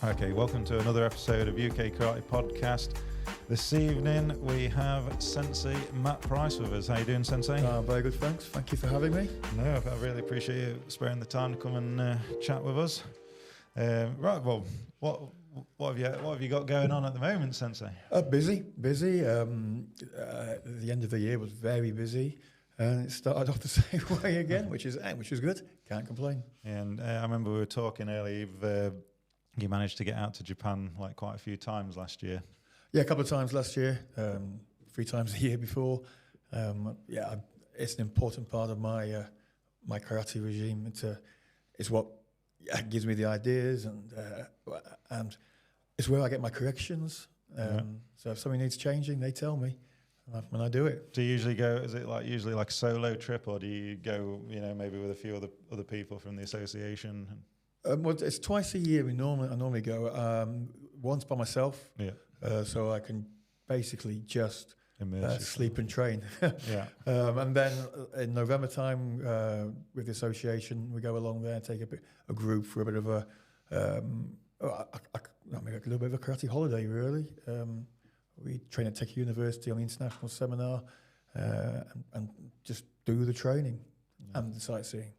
Okay, welcome to another episode of UK Karate Podcast. This evening we have Sensei Matt Price with us. How you doing, Sensei? Very good, thanks. Thank you for having me. No, I really appreciate you sparing the time to come and chat with us. Right, well, what have you got going on at the moment, Sensei? Busy. The end of the year was very busy, and it started off the same way again, which is good. Can't complain. And I remember we were talking earlier. You managed to get out to Japan like quite a few times last year. Yeah, a couple of times last year, 3 times the year before. It's an important part of my my karate regime. It's what gives me the ideas, and it's where I get my corrections. So if something needs changing, they tell me, and I do it. Do you usually go? Is it usually like a solo trip, or do you go? Maybe with a few other people from the association. Well, it's twice a year. I normally go once by myself. Yeah. So I can basically just sleep and train. Yeah. And then in November time, with the association, we go along there and take a group for a bit of a little bit of a karate holiday, really. We train at Tech University on the international seminar, and just do the training and the sightseeing.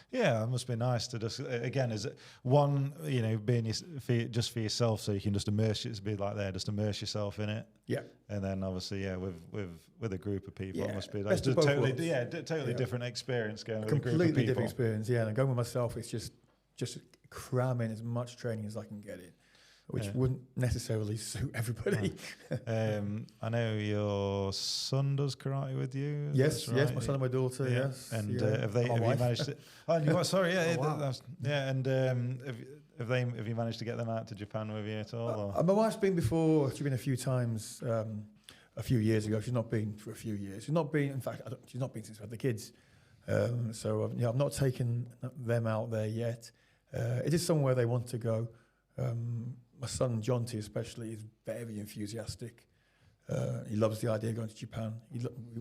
Yeah, it must be nice to just, again, is it one, being just for yourself, so you can just immerse yourself in it. Yeah. And then obviously, with a group of people, it must be like just totally different experience going with a group of people. Completely different experience, yeah. And going with myself, it's just cramming as much training as I can get in, which wouldn't necessarily suit everybody. I know your son does karate with you. Yes, right? Yes, my son and my daughter. Yeah. Yes, and have you managed to? Oh, you got sorry, yeah, wow. And have you managed to get them out to Japan with you at all? My wife's been before. She's been a few times. A few years ago, she's not been for a few years. She's not been. In fact, she's not been since we had the kids. So I've not taken them out there yet. It is somewhere they want to go. My son, John T, especially, is very enthusiastic. He loves the idea of going to Japan.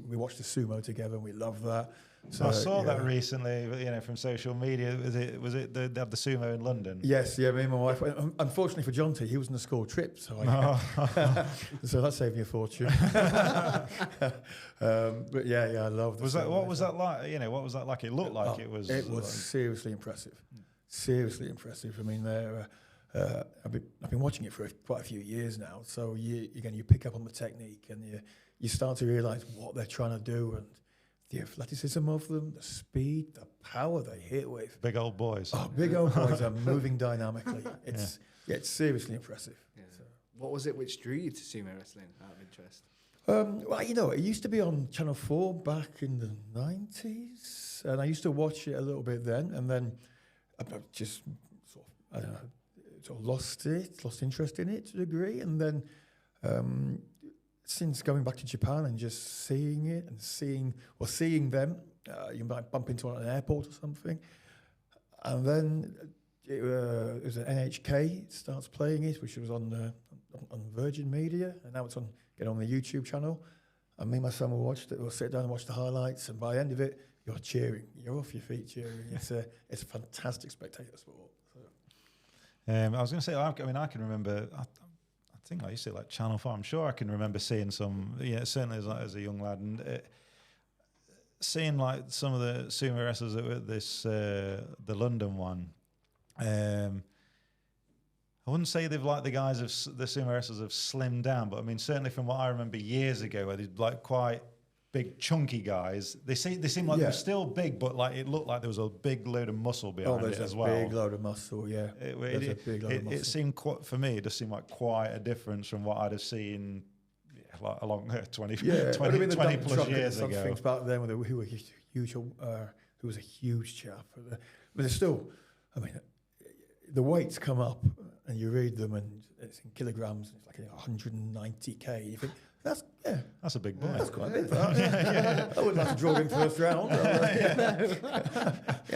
We watched the sumo together, and we love that. So I saw that recently, from social media. Was it they had the sumo in London? Yes, yeah, me and my wife. Unfortunately for John T, he was on a school trip, so so that saved me a fortune. But I love the sumo. What was that like? What was that like? It looked like it was. It was seriously impressive. Seriously impressive. I mean, I've been watching it for quite a few years now. So you pick up on the technique, and you start to realise what they're trying to do, and the athleticism of them, the speed, the power they hit with. Big old boys. Oh, big old boys are moving dynamically. It's seriously impressive. Yeah. So. What was it which drew you to sumo wrestling out of interest? It used to be on Channel 4 back in the 90s, and I used to watch it a little bit then, and then I just sort of lost interest in it to a degree, and then since going back to Japan and just seeing it and seeing them, you might bump into an airport or something, and then it was an NHK starts playing it, which was on Virgin Media, and now it's on the YouTube channel. And me and my son will sit down and watch the highlights, and by the end of it, you're cheering, you're off your feet cheering. It's a fantastic spectator sport. I was going to say, I can remember. I think I used to see like Channel 4. I'm sure I can remember seeing some. Yeah, certainly as a young lad, and seeing like some of the sumo wrestlers at this the London one. I wouldn't say they've like the guys of the sumo wrestlers have slimmed down, but I mean certainly from what I remember years ago, where they're like quite big chunky guys. They seem like they're still big, but like it looked like there was a big load of muscle behind it as well. There's a big load of muscle, yeah. It seemed quite, for me, it just seemed like quite a difference from what I'd have seen along 20 plus years ago. Some things back then who was a huge chap. But there's still, the weights come up and you read them and it's in kilograms, it's like 190 kg. You think, that's a big boy. That's quite big. I wouldn't have to draw him first round. I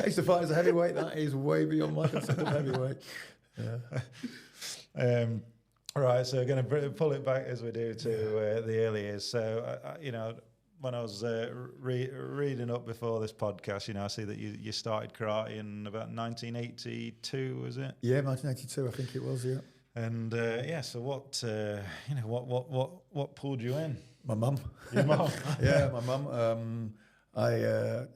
used to fight as a heavyweight. That is way beyond my concept of heavyweight. Yeah. Right, so we're going to pull it back as we do to the early years. So, when I was reading up before this podcast, I see that you started karate in about 1982, was it? Yeah, 1982, I think it was, yeah. And so what pulled you in? My mum. Your mum. Yeah, my mum. I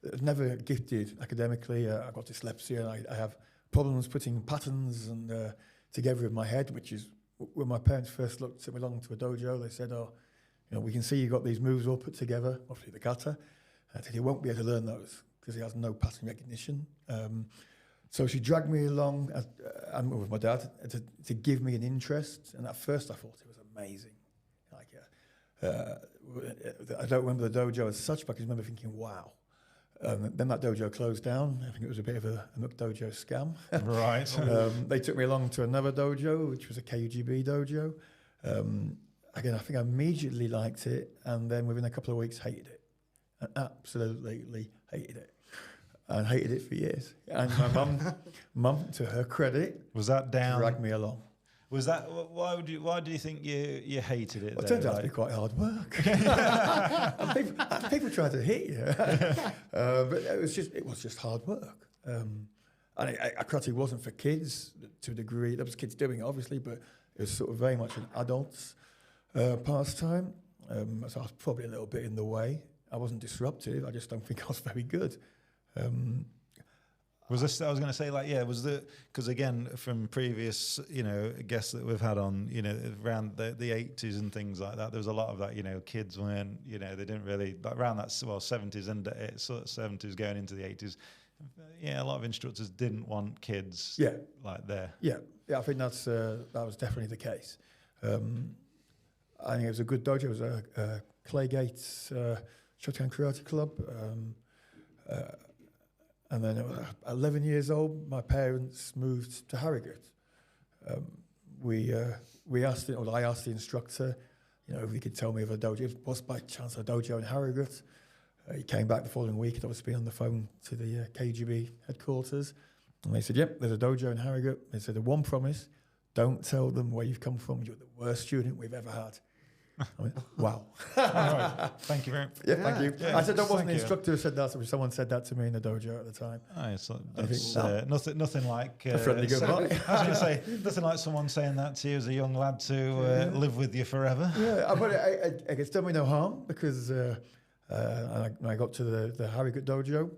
was never gifted academically. I got dyslexia, and I have problems putting patterns and together in my head, which is when my parents first took me along to a dojo. They said, "Oh, we can see you got these moves all put together, obviously the kata." I said, "You won't be able to learn those because he has no pattern recognition." So she dragged me along, and with my dad, to give me an interest. And at first, I thought it was amazing. I don't remember the dojo as such, but I can remember thinking, "Wow." Then that dojo closed down. I think it was a bit of a Nook dojo scam. Right. They took me along to another dojo, which was a KUGB dojo. Again, I think I immediately liked it, and then within a couple of weeks, hated it. I absolutely hated it. And hated it for years. And my mum, to her credit, was that down? Dragged me along. Was that why do you think you hated it? Well, it turned out to be quite hard work. and people try to hit you, but it was just hard work. And karate wasn't for kids to a degree. There was kids doing it, obviously, but it was sort of very much an adult's pastime. So I was probably a little bit in the way. I wasn't disruptive. I just don't think I was very good. Was this? I was going to say, was the because again from previous guests that we've had on around the 80s and things like that, there was a lot of that kids weren't they didn't really around that 70s and sort of 70s going into the 80s. Yeah, a lot of instructors didn't want kids. There. Yeah. I think that was definitely the case. I think it was a good dojo. It was a Claygate's Shotokan Karate Club. And then at 11 years old, my parents moved to Harrogate. I asked the instructor, if he could tell me of a dojo. It was by chance a dojo in Harrogate. He came back the following week. I'd obviously been on the phone to the KGB headquarters. And they said, "Yep, there's a dojo in Harrogate." They said, "The one promise, don't tell them where you've come from. You're the worst student we've ever had." I went, "Wow." All right. Thank you very much. Yeah, thank you. Yeah, I said that wasn't the instructor who said that. Someone said that to me in the dojo at the time. It's nothing like a friendly goodbye. I was going to say nothing like someone saying that to you as a young lad to live with you forever. Yeah, but it's done me no harm because when I got to the Harrogate dojo,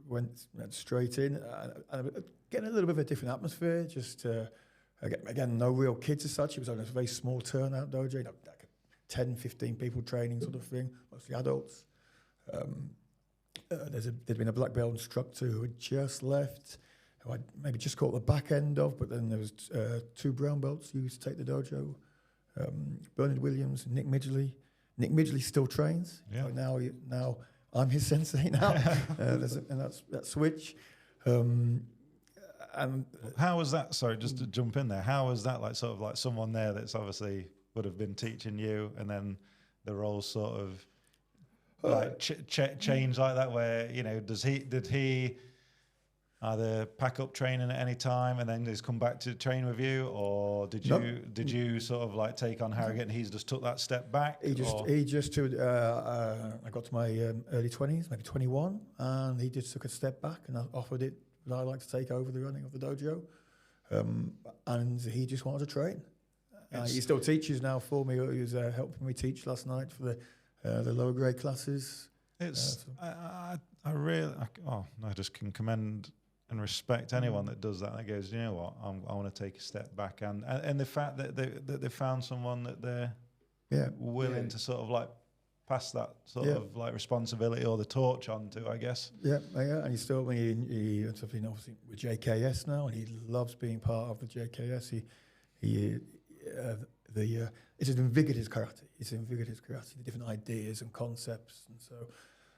went straight in and getting a little bit of a different atmosphere. Just again, no real kids as such. It was only a very small turnout dojo, like 10, 15 people training sort of thing, mostly adults. There'd been a black belt instructor who had just left, who I'd maybe just caught the back end of, but then there was 2 brown belts who used to take the dojo. Bernard Williams, Nick Midgley. Nick Midgley still trains. Yeah. Now I'm his sensei now. And that's that switch. And how was that? Sorry, just to jump in there. How was that sort of like someone there that's obviously would have been teaching you, and then the roles sort of change like that? Where did he either pack up training at any time and then just come back to train with you, or did you sort of take on Harrogate and he's just took that step back? He just I got to my early 20s, maybe 21, and he just took a step back and I offered it. I'd like to take over the running of the dojo, and he just wanted to train. He still teaches now for me. He was helping me teach last night for the lower grade classes. I just can commend and respect anyone that does that. That goes, I want to take a step back, and the fact that they found someone that they're willing to sort of pass that sort of responsibility or the torch on to, I guess. Yeah, and he's still he obviously with JKS now, and he loves being part of the JKS. It's invigorated karate. The different ideas and concepts, and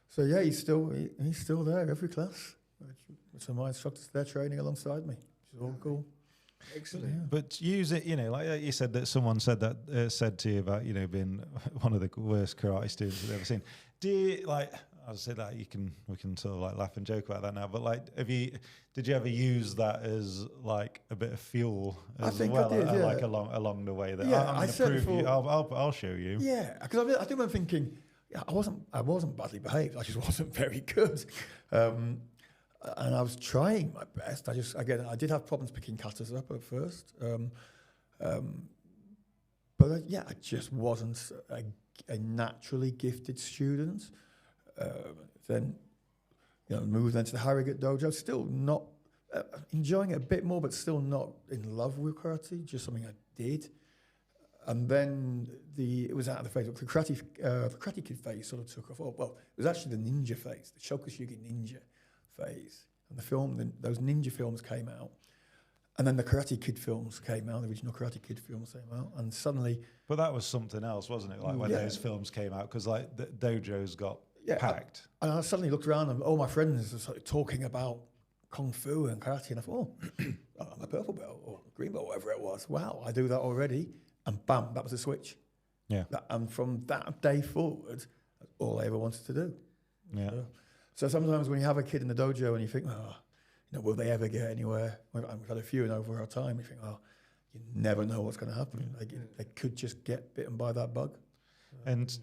so yeah, he's still there every class. Some of my instructors there training alongside me, which is all cool. Excellent. Yeah. But use it, like you said that someone said to you about being one of the worst karate students you've ever seen. Do you I'll say that we can sort of laugh and joke about that now. But did you ever use that as a bit of fuel as well? I did, along the way that I'm going to prove you. I'll show you. Yeah, because I think I'm thinking, I wasn't badly behaved. I just wasn't very good. And I was trying my best. I did have problems picking katas up at first. But I just wasn't a naturally gifted student. Then, moved into the Harrogate Dojo. Still not enjoying it a bit more, but still not in love with karate. Just something I did. And then it was out of the phase. The Karate Kid phase sort of took off. Oh, well, it was actually the ninja phase, the Shokushugi ninja phase. And those ninja films came out. And then the Karate Kid films came out, the original Karate Kid films came out. And suddenly... But that was something else, wasn't it? Like when those films came out, because like the dojos got packed. And I suddenly looked around and all my friends were sort of talking about Kung Fu and karate. And I thought, I'm a purple belt or green belt, whatever it was. Wow, I do that already. And bam, that was a switch. Yeah. And from that day forward, that's all I ever wanted to do. Yeah. So sometimes when you have a kid in the dojo and you think, will they ever get anywhere? We've had a few in over our time. You think, you never know what's going to happen. They could just get bitten by that bug. And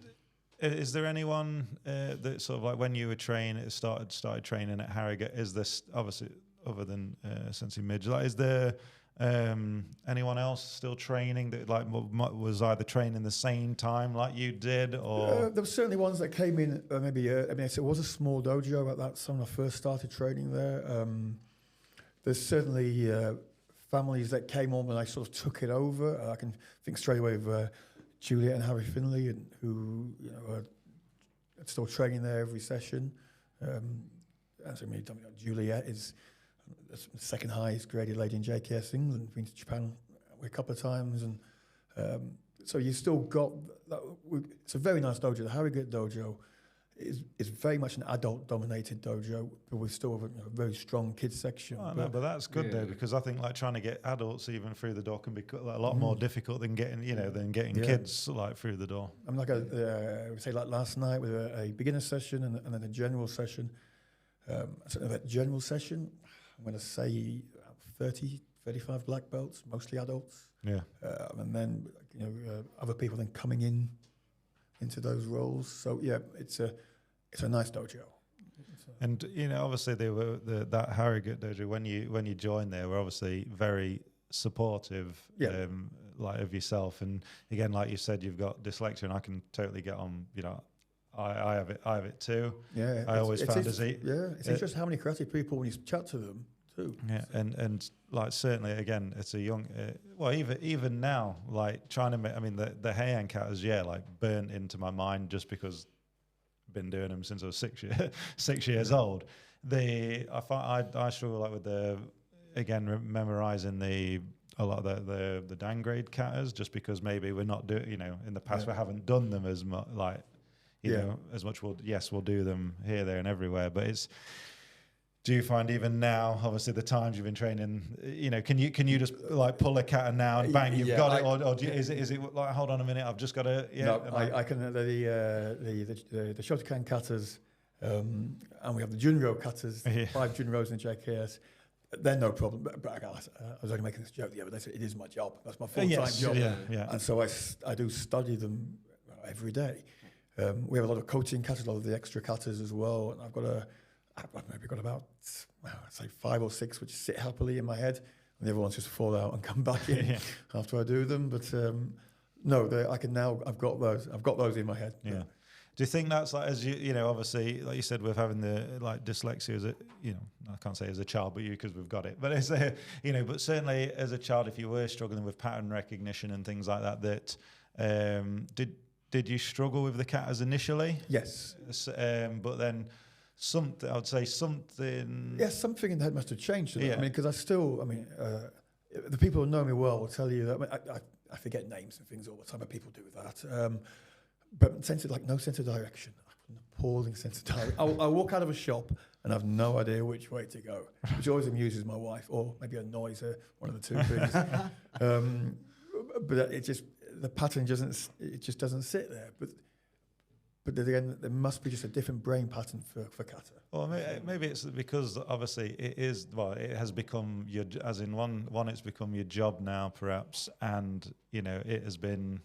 is there anyone that sort of like when you were started training at Harrogate, is this obviously other than Sensei Midge, like, is there anyone else still training that like was either training the same time like you did, or there were certainly ones that came in it was a small dojo at that time when I first started training there. There's certainly families that came on when I sort of took it over. I can think straight away of Juliet and Harry Finley, who are still training there every session. Juliet is the second highest graded lady in JKS England. Been to Japan a couple of times, and so you still got that. It's a very nice dojo. The Harrogate Dojo is very much an adult-dominated dojo, but we still have a very strong kids section. But that's good though, because I think like trying to get adults even through the door can be a lot more difficult than getting kids like through the door. I'm like say like last night with a beginner session and then a general session. So that general session, I'm going to say 30, 35 black belts, mostly adults. Yeah. And then other people then coming into those roles. So yeah, it's a nice dojo. And obviously they were that Harrogate dojo when you joined there were obviously very supportive, like of yourself. And again, like you said, you've got dyslexia, and I can totally get on. I have it too. Yeah, I always found it's interesting how many karate people when you chat to them too. Yeah, and like certainly again, it's a young. Even now, like trying to make. I mean, the Heian katas, like burnt into my mind just because I've been doing them since I was 6 years old. I find I struggle like with memorizing a lot of the downgrade katas just because maybe we're not doing. In the past we haven't done them as much like. As much we'll do them here, there, and everywhere. But do you find even now, obviously the times you've been training, can you just like pull a kata now and bang, you've got it, or is it like hold on a minute, I've just got to I can the Shotokan katas, and we have the Junro katas, 5 Junros in JKS. They're no problem. But I was only making this joke the other day. So it is my job. That's my full-time job. Yeah. And so I do study them every day. We have a lot of coaching katas, a lot of the extra katas as well. And I've maybe got about, I'd say 5 or 6 which sit happily in my head, and the other ones just fall out and come back in after I do them. But I've got those in my head. Yeah. Do you think that's like, as obviously, like you said, with having the like dyslexia as I can't say as a child, but because we've got it, but as but certainly as a child, if you were struggling with pattern recognition and things like that, did you struggle with the katas initially? Yes. But then something in the head must have changed. I mean, because the people who know me well will tell you that I forget names and things all the time, but people do that. But no sense of direction. An appalling sense of direction. I'll walk out of a shop and have no idea which way to go, which always amuses my wife, or maybe annoys her, one of the two things. But the pattern doesn't sit there. But then again, there must be just a different brain pattern for kata. Well, maybe it's because obviously it has become it's become your job now, perhaps, and it has been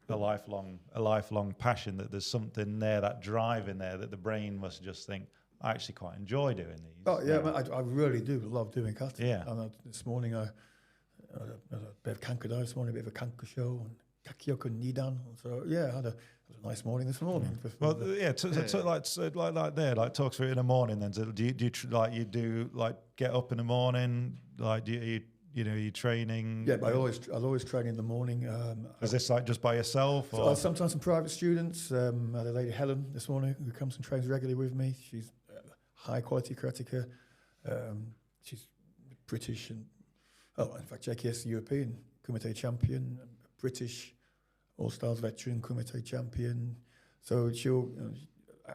a lifelong passion. That there's something there, that drive in there, that the brain must just think, I actually quite enjoy doing these. Oh yeah, I really do love doing kata. Yeah. And this morning I had a bit of kankadai this morning, a bit of a kankusho and kakyoku nidan. So yeah, I had a nice morning this morning. Well, yeah, like there, like talk through it in the morning. Then, so do you get up in the morning? Like, do you training? Yeah, but I'll always train in the morning. Is this like just by yourself? So sometimes some private students. I had a lady Helen this morning who comes and trains regularly with me. She's high quality karateka. She's British and in fact, JKS European Kumite champion, British All-Stars veteran Kumite champion. So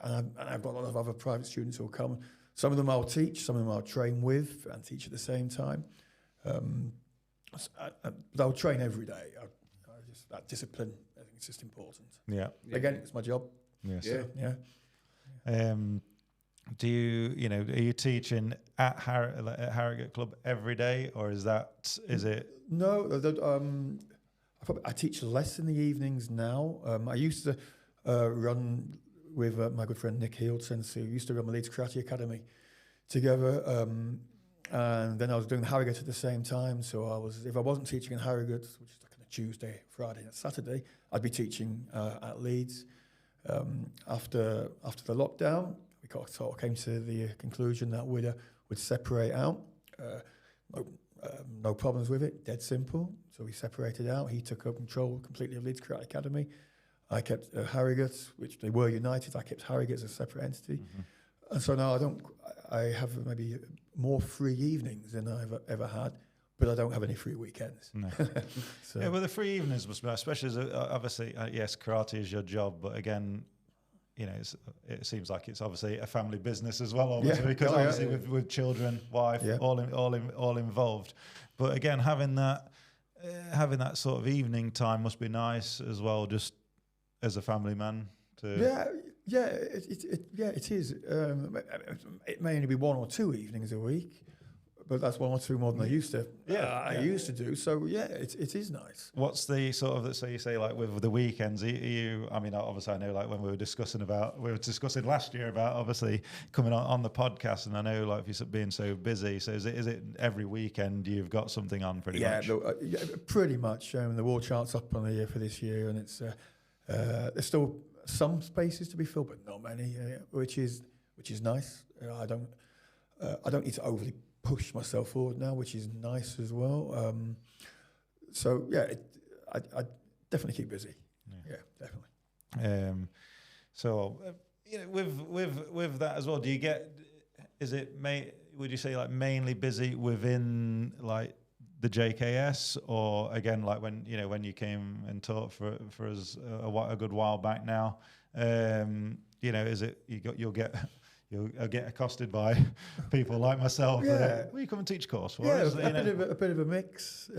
and I've got a lot of other private students who will come. Some of them I'll teach, some of them I'll train with and teach at the same time. But I'll train every day. That discipline, I think it's just important. Yeah. Again, it's my job. Yes. Yeah. Do you are you teaching at Harrogate Club every day, or is it? No, I teach less in the evenings now. I used to run with my good friend Nick Heald, Sensei. We used to run the Leeds Karate Academy together. And then I was doing Harrogate at the same time. So if I wasn't teaching in Harrogate, which is like on a Tuesday, Friday, and Saturday, I'd be teaching at Leeds. After the lockdown, we sort of came to the conclusion that we'd separate out. No problems with it, dead simple. So we separated out. He took up control completely of Leeds Karate Academy. I kept Harrogate, which they were united. I kept Harrogate as a separate entity. Mm-hmm. And so now I have maybe more free evenings than I've ever had, but I don't have any free weekends. No. Yeah, well, the free evenings must be, especially as obviously, yes, karate is your job, but again, it seems like it's obviously a family business as well, obviously, because obviously with children, wife, all involved. But again, having that sort of evening time must be nice as well, just as a family man. It is. It may only be 1 or 2 evenings a week, but that's 1 or 2 more than I used to. I used to do. So it is nice. What's the sort of, so you say like with the weekends? Obviously I know like when we were discussing last year about obviously coming on the podcast, and I know like if you're being so busy. So is it every weekend you've got something on pretty much? Pretty much. The war chart's up on the year for this year, and it's there's still some spaces to be filled, but not many, which is nice. I don't need to overly push myself forward now, which is nice as well. I definitely keep busy. Yeah, definitely. With that as well, do you get? Would you say like mainly busy within like the JKS, or again like when you came and taught for us a good while back now? Is it you'll get accosted by people like myself? Will you come and teach a course? A bit of a mix.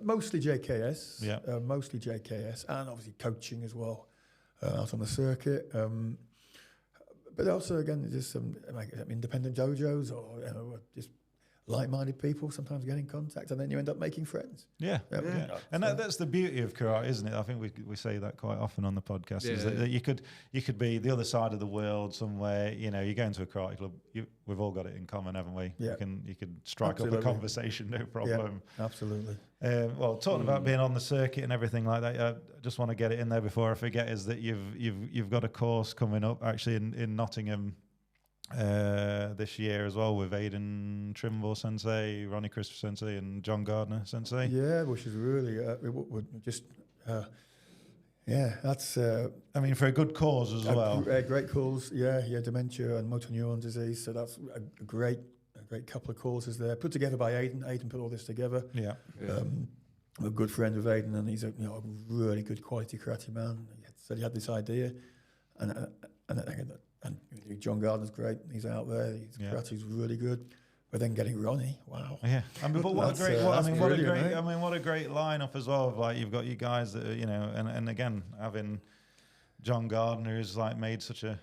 Mostly JKS. Yeah. Mostly JKS, and obviously coaching as well out on the circuit. But also again, just some independent dojos or just like-minded people sometimes get in contact, and then you end up making friends. Yeah. And that's the beauty of karate, isn't it? I think we say that quite often on the podcast. Is that you could be the other side of the world somewhere. You go into a karate club. We've all got it in common, haven't we? Yeah. You could strike up a conversation, no problem. Yeah, absolutely. Well, talking about being on the circuit and everything like that, I just want to get it in there before I forget. Is that you've got a course coming up actually in Nottingham. This year as well, with Aidan Trimble Sensei, Ronnie Christopher Sensei, and John Gardner Sensei. Yeah, which is really that's. For a good cause as well. Great cause, dementia and motor neuron disease. So that's a great couple of causes there, put together by Aidan. Aidan put all this together. Yeah. I'm a good friend of Aidan, and he's a really good quality karate man. He said he had this idea, and John Gardner's great. He's out there. His karate's really good. But then getting Ronnie, wow. Yeah. But what a great lineup as well. Like you've got you guys that and again having John Gardner who's like made such a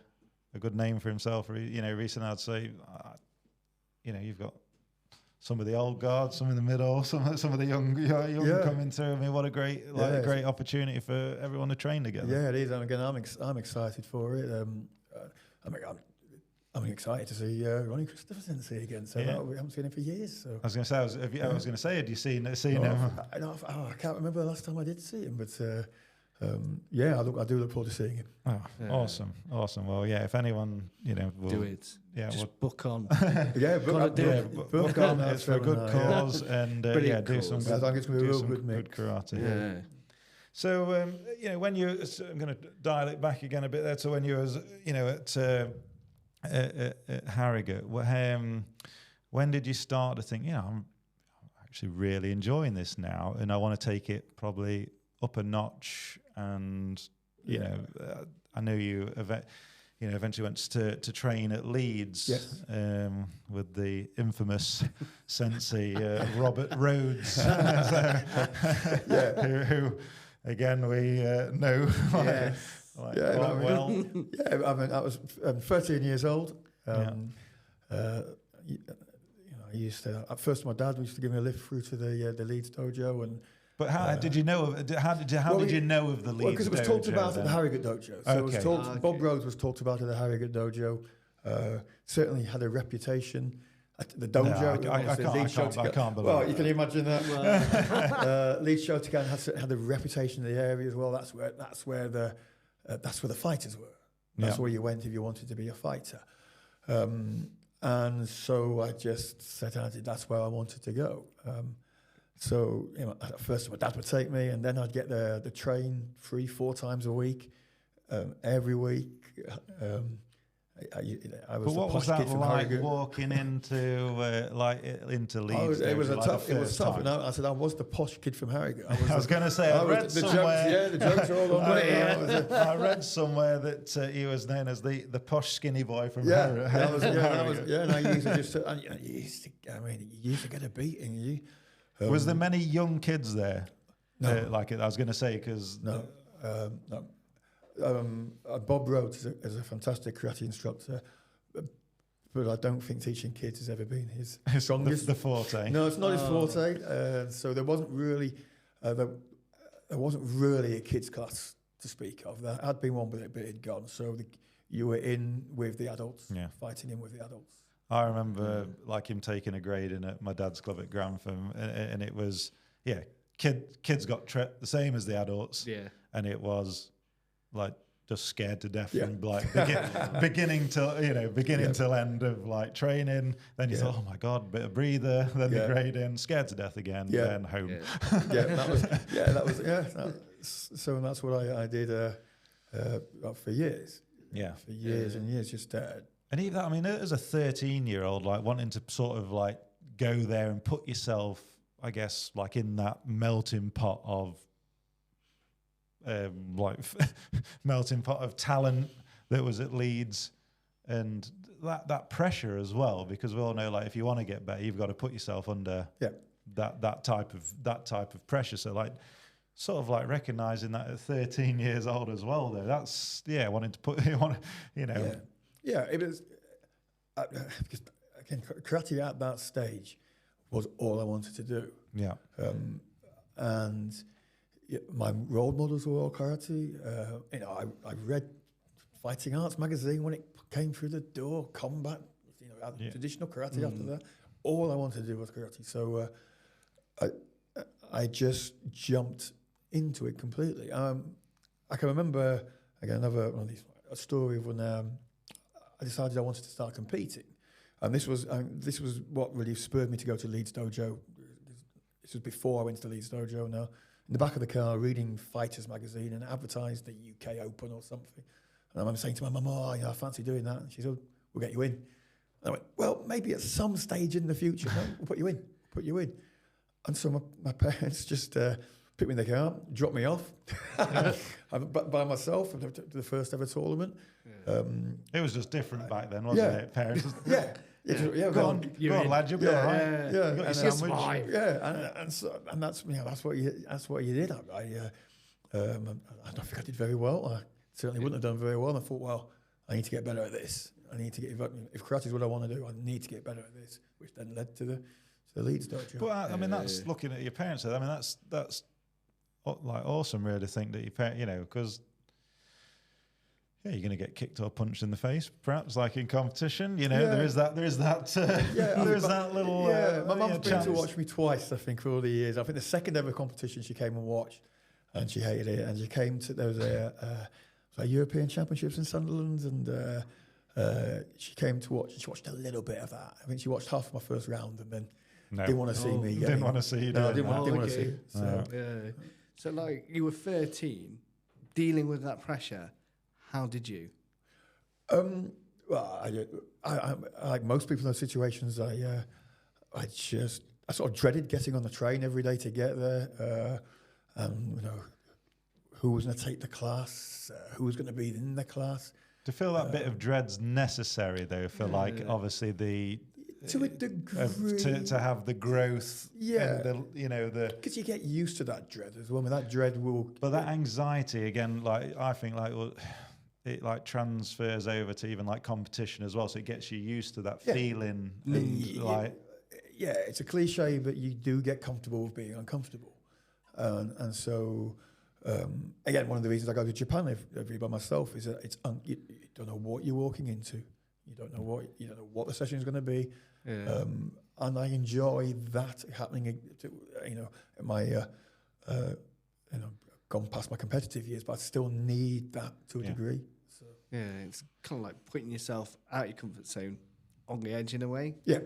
good name for himself. Recently I'd say, you've got some of the old guards, some in the middle, some of the young coming through. What a great great opportunity for everyone to train together. Yeah, it is. And again, I'm excited for it. I'm excited to see Ronnie Christopher Sensei again. So Yeah. we haven't seen him for years. So I was going to say, I was going to say, had you seen him? I can't remember the last time I did see him, but yeah, I do look forward to seeing him. Oh, awesome. Well, yeah, if anyone, will Do it. Yeah, Just book on. Yeah, book on. It's for a good cause, and Brilliant do some cause. I think it's going to be a real good good mix. karate. Yeah. So, when I'm going to dial it back again a bit there to when you was, at Harrogate. When did you start to think, I'm actually really enjoying this now, and I want to take it probably up a notch? And I know you eventually went to train at Leeds. Yes. With the infamous Sensei Robert Rhodes, who again we know. Well. Yeah, I mean, I was 13 years old. I used to. At first, my dad used to give me a lift through to the Leeds dojo, and. But how did you know of? How did you know of the Leeds? Because it was talked about at the Harrogate dojo. So it was talked. Bob Rhodes was talked about at the Harrogate dojo. Certainly had a reputation. At the dojo, I can't believe. Well, you can imagine that. Leeds Shotokan had a reputation in the area as well. That's where the fighters were. That's where you went if you wanted to be a fighter. And so I just set out. That's where I wanted to go. So at first my dad would take me, and then I'd get the train 3-4 times a week, every week. I was. But what was that like walking into Leeds? It was tough. It was tough. And I said I was the posh kid from Harrogate. I was going to say I read somewhere. The jokes are all on me. I read somewhere that he was known as the posh skinny boy from Harrogate. And I used to just. You used to get a beating. Was there many young kids there? No. I was going to say because no. Bob Rhodes is a fantastic karate instructor, but I don't think teaching kids has ever been his strongest. The forte. No, it's not his forte. So there wasn't really a kids class to speak of. There had been one, but it had gone. So you were in with the adults, fighting in with the adults. I remember him taking a grade in at my dad's club at Grantham, and it was kids got the same as the adults, and it was just scared to death from beginning till end of training. Then you thought, oh my god, bit of breather, then the grade in, scared to death again, then home. So that's what I did for years. For years and years, just. And even that, I mean, as a 13-year-old, wanting to sort of go there and put yourself, I guess, in that melting pot of, melting pot of talent that was at Leeds, and that pressure as well, because we all know, if you want to get better, you've got to put yourself under that type of pressure. So, sort of recognizing that at 13 years old as well, though, that's wanting to put Yeah, it was because again, karate at that stage was all I wanted to do. Yeah, and my role models were all karate. I read Fighting Arts magazine when it came through the door. Combat, traditional karate. After that, all I wanted to do was karate. So I just jumped into it completely. I can remember again another one of these a story of when. I decided I wanted to start competing, and this was what really spurred me to go to Leeds Dojo. This was before I went to the Leeds Dojo. Now, in the back of the car, reading Fighters magazine, and it advertised the UK Open or something. And I'm saying to my mum, I fancy doing that. And she said, we'll get you in. And I went, well, maybe at some stage in the future, no, we'll put you in. And so my parents just picked me in the car, dropped me off by myself at the first ever tournament. It was just different back then, wasn't it? Parents. Go on, lad, you'll be all right. You got your sandwich. And that's what you did. I don't think I did very well. I certainly wouldn't have done very well. And I thought, well, I need to get better at this. I need to get if karate is what I want to do, I need to get better at this, which then led to the Leeds dojo. But I mean, that's looking at your parents. I mean, that's awesome, really, to think that your parents, because yeah, you're going to get kicked or punched in the face, perhaps like in competition. You know, there is that that little. My mum's been chance. to watch me twice, I think, for all the years. I think the second ever competition she came and watched, and she hated it. And she came to there was a European Championships in Sunderland, and she came to watch. She watched a little bit of that. I think she watched half of my first round, and then didn't want to see me. Didn't want to see you. No, I doing didn't that. want to see it. So. Yeah. So, like, you were 13, dealing with that pressure. How did you? Well, I like most people in those situations, I sort of dreaded getting on the train every day to get there. You know, who was going to take the class, who was going to be in the class. To feel that bit of dread's necessary, though, for like obviously the to a degree to have the growth. Yeah, and because you get used to that dread as well. I mean, that dread will. But that anxiety again, like I think, like it like transfers over to even like competition as well. So it gets you used to that feeling. Yeah, it's a cliche, but you do get comfortable with being uncomfortable, and so. Again, one of the reasons I go to Japan every by myself is that you don't know what you're walking into. You don't know what the session is going to be, and I enjoy that happening. In my gone past my competitive years, but I still need that to a degree. So. Yeah, it's kind of like putting yourself out your comfort zone, on the edge in a way. Yeah,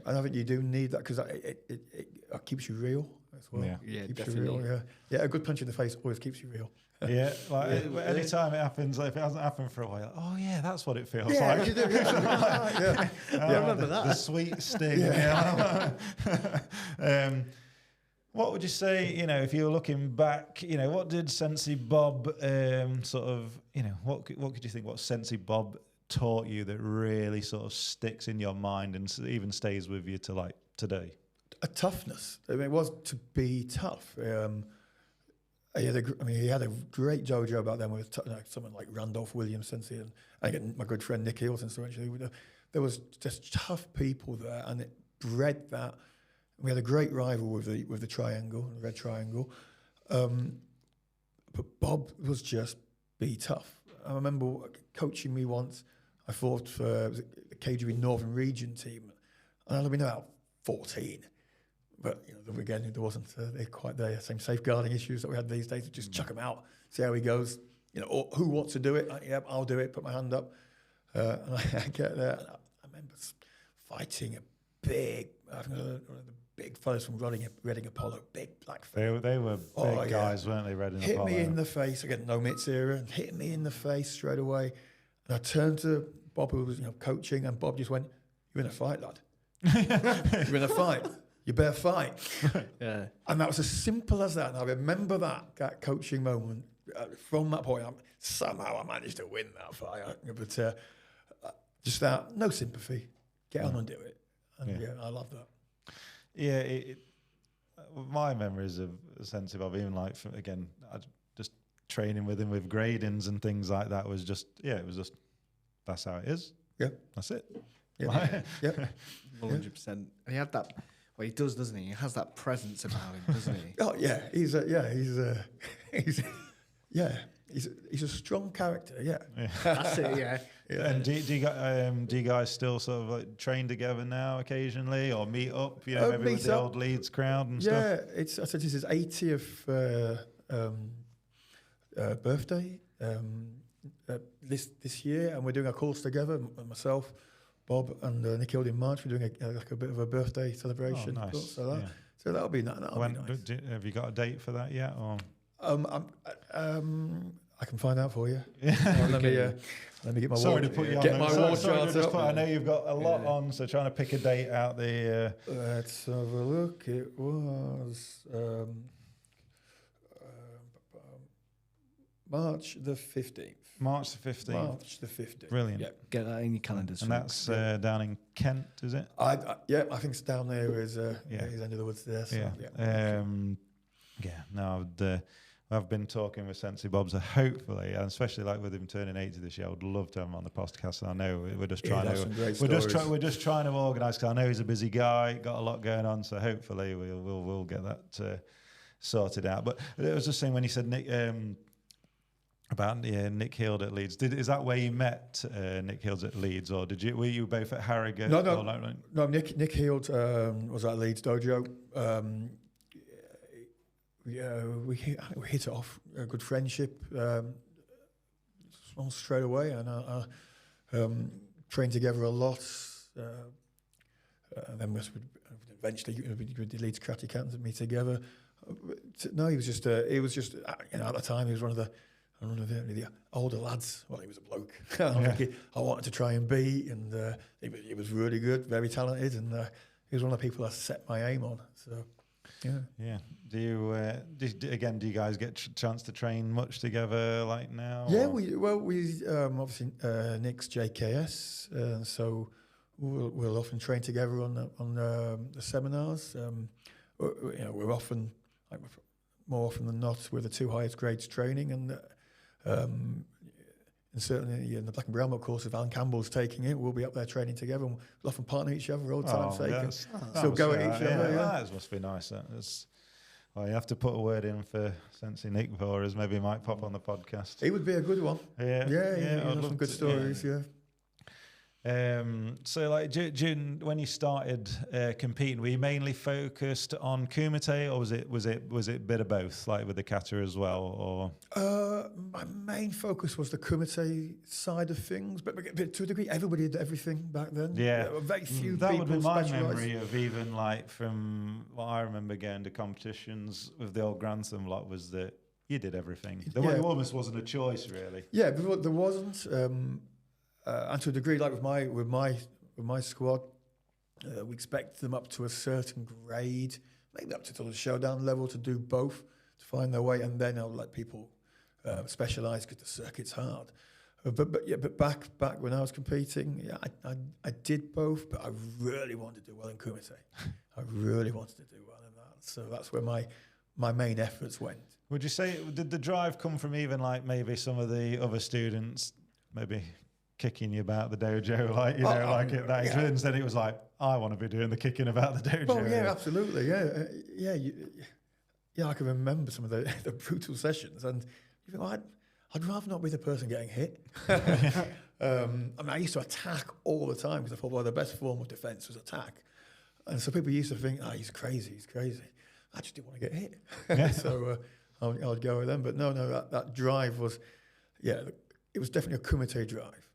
and I think you do need that because it keeps you real. As well. Yeah, keeps definitely. you real. Yeah, a good punch in the face always keeps you real. Yeah, like anytime it happens, like if it hasn't happened for a while, like, oh yeah, that's what it feels like. You do. I remember that. The sweet sting. What would you say? If you were looking back, what did Sensei Bob sort of? What could you think? What Sensei Bob taught you that really sort of sticks in your mind and even stays with you to like today? A toughness. I mean, it was to be tough. He had a great dojo back then with someone like Randolph Williams Sensei and again my good friend Nick Hilton. So actually, there was just tough people there, and it bred that. We had a great rival with the triangle, the red triangle. But Bob was just be tough. I remember coaching me once. I fought for the KGB Northern Region team, and I'd been about 14. But again, there wasn't quite the same safeguarding issues that we had these days. Just chuck him out, see how he goes. Or who wants to do it? Yep, I'll do it. Put my hand up, and I get there. And I remember fighting one of the big fellas from Reading Apollo, big black. They were big guys, weren't they? Reading hit Apollo. Me in the face again. No mitts era, and hit me in the face straight away. And I turned to Bob, who was coaching, and Bob just went, "You're in a fight, lad. You're in a fight." You better fight. Yeah. And that was as simple as that. And I remember that coaching moment. From that point, somehow I managed to win that fight. But just that, no sympathy. Get on and do it. And I love that. Yeah, my memories of Sensei Bob, even like, again, just training with him with gradings and things like that was just, it was just, that's how it is. Yeah. That's it. Yeah. 100%. And he had that... Well, he does, doesn't he? He has that presence about him, doesn't he? Oh yeah, he's a strong character. Yeah. That's it. Yeah. And do you guys still sort of like train together now occasionally, or meet up? Maybe with the old Leeds crowd and stuff. Yeah, I said it's his 80th birthday this year, and we're doing a course together. Myself, Bob and Nick Hild in March. We're doing a bit of a birthday celebration. Oh, nice. So that'll be nice. Have you got a date for that yet? Or? I can find out for you. Let me get my Sorry to put you on. Get my war chart up. I know you've got a lot on, so trying to pick a date out the. Let's have a look. It was March the 15th. March the 15th. March the 15th. Brilliant. Yeah. Get that in your calendars. And that's down in Kent, is it? I think it's down there. Is end of the woods there. So, I've been talking with Sensei Bob, so hopefully, and especially like with him turning 80 this year, I would love to have him on the podcast. And I know we're just trying to trying to organise, because I know he's a busy guy, got a lot going on. So hopefully we'll get that sorted out. But it was just saying when he said Nick. About Nick Heald at Leeds. Is that where you met Nick Heald at Leeds, or were you both at Harrogate? No. Nick Heald was at Leeds Dojo. We hit it off, a good friendship almost straight away, and I trained together a lot. And then eventually with the Leeds Karate Academy together. No, he was just at the time he was one of the older lads. Well, he was a bloke. I wanted to try and beat, and he was really good, very talented, and he was one of the people I set my aim on. So, yeah. Do you do you guys get chance to train much together like now? Yeah, we obviously Nick's JKS, so we'll often train together on the seminars. We're often, more often than not, we're the two highest grades training, and certainly in the black and brown belt course, if Alan Campbell's taking it, we'll be up there training together, and we'll often partner each other all the time. So go at each other. That must be nice. Well, you have to put a word in for Sensei Nick for us. Maybe he might pop on the podcast. He would be a good one. Yeah. I'd some good stories. Yeah. So, like, when you started competing, were you mainly focused on Kumite, or was it a bit of both, like with the Kata as well? Or my main focus was the Kumite side of things, but to a degree, everybody did everything back then. Yeah, there were very few that people would be my specialised. memory of even like from what I remember going to competitions with the old Grantham lot was that you did everything. There almost wasn't a choice, really. Yeah, there wasn't. And to a degree, like with my squad, we expect them up to a certain grade, maybe up to sort of showdown level, to do both, to find their way, and then I'll let people specialise because the circuit's hard. But back when I was competing, I did both, but I really wanted to do well in Kumite. I really wanted to do well in that, so that's where my main efforts went. Would you say did the drive come from even like maybe some of the other students, maybe kicking you about the dojo, like at that age, and then it was like, I want to be doing the kicking about the dojo. Oh yeah, absolutely, yeah. I can remember some of the brutal sessions, and you think, I'd rather not be the person getting hit. I used to attack all the time because I thought, the best form of defence was attack, and so people used to think, he's crazy. I just didn't want to get hit, so I would go with them. But no, that drive was, it was definitely a Kumite drive.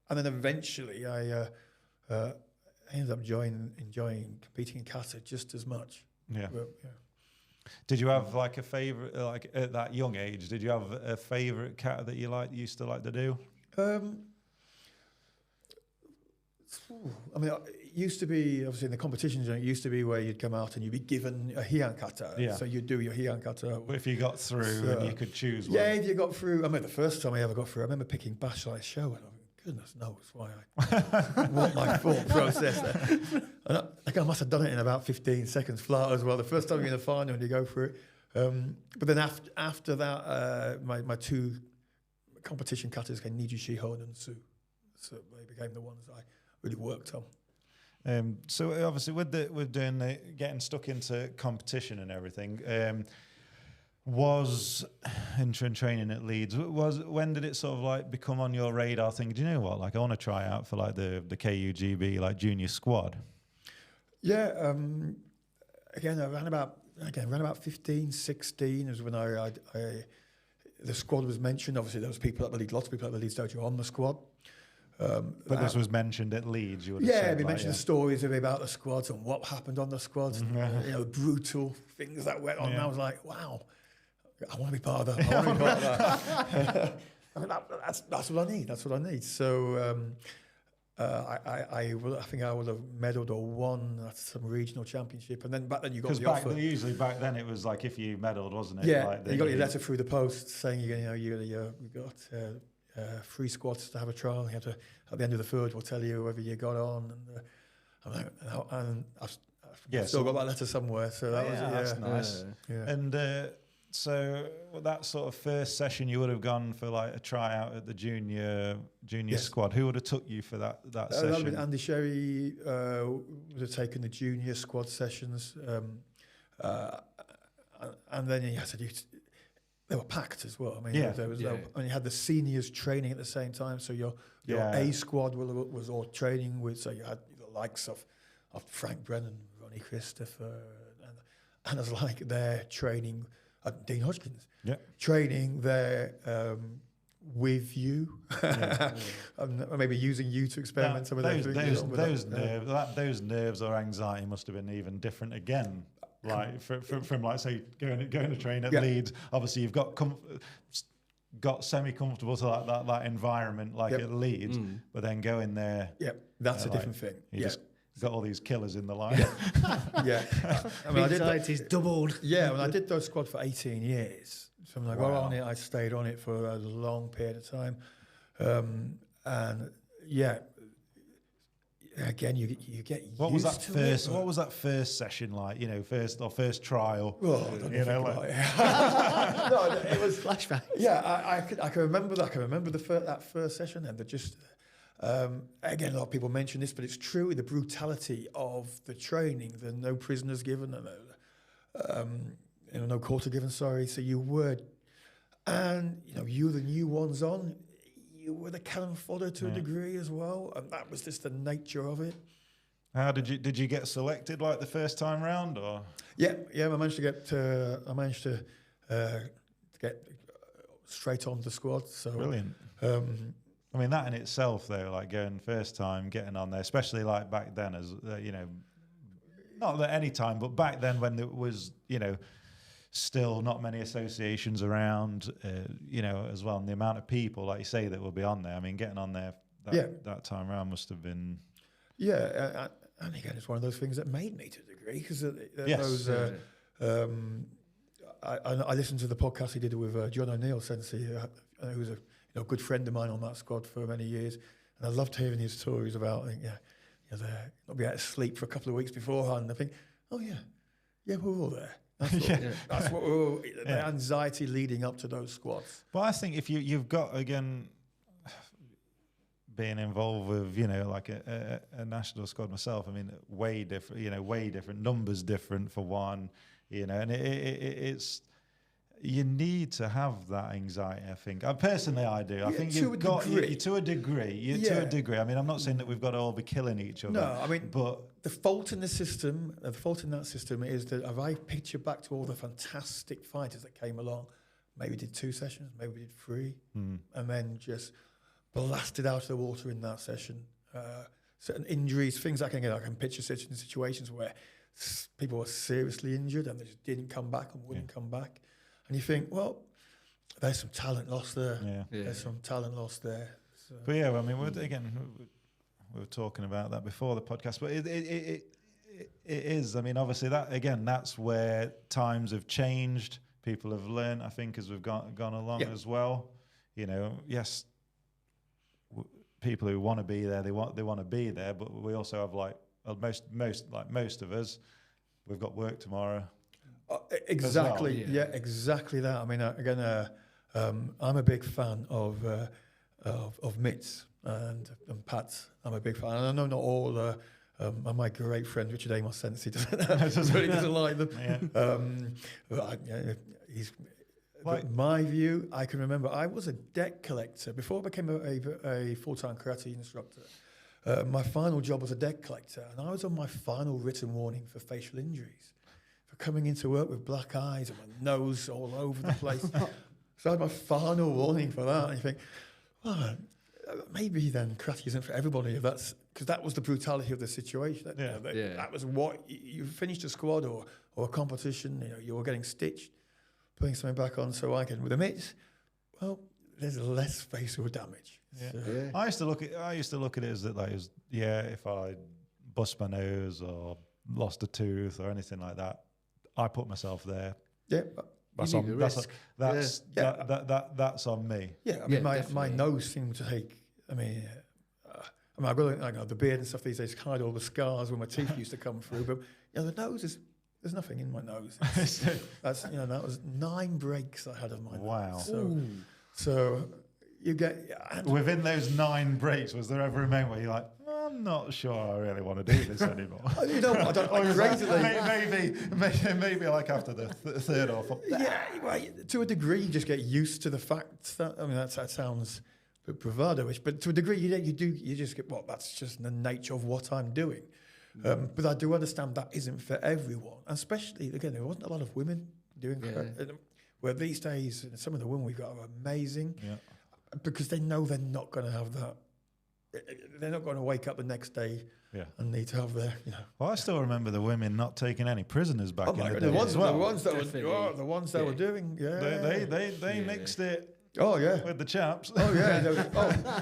And then eventually I ended up enjoying competing in Kata just as much. Yeah. Did you have like a favourite, like at that young age, did you have a favourite Kata that you used to like to do? It used to be, obviously in the competitions, it used to be where you'd come out and you'd be given a Heian Kata. Yeah. So you'd do your Heian Kata. But if you got through and you could choose one. Yeah, if you got through. the first time I ever got through, I remember picking Bashai Show, and I thought, goodness knows why what my thought process there. And I think I must have done it in about 15 seconds flat as well. The first time you're in the final and you go through it. But then after that, my two competition katas came Niji Shihon and Su. So they became the ones I really worked on. So obviously with getting stuck into competition and everything, was in training at Leeds, when did it sort of like become on your radar thinking, do you know what, like I want to try out for like the KUGB like junior squad? Yeah, again around about 15, 16 is when the squad was mentioned. Obviously there was lots of people at the Leeds Dojo on the squad. But this was mentioned at Leeds, you would have said. We mentioned the stories about the squads and what happened on the squads, and the brutal things that went on. And I was like, wow, I want to be part of that. That's what I need. That's what I need. So I think I would have medalled or won at some regional championship, and then back then you got the offer. Usually back then it was like if you medalled, wasn't it? Yeah, like you got your letter through the post saying you got 3 squads to have a trial. You have to, at the end of the third, we'll tell you whether you got on. And I've still got that letter somewhere. So that's nice. Yeah. And so that sort of first session, you would have gone for like a tryout at the junior squad. Who would have took you for that session? That would have been Andy Sherry. Would have taken the junior squad sessions, and then he said, they were packed as well. I mean, Yeah. there was Yeah. and you had the seniors training at the same time. So your A squad was all training with. So you had the likes of Frank Brennan, Ronnie Christopher, and it's like they're training Dean Hodgkins. Yeah. Training there with you, and maybe using you to experiment some of those those nerves or anxiety must have been even different again. Like from like say going to train at Leeds, obviously you've got semi-comfortable to like that environment like at Leeds, but then going there. Yep, that's a different thing. You just got all these killers in the line. Yeah, I mean, anxiety's doubled. Yeah, I did those squad for 18 years. So when I got on it, I stayed on it for a long period of time, and again, you get what used was that to first? it. What was that first session like? You know, first trial. Oh, I don't you know, know like, no, it was Flashback. Yeah, I can remember that. I can remember that first session, and just again, a lot of people mention this, but it's true. The brutality of the training, the no prisoners given, and no quarter given. Sorry, so you were, and you were the new ones on. You were the cannon fodder to a degree as well, and that was just the nature of it. How did you get selected like the first time round, or? Yeah, I managed to get straight on the squad. So Brilliant. I mean, that in itself, though, like going first time, getting on there, especially like back then, as not at any time, but back then when there was, still not many associations around, as well, and the amount of people, like you say, that will be on there. I mean, getting on there that time around must have been. Yeah, and again, it's one of those things that made me to a degree because I listened to the podcast he did with John O'Neill, Sensei, who's a good friend of mine on that squad for many years, and I loved hearing his stories about not being able to sleep for a couple of weeks beforehand. I think, we're all there. That's what we're all, the anxiety leading up to those squads. But I think if you've got, again, being involved with, like a national squad myself, I mean, way different, numbers different for one, and it's, you need to have that anxiety, I think. Personally, I do. I think you've got to a degree. I mean, I'm not saying that we've got to all be killing each other. No, I mean, but the fault in that system is that if I picture back to all the fantastic fighters that came along, maybe did 2 sessions, maybe did 3, and then just blasted out of the water in that session. Certain injuries, things I can picture certain situations where people were seriously injured and they just didn't come back and wouldn't come back. And you think, well, there's some talent lost there. There's some talent lost there. So. But I mean, we were talking about that before the podcast, but it is. I mean, obviously that's where times have changed. People have learned, I think, as we've gone along as well. Yes, people who want to be there, they want to be there, but we also have most of us, we've got work tomorrow. Exactly, exactly that. I mean, again, I'm a big fan of mitts and Pats. I'm a big fan. And I know not all. My great friend Richard Amos Sensei doesn't like them. But my view, I can remember I was a debt collector before I became a full-time karate instructor. My final job was a debt collector, and I was on my final written warning for facial injuries. Coming into work with black eyes and my nose all over the place. So I had my final warning for that. And you think, well, maybe then karate isn't for everybody. Because that was the brutality of the situation. That was what you finished a squad or a competition. You were getting stitched, putting something back on. So I can with the mitts. Well, there's less facial damage. So. I used to look at it as that, if I bust my nose or lost a tooth or anything like that, I put myself there. Yeah, that's on me. Yeah, I mean, my nose seemed to take. I've got the beard and stuff these days hide all the scars where my teeth used to come through. But the nose there's nothing in my nose. That was 9 breaks I had of my nose. Wow. So you get within those 9 breaks, was there ever a moment where you're like, I'm I'm not sure I really want to do this anymore. You know, I don't. Maybe like after the third or fourth. Yeah, well, to a degree, you just get used to the fact that. I mean, that sounds a bit bravado-ish, but to a degree, you just get, well, that's just the nature of what I'm doing. But I do understand that isn't for everyone, especially again, there wasn't a lot of women doing that. Where these days, some of the women we've got are amazing, because they know they're not going to have that. They're not going to wake up the next day and need to have their, you know. Well, I still remember the women not taking any prisoners back in the day. The ones that were doing, they mixed it. Oh yeah, with the chaps. Oh yeah,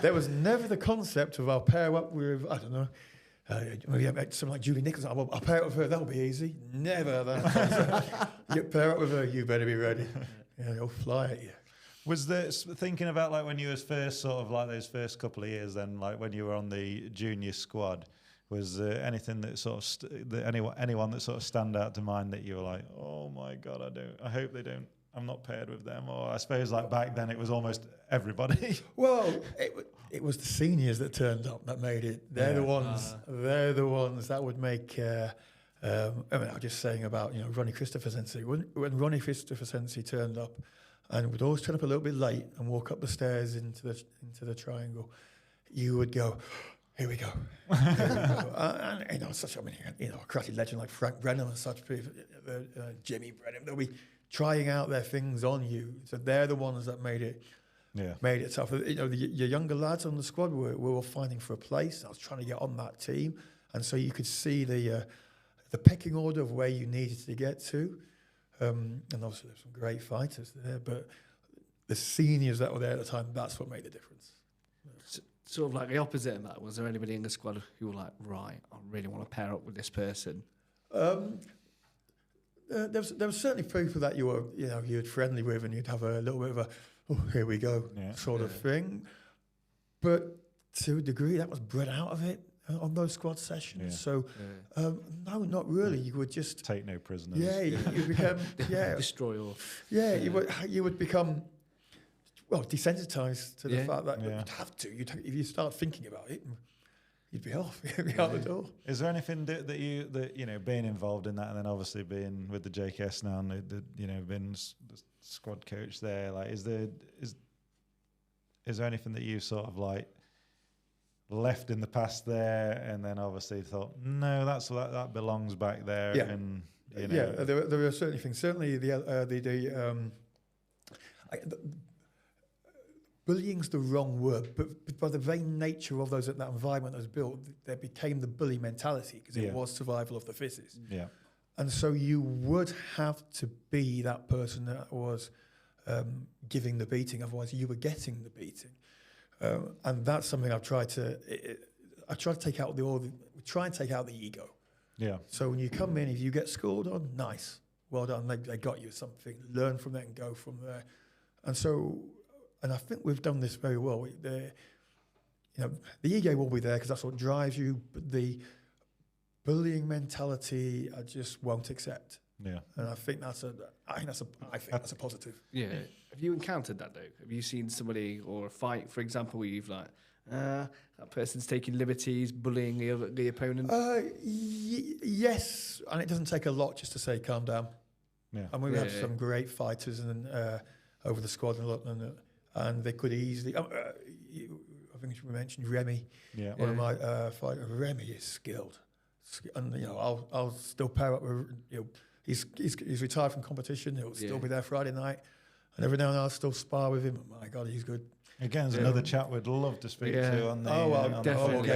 there was never the concept of I'll pair up with, I don't know, maybe someone like Julie Nichols. I'll pair up with her. That'll be easy. Never that concept. You pair up with her, you better be ready. Yeah, they'll fly at you. Was this thinking about like when you was first sort of like those first couple of years, then like when you were on the junior squad, was there anything that sort of anyone that sort of stand out to mind that you were like, oh my god, I hope they don't. I'm not paired with them, or I suppose like back then it was almost everybody. Well, it was the seniors that turned up that made it. They're the ones. They're the ones that would make. I mean, I was just saying about Ronnie Christopher Sensei. When Ronnie Christopher Sensei turned up, and would always turn up a little bit late and walk up the stairs into the triangle, you would go, here we go. And such a karate legend like Frank Brennan and such people, Jimmy Brennan, they'll be trying out their things on you. So they're the ones that made it tough. Your younger lads on the squad were all fighting for a place. I was trying to get on that team, and so you could see the pecking order of where you needed to get to. And obviously there's some great fighters there, but the seniors that were there at the time, that's what made the difference. Sort of like the opposite of that. Was there anybody in the squad who were like, right, I really want to pair up with this person? There was certainly people that you were friendly with, and you'd have a little bit of a, oh, here we go, sort of thing. But to a degree, that was bred out of it on those squad sessions. Yeah. So, no, not really. You would just take no prisoners. Yeah, you become destroy all. Yeah, you would become desensitized to the fact that you'd have to. If you start thinking about it, you'd be off. You'd be out the door. Is there anything that being involved in that, and then obviously being with the JKS now, and being the squad coach there, like, is there anything that you sort of like left in the past there, and then obviously thought, no, that belongs back there? Yeah. And there were certainly things. Certainly bullying's the wrong word, but by the very nature of that environment that was built, there became the bully mentality, because it was survival of the fittest. Yeah. And so you would have to be that person that was giving the beating, otherwise you were getting the beating. And that's something I've tried to take out try and take out the ego. Yeah. So when you come in, if you get scored on, nice, well done. They got you something. Learn from that and go from there. And I think we've done this very well. The ego will be there because that's what drives you. But the bullying mentality, I just won't accept. Yeah. And I think that's a positive. Yeah. Have you encountered that though? Have you seen somebody or a fight, for example, where you've like, that person's taking liberties, bullying the opponent? Yes, and it doesn't take a lot just to say, calm down. Yeah. And we have some great fighters and over the squad and they could easily. I think we mentioned Remy. Yeah. One of my fighters. Remy is skilled, and I'll still pair up with He's retired from competition. He'll still be there Friday night, and every now and then I'll still spar with him. My God, he's good. Again, there's another chat we'd love to speak to on the. Definitely.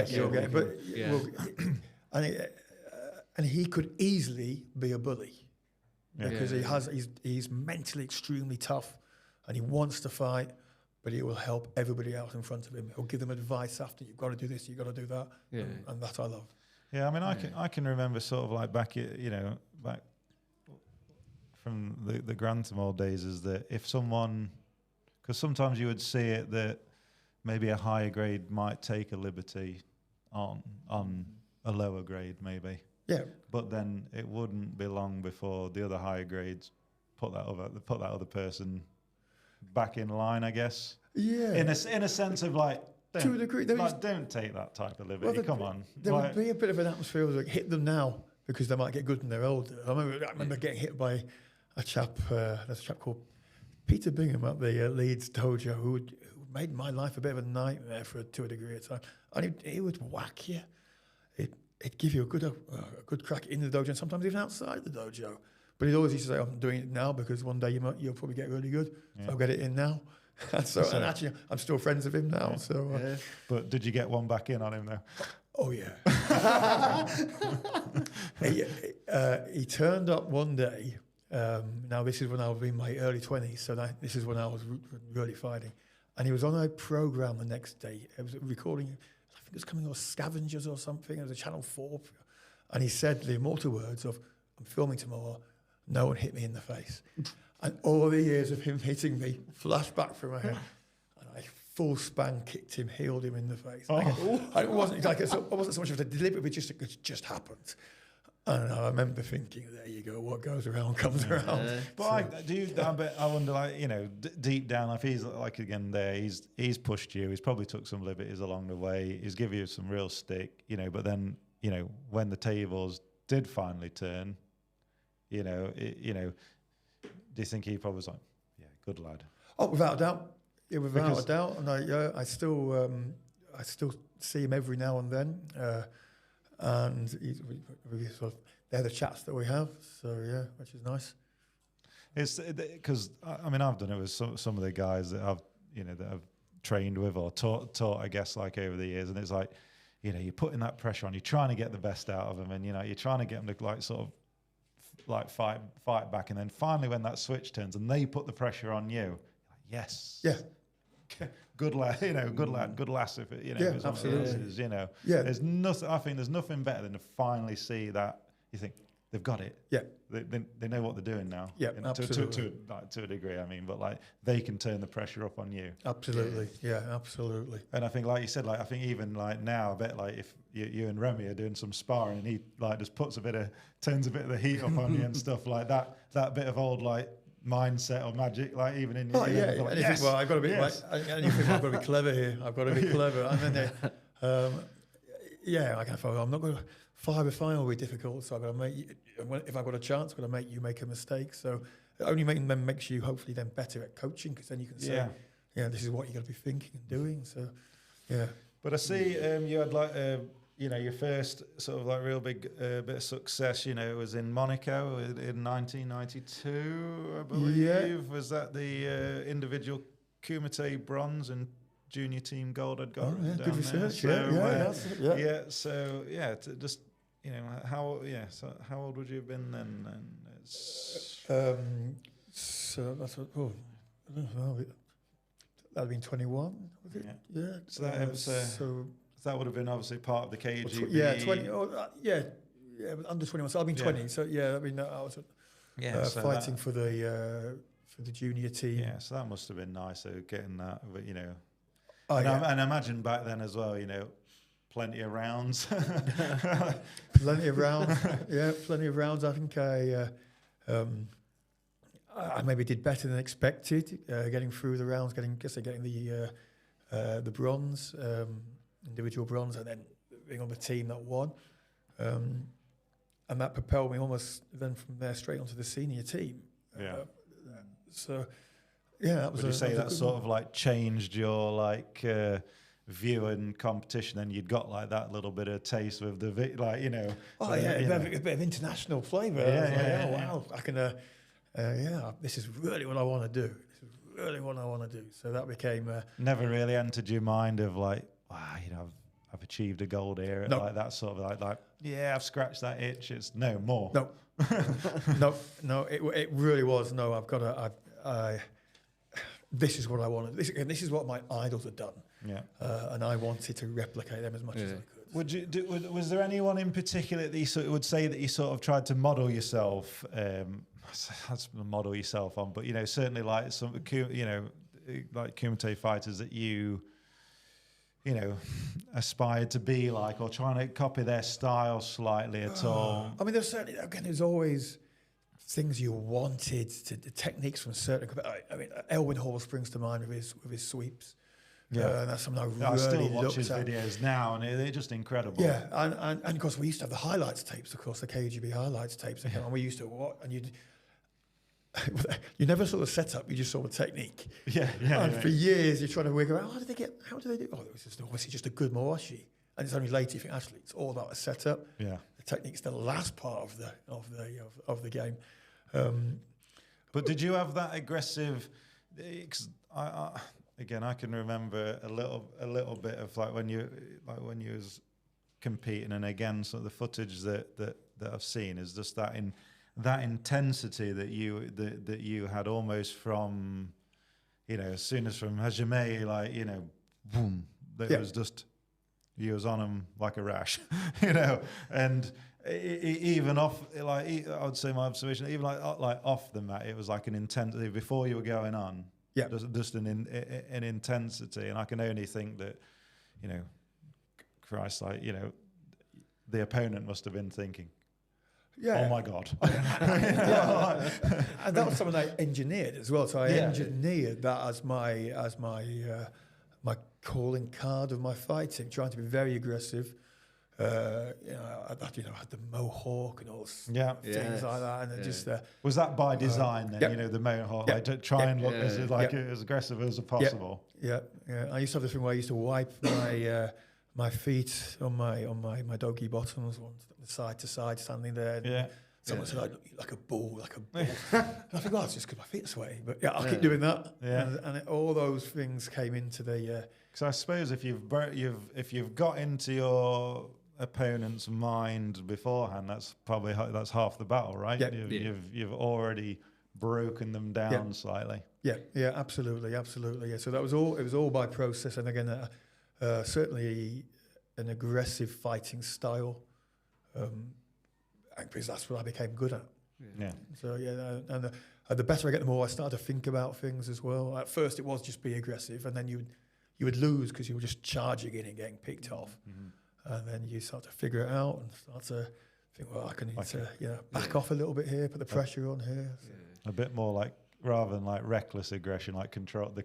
And he could easily be a bully because he's mentally extremely tough, and he wants to fight, but he will help everybody else in front of him. He'll give them advice after, you've got to do this, you've got to do that, and that I love. Yeah, I mean, I can remember sort of like back from the Grantham days, is that if someone, because sometimes you would see it that maybe a higher grade might take a liberty on a lower grade maybe. Yeah. But then it wouldn't be long before the other higher grades put that other person back in line, I guess. Yeah. In a sense of like, To a degree. Don't take that type of liberty. Come on. There would be a bit of an atmosphere of like, hit them now because they might get good when they're older. I remember getting hit by a chap. There's a chap called Peter Bingham at the Leeds Dojo who made my life a bit of a nightmare to a degree at time. And he would whack you. It'd give you a good crack in the dojo and sometimes even outside the dojo. But he'd always used to say, I'm doing it now because one day you'll probably get really good. So I'll get it in now. And actually, I'm still friends with him now. So, But did you get one back in on him though? Oh yeah. He turned up one day. Now this is when I was in my early 20s, so this is when I was really fighting. And he was on a program the next day. It was recording. I think it was coming off Scavengers or something. It was a Channel 4, and he said the immortal words of, "I'm filming tomorrow. No one hit me in the face." And all the years of him hitting me flashed back through my head. And I full span kicked him, healed him in the face. It wasn't so much of a deliberate, it just happened. And I remember thinking, there you go, what goes around comes around. But I wonder, like, you know, deep down, if he's like again there, he's pushed you, he's probably took some liberties along the way, he's given you some real stick, you know, but then, you know, when the tables did finally turn, you know, do you think he probably was like, yeah, good lad? Oh, without a doubt. Yeah, without a doubt. And I still see him every now and then. And they're the chats that we have. So, yeah, which is nice. It's because, I mean, I've done it with some of the guys that I've trained with or taught, I guess, like over the years. And it's like, you know, you're putting that pressure on, you're trying to get the best out of them. And, you know, you're trying to get them to like sort of like fight back, and then finally when that switch turns and they put the pressure on you, like, yes, yeah, good lad, you know, good lass, if it, you know, yeah, if absolutely, you know, yeah. There's nothing. I think there's nothing better than to finally see that you think they've got it. Yeah, they know what they're doing now. Yeah, absolutely. To a degree, I mean, but like they can turn the pressure up on you. Absolutely, yeah, absolutely. And I think, like you said, like I think even like now, I bet like if you and Remy are doing some sparring, and he like just turns a bit of the heat up on you and stuff like that. That bit of old like mindset or magic, like even in your like, and you think, well, I've got to be and you think, well, I've got to be clever here. I've got to be clever. And then I'm not going to fire with fire will be difficult. So I've got to make you, if I've got a chance, I'm going to make you make a mistake. So only making them makes you hopefully then better at coaching, because then you can say, yeah, this is what you're going to be thinking and doing. So, yeah. But I see you had like, you know, your first sort of like real big bit of success, you know, was in Monaco in 1992, I believe. Yeah. Was that the individual Kumite bronze and junior team gold I'd got? Oh, yeah, down good research. there? So, just, you know, how old would you have been then? So that's what, I don't know, that'd have been 21, was it? Yeah. So that was, that would have been obviously part of the KGB. Yeah, 20. Under 21. So I've been 20. So yeah, I mean, I was fighting for the junior team. Yeah, so that must have been nice. So getting that, but you know, and I imagine back then as well, you know, plenty of rounds. Plenty of rounds. Yeah, plenty of rounds. I think I maybe did better than expected, getting through the rounds, getting the bronze. Individual bronze, and then being on the team that won, and that propelled me almost then from there straight onto the senior team. So that was. Would you say that sort of like changed your like view and competition? And you'd got like that little bit of taste with the like, you know. Oh yeah, a bit of international flavour. Wow, I can. This is really what I want to do. So that became never really entered your mind of like, wow, you know, I've achieved a gold here, like that sort of like, yeah, I've scratched that itch. It's no more. No, it really was. No, I've got to. This is what I wanted. This is what my idols had done. Yeah, and I wanted to replicate them as much as I could. Was there anyone in particular that you sort of would say that you sort of tried to model yourself? That's model yourself on, but you know, certainly like some, you know, like Kumite fighters that you know, aspired to be like, or trying to copy their style slightly at all? I mean, there's always things you wanted, the techniques from certain. I mean, Elwin Hall springs to mind with his sweeps. And that's something I really I still watch looked his at. videos now, and they're just incredible. Yeah, and of course we used to have the highlights tapes, of course, the KGB highlights tapes. And we used to watch, and you never saw the setup, you just saw the technique. And for years you're trying to work out, how do they do? Oh, it was just obviously just a good Moashi. And it's only later you think, actually, it's all about the setup. Yeah. The technique's the last part of the game. But did you have that aggressive? Cause I can remember a little bit of like when you was competing, and again, sort of the footage that I've seen is just that intensity that you had almost from, as soon as from Hajime, like boom, that was just. You was on them like a rash, and even off, like I would say my observation, even like off the mat, it was like an intensity before you were going on. Yeah, just an intensity, and I can only think that, Christ, like the opponent must have been thinking, yeah, oh my God, and that was something I engineered as well. So I engineered that as my my calling card of my fighting, trying to be very aggressive. I had the mohawk and all things like that, and just was that by design then? The mohawk, like to try and look as aggressive as possible. Yeah. I used to have this thing where I used to wipe my feet on my doggy bottoms, side to side, standing there. And someone said, "I look like a bull." And I think, it's just because my feet are sweaty. But I'll keep doing that. Yeah. And all those things came into the. Because I suppose if you've got into your opponent's mind beforehand, that's half the battle, right? You've already broken them down slightly. Yeah, absolutely. Yeah. So it was all by process, and again, certainly an aggressive fighting style, because that's what I became good at. Yeah. So and the better I get, the more I started to think about things as well. At first, it was just be aggressive, and then you would lose because you were just charging in and getting picked off. Mm-hmm. And then you start to figure it out and start to think, well, I need to back off a little bit here, put the pressure on here. So. A bit more like, rather than like reckless aggression, like controlled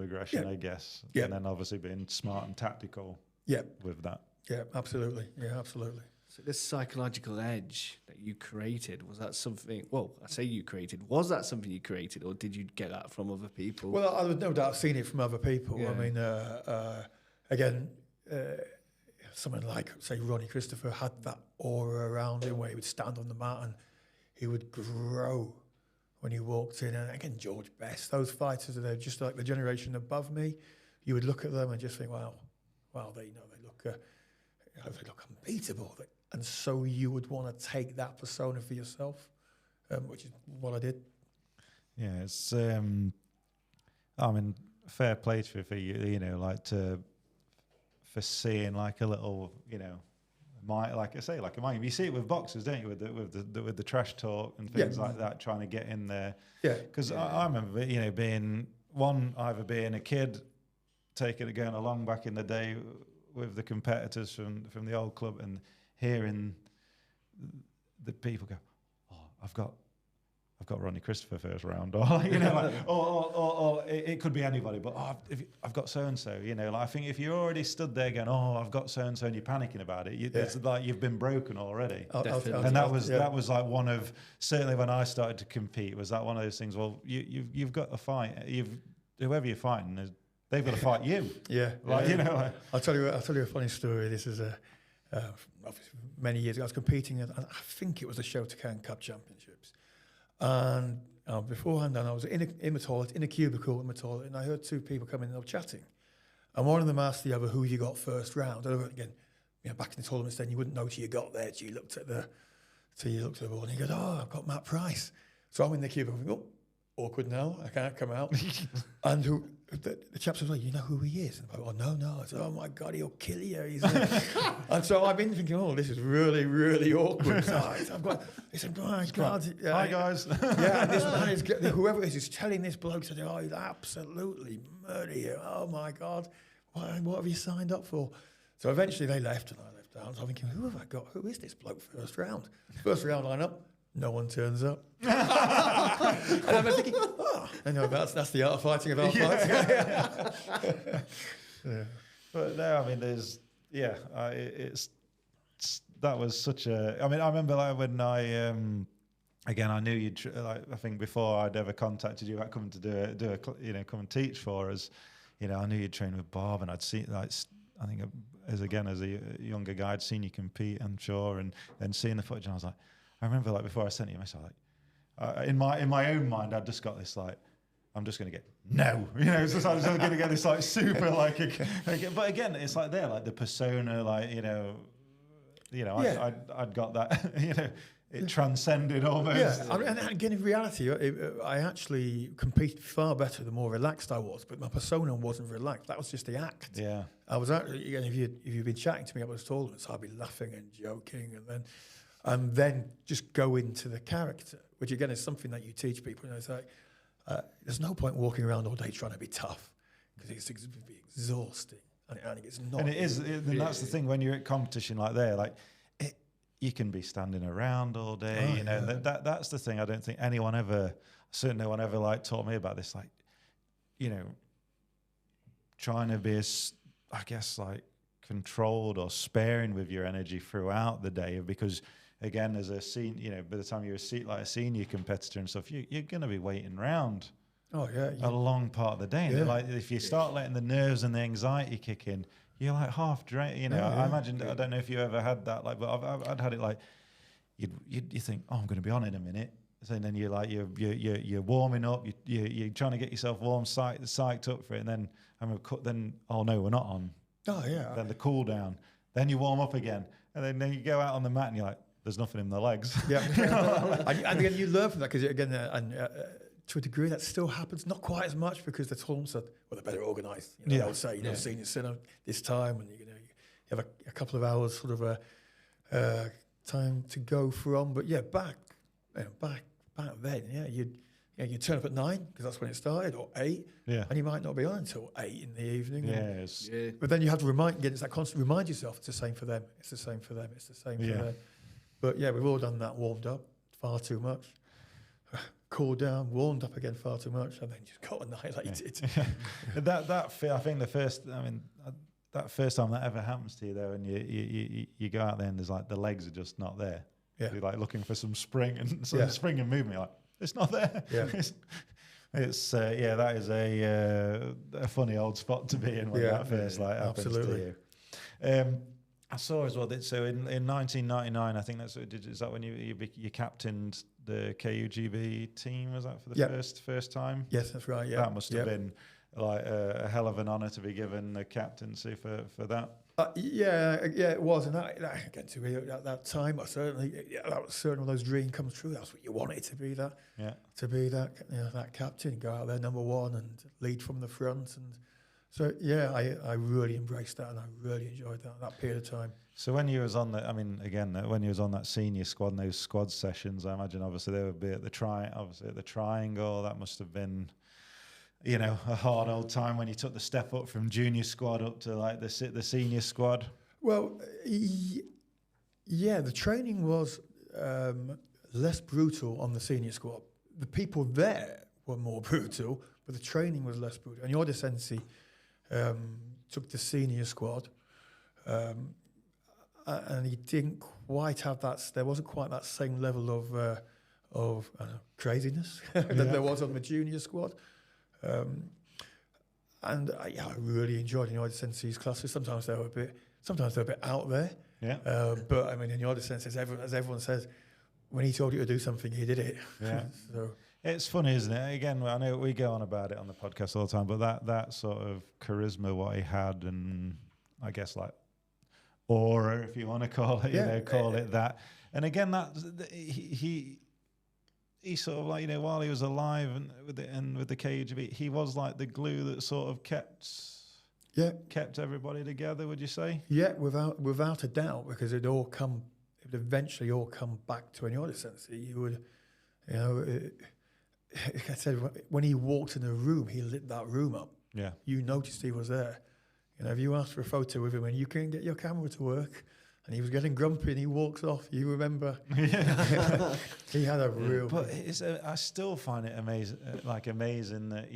aggression, I guess. Yeah. And then obviously being smart and tactical with that. Yeah, absolutely. Yeah, absolutely. So this psychological edge that you created, was that something, I say you created, was that something you created, or did you get that from other people? Well, I would no doubt seen it from other people. Yeah. I mean, again, someone like, say, Ronnie Christopher had that aura around him where he would stand on the mat and he would grow when he walked in. And again, George Best, those fighters, they're just like the generation above me. You would look at them and just think, wow, they look unbeatable. And so you would want to take that persona for yourself, which is what I did. Yeah, it's, fair play to you for for seeing like a little, like I say, like a mind. You see it with boxers, don't you? With the trash talk and things like that, trying to get in there. Yeah. Because I remember, being either being a kid, going along back in the day with the competitors from the old club, and hearing the people go, "Oh, I've got Ronnie Christopher first round," or or it could be anybody, but I've got so and so. I think if you're already stood there going, "Oh, I've got so and so," and you're panicking about it, it's like you've been broken already. And that was like one of, certainly when I started to compete, was that one of those things. Well, you've got to fight. Whoever you're fighting, they've got to fight you. I'll tell you a funny story. This is many years ago. I was competing at, I think it was the Shotokan Cup Championships. And beforehand, I was in the toilet, in a cubicle in the toilet, and I heard two people coming in and chatting. And one of them asked the other, "Who you got first round?" And again, back in the tournaments, then you wouldn't know till you got there. Till you looked at the ball, and he goes, "Oh, I've got Matt Price." So I'm in the cubicle, thinking, "Oh, awkward now. I can't come out." And the chap says, "Well, you know who he is?" And I go, "Oh, no." I said, "Oh my God, he'll kill you." And so I've been thinking, "Oh, this is really, really awkward." He said, "Oh my God." Hi guys. Yeah, and this man is, whoever it is telling this bloke, said, "Oh, he'll absolutely murder you. Oh my God, what have you signed up for?" So eventually they left and I left out. So I'm thinking, who have I got? Who is this bloke first round? First round lineup, No one turns up. And I'm thinking, I know that's the art of fighting about fights. Yeah. But no, I mean, there's, it's that was such a, I mean, I remember like when again, I knew you'd, like, I think before I'd ever contacted you about coming to come and teach for us, I knew you'd train with Bob, and I'd seen, like, I think as a younger guy, I'd seen you compete, I'm sure, and then seeing the footage, and I was like, I remember like before I sent you a message, like, in my own mind, I'd just got this like, I'm just going to get no, it's just, I'm just going to get this like super like, but again, it's like there, like the persona, like I'd got that, it transcended almost. Yeah, I mean, and again, in reality, I actually competed far better the more relaxed I was, but my persona wasn't relaxed. That was just the act. Yeah, I was actually, again, if you've been chatting to me about the tournaments, I'd be laughing and joking, and then just go into the character, which again is something that you teach people. It's like there's no point walking around all day trying to be tough, because it's exhausting, and it's not. And it is, and that's the thing when you're at competition like there, like. You can be standing around all day, that's the thing. I don't think anyone ever, certainly no one ever like taught me about this, like, trying to be as, I guess, like controlled or sparing with your energy throughout the day, because again, as a senior, by the time you're a senior competitor and stuff, you're going to be waiting around. Oh yeah, a long part of the day. And like if you start letting the nerves and the anxiety kick in, you're like half drained. I imagine. I don't know if you ever had that. Like, but I'd had it. Like, you think, oh, I'm going to be on in a minute. So then you're like you're warming up. You're trying to get yourself warm, psyched up for it. And then oh no, we're not on. Oh yeah. Then the cool down. Then you warm up again, and then you go out on the mat and you're like, there's nothing in the legs. Yeah. And again, you learn from that, because again, to a degree, that still happens. Not quite as much, because the tournaments are they're better organised. They'll say, senior center this time, and you have a couple of hours sort of time to go from. But back then, you'd turn up at 9, because that's when it started, or 8, and you might not be on until 8 in the evening. Yes. But then you have to it's that constant remind yourself, it's the same for them. It's the same for them. It's the same for them. But we've all done that. Warmed up far too much. Cooled down, warmed up again far too much, and then just got annihilated. I think that first time that ever happens to you, though, and you go out there and there's like the legs are just not there. Yeah. You're like looking for some spring and spring and movement. You're like, it's not there. Yeah. It's that is a funny old spot to be in when that first happens to you. I saw as well that so in 1999, I think that's what it did. Is that when you captained the KUGB team? Was that for the first time? Yes, that's right. Yeah, that must have been like a hell of an honour to be given the captaincy for that. It was, and that again to me at that time, that was certainly one of those dreams come true. That's what you wanted to be. That captain, go out there number one and lead from the front. And so I really embraced that, and I really enjoyed that period of time. So when you was on when you was on that senior squad and those squad sessions, I imagine obviously they would be at the triangle. That must have been, a hard old time when you took the step up from junior squad up to like the senior squad. Well, the training was less brutal on the senior squad. The people there were more brutal, but the training was less brutal. And the Sensei took the senior squad, and he didn't quite have that. There wasn't quite that same level of craziness that there was on the junior squad. And I really enjoyed the Sensei's classes. Sometimes they were a bit out there. Yeah. But I mean, in the Sensei, as everyone says, when he told you to do something, he did it. Yeah. So. It's funny, isn't it? Again, I know we go on about it on the podcast all the time, but that sort of charisma, what he had, and I guess like aura, if you want to call it, it that. And again, that he sort of like, while he was alive and with the KGB, he was like the glue that sort of kept everybody together. Would you say? Yeah, without a doubt, because it would eventually all come back to an order sensei. You would, like I said, when he walked in the room, he lit that room up. Yeah. You noticed he was there. If you asked for a photo with him and you couldn't get your camera to work, and he was getting grumpy, and he walks off. You remember? He had a real. But I still find it amazing, amazing that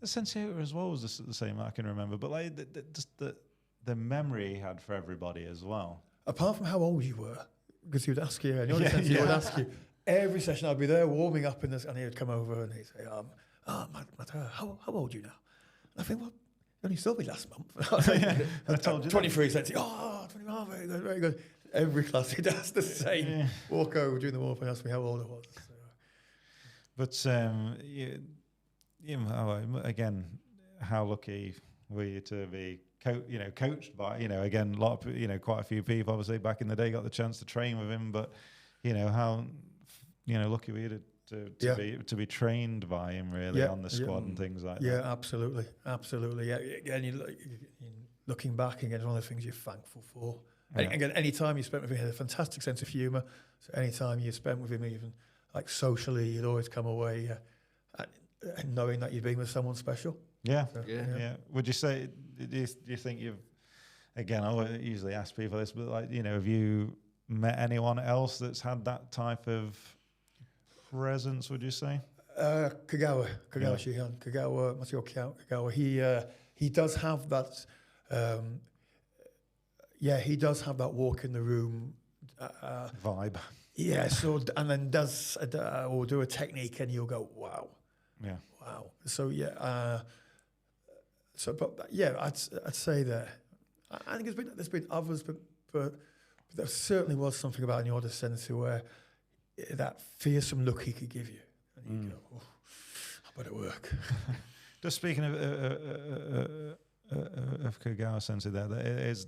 the Sensei as well was the same. I can remember, but like just the memory he had for everybody as well. Apart from how old you were, because he would ask you, and the other Sensei would ask you every session. I'd be there warming up in this, and he would come over and he'd say, Matt, how old are you now? And I think, well, you only saw me last month. I told you 23 Sensei. Oh, 21, very good, very good. Every class he'd ask the same. Walk over during the warm up and ask me how old I was. So. But again, how lucky were you to be coached by again, a lot of quite a few people obviously back in the day got the chance to train with him, but how lucky were you to be trained by him really on the squad and things like that. Yeah, absolutely. Yeah, again, you're looking back again, one of the things you're thankful for. Yeah. And again, any time you spent with him, he had a fantastic sense of humour. So any time you spent with him, even like socially, you'd always come away knowing that you'd been with someone special. Yeah. So, yeah. Would you say? Do you think you've? Again, I usually ask people this, but have you met anyone else that's had that type of presence? Would you say? Kagawa Shihan, Kagawa. He does have that. He does have that walk in the room vibe. Yeah. So and then does or do a technique, and you'll go, wow. Yeah. Wow. So I'd say that. I think there's been others, but there certainly was something about an other Sensei where that fearsome look he could give you, and you go, oh, I better work. Just speaking of Kagawa Sensei,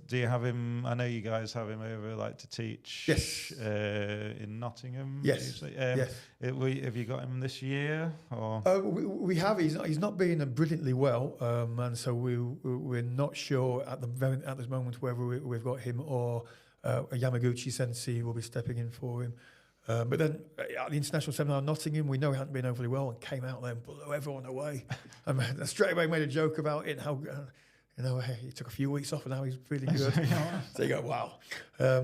do you have him? I know you guys have him over to teach. Yes. In Nottingham. Yes. Yes. Have you got him this year? Or we have. He's not been brilliantly well, and so we're not sure at this moment whether we've got him or a Yamaguchi Sensei will be stepping in for him. But then at the international seminar in Nottingham, we know he hadn't been overly well and came out there and blew everyone away. And straight away made a joke about it and how. He took a few weeks off and now he's really good. So you go, wow.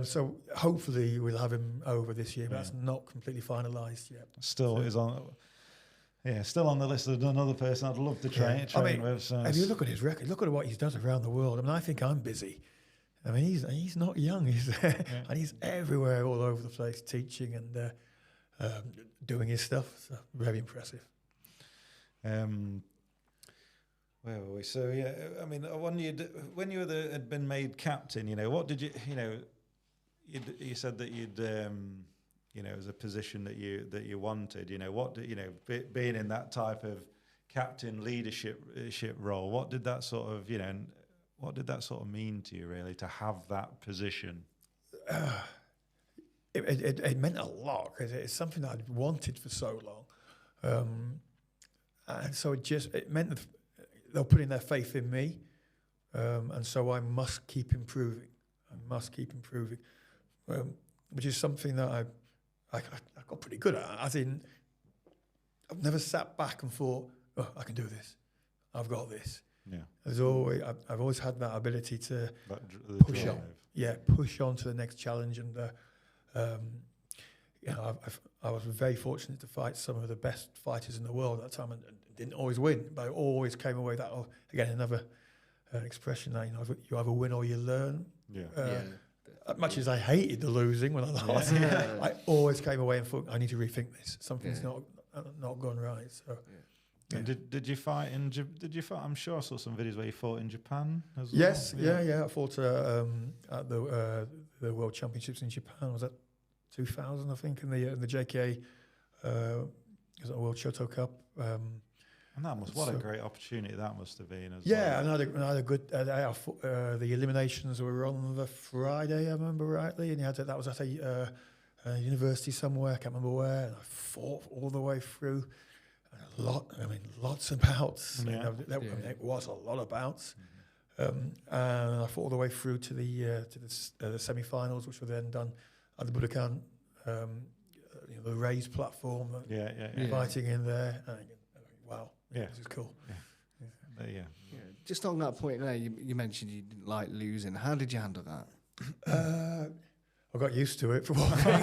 So hopefully we'll have him over this year, but that's not completely finalised yet. Still is on. Yeah, still on the list of another person I'd love to train with. So if you look at his record, look at what he's done around the world. I mean, I think I'm busy. I mean, he's not young. And he's everywhere, all over the place, teaching and doing his stuff. So very impressive. Where were we? So I mean, when you had been made captain, what did you you said that you'd it was a position that you wanted. Being in that type of captain leadership role, what did that sort of mean to you really to have that position? It meant a lot because it's something that I'd wanted for so long, and so it meant that they're putting their faith in me, and so I must keep improving. Which is something that I got pretty good at. As in, I've never sat back and thought, "Oh, I can do this. I've got this." Yeah. I've always had that ability to push on. Yeah, push on to the next challenge, and I was very fortunate to fight some of the best fighters in the world at that time, and didn't always win, but I always came away that again another expression that you either win or you learn. As much as I hated the losing when I lost, I always came away and thought I need to rethink this. Something's not gone right. So. Yeah. And did you fight in? Did you fight? I'm sure I saw some videos where you fought in Japan as well. Yes, I fought at the World Championships in Japan. Was that 2000? I think in the JKA, was that World Shoto Cup. And that what a great opportunity that must have been as well. Yeah, and I had a good. The eliminations were on the Friday, I remember rightly, and that was at a university somewhere. I can't remember where. And I fought all the way through. Lots of bouts. Yeah. It was a lot of bouts, and I fought all the way through to the semi-finals, which were then done at the Budokan, the raised platform. Fighting in there. Wow, this is cool. just on that point there, you mentioned you didn't like losing. How did you handle that? I got used to it for one thing.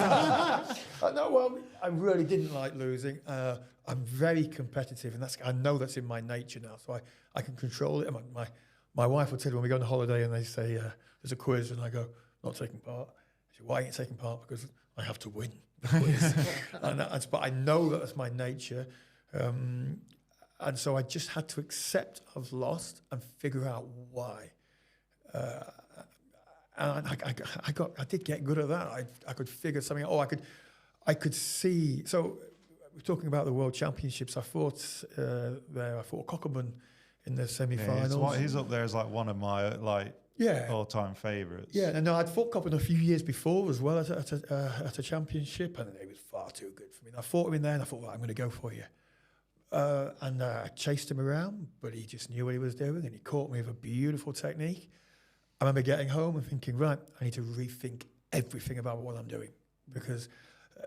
No, well, I really didn't like losing. I'm very competitive, and I know that's in my nature now, so I can control it. My wife would say when we go on holiday and they say there's a quiz, and I go, not taking part. She said, why are you taking part? Because I have to win the quiz. But I know that's my nature. And so I just had to accept I've lost and figure out why. And I did get good at that. I could figure something out. I could see. So we're talking about the World Championships. I fought there. I fought Kokoman in the semi-finals. Yeah, he's up there as like one of my all-time favourites. Yeah, and I'd fought Kokoman a few years before as well at a championship, and he was far too good for me. And I fought him in there, and I thought, well, I'm going to go for you. And I chased him around, but he just knew what he was doing, and he caught me with a beautiful technique. I remember getting home and thinking, right, I need to rethink everything about what I'm doing, because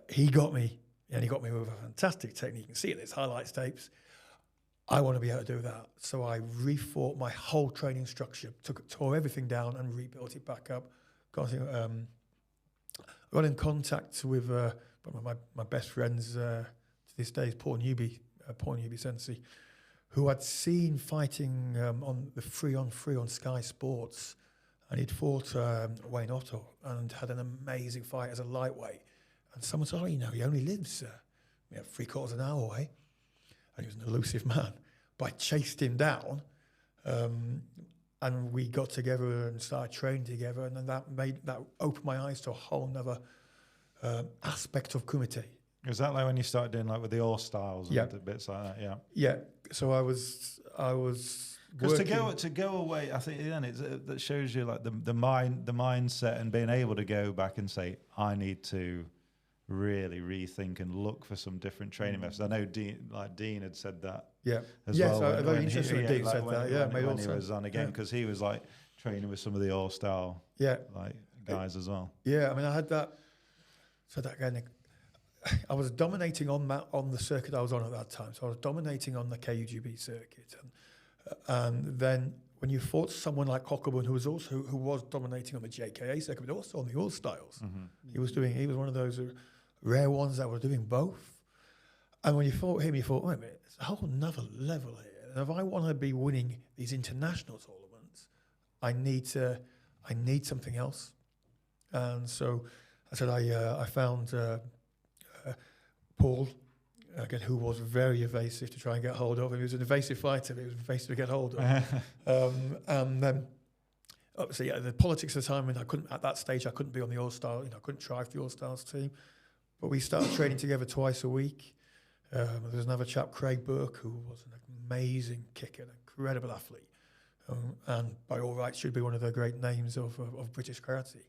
he got me, and he got me with a fantastic technique. You can see it in his highlights tapes. I want to be able to do that. So I rethought my whole training structure, tore everything down and rebuilt it back up. Got in contact with one of my best friends to this day is Paul Newby Sensei, who I'd seen fighting on the 3-on-3 on Sky Sports. And he'd fought Wayne Otto and had an amazing fight as a lightweight. And someone said, he only lives 3/4 of an hour away. And he was an elusive man. But I chased him down, and we got together and started training together. And then that opened my eyes to a whole other aspect of Kumite. Was that like when you started doing like with the all styles and bits like that? Yeah. Yeah. So I was. Because to go away, I think then that shows you like the mindset and being able to go back and say, I need to really rethink and look for some different training methods. I know Dean had said that. Yeah. As well. So very interesting that Dean said that. Yeah, when he was on again, because he was like training with some of the all style guys as well. Yeah, I mean I had that. So that again, I was dominating on the circuit I was on at that time. So I was dominating on the KUGB circuit, and then when you fought someone like Kokoman, who was dominating on the JKA circuit, but also on the all styles, he was one of those rare ones that were doing both. And when you fought him, you thought, wait a minute, it's a whole nother level here. And if I want to be winning these international tournaments, I need something else. And so I said, I found Paul, again, who was very evasive to try and get hold of. He was an evasive fighter, but he was evasive to get hold of. And then, obviously, the politics of the time, at that stage, I couldn't be on the All-Star, I couldn't try for the All-Stars team. But we started training together twice a week. There was another chap, Craig Burke, who was an amazing kicker, an incredible athlete. And by all rights, should be one of the great names of British karate.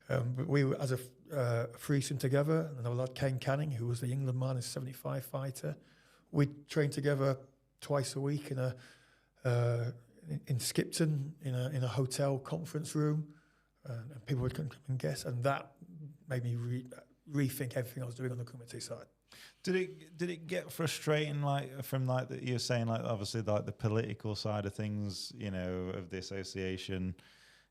But we were as a threesome together, and another lad, Ken Canning, who was the England minus 75 fighter. We trained together twice a week in Skipton in a hotel conference room, and people would come and guess, and that made me rethink everything I was doing on the Kumite side. Did it get frustrating, like from like that you're saying, like obviously like the political side of things, of the association,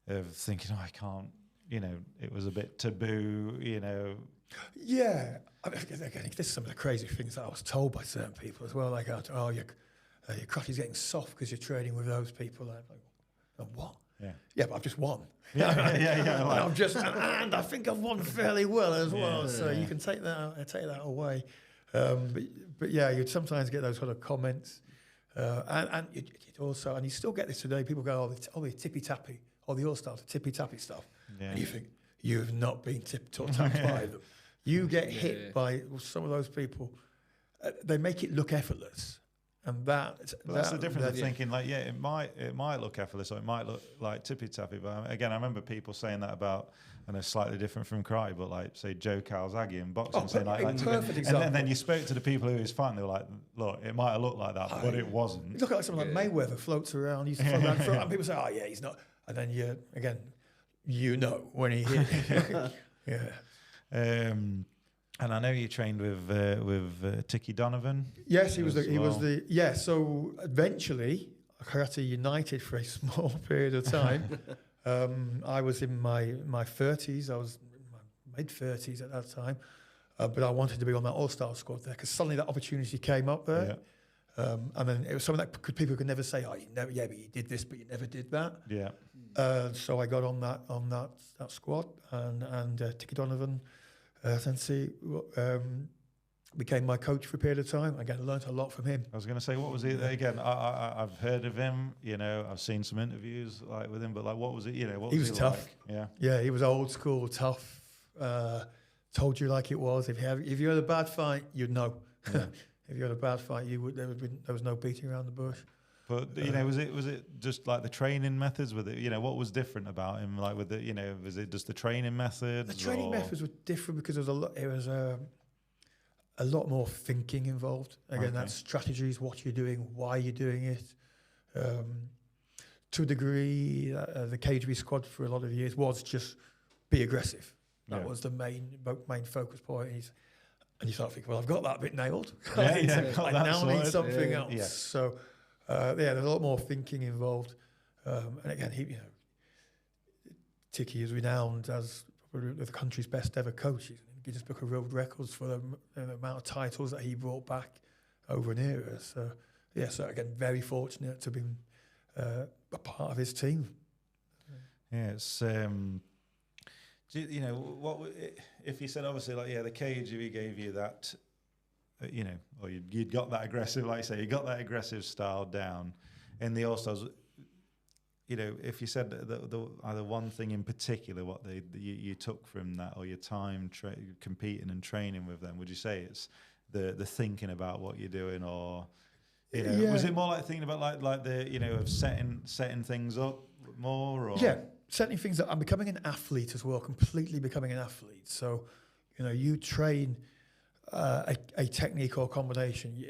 of thinking, I can't. It was a bit taboo, Yeah. I mean, again, there's some of the crazy things that I was told by certain people as well. Like, your karate's getting soft because you're training with those people. Like, what? Yeah, but I've just won. Yeah. And I think I've won fairly well as well. So you can take that away. But yeah, you'd sometimes get those sort of comments. And you'd also, and you still get this today, people go, the tippy-tappy, or the all-star, the tippy-tappy stuff. Yeah. And you think, you've not been tipped or tapped by them. You get hit by some of those people. They make it look effortless. And that's the difference of thinking, like, it might look effortless, or it might look like tippy-tappy. But again, I remember people saying that about, and it's slightly different from karate, but like, say, Joe Calzaghe in boxing, saying perfect example. And then you spoke to the people who he was fighting, they were like, look, it might have looked like that, but it wasn't. You look like someone like Mayweather floats around, used to float around front, and people say, oh, yeah, he's not. And then when he hit. Yeah. And I know you trained with Tiki Donovan. Yes, he was the. So eventually, Karate United for a small period of time. I was in my 30s. I was in my mid-30s at that time. But I wanted to be on that all-star squad there because suddenly that opportunity came up there. Yeah. And then it was something that people could never say, oh, you never, yeah, but you did this, but you never did that. Yeah. So I got on that squad, and Tiki Donovan, Sensei, became my coach for a period of time. Again, I learned a lot from him. I was going to say, what was it again? I've heard of him, you know, I've seen some interviews like with him, but like, what was it? You know, what he was tough. Like? Yeah. Yeah, he was old school, tough. Told you like it was. If you had a bad fight, you'd know. Yeah. If you had a bad fight, there was no beating around the bush. But you know, was it just like the training methods with it? You know, what was different about him? Like with the, you know, was it just the training methods? The training methods were different because there was a lot more thinking involved. Again, that's strategies, what you're doing, why you're doing it. To a degree, the KGB squad for a lot of years was just be aggressive. That was the main focus point. And you start thinking, well, I've got that bit nailed. I now need something else. Yeah. So, there's a lot more thinking involved. And again, Tiki is renowned as probably the country's best ever coach. He's in Guinness Book of World Records for the amount of titles that he brought back over an era. So, so again, very fortunate to be a part of his team. Yeah, it's... you know, what if you said, obviously, like, the KGB gave you that, you know, or you'd got that aggressive, like you say, you got that aggressive style down in the All-Stars, you know, if you said either one thing in particular, what you took from that, or your time competing and training with them, would you say it's the thinking about what you're doing, or, you know, was it more like thinking about like the, you know, of setting things up more, or? Yeah. Setting things up. I'm becoming an athlete as well, completely becoming an athlete. So, you know, you train a technique or combination.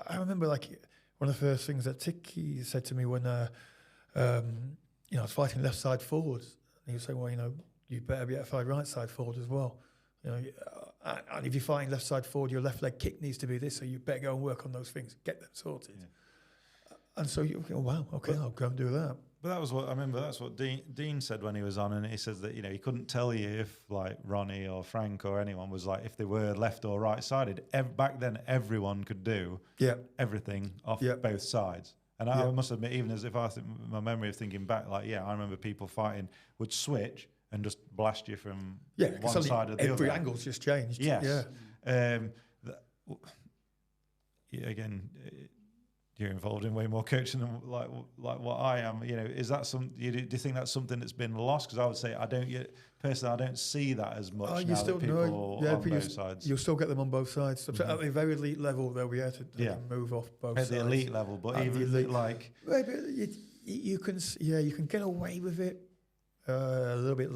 I remember, like, one of the first things that Tiki said to me when, you know, I was fighting left side forwards. And he was saying, well, you know, you better be able to fight right side forward as well. You know, and if you're fighting left side forward, your left leg kick needs to be this, so you better go and work on those things, get them sorted. Yeah. And so you go, wow, okay, I'll go and do that. But that was what I remember. That's what Dean said when he was on, and he says that, you know, he couldn't tell you if, like, Ronnie or Frank or anyone was, like, if they were left or right sided. Back then, everyone could do everything off both sides. And I must admit, even as if my memory of thinking back, like, I remember people fighting would switch and just blast you from one side or the other. Every angle's just changed. Yes. Yeah. Again. You're involved in way more coaching than like what I am. You know, is that do you think that's something that's been lost? Because I would say I don't see that as much now that people on both sides. You'll still get them on both sides. So at the very elite level, they'll be able to move off both sides. At the elite level, but at even elite, like you can get away with it a little bit,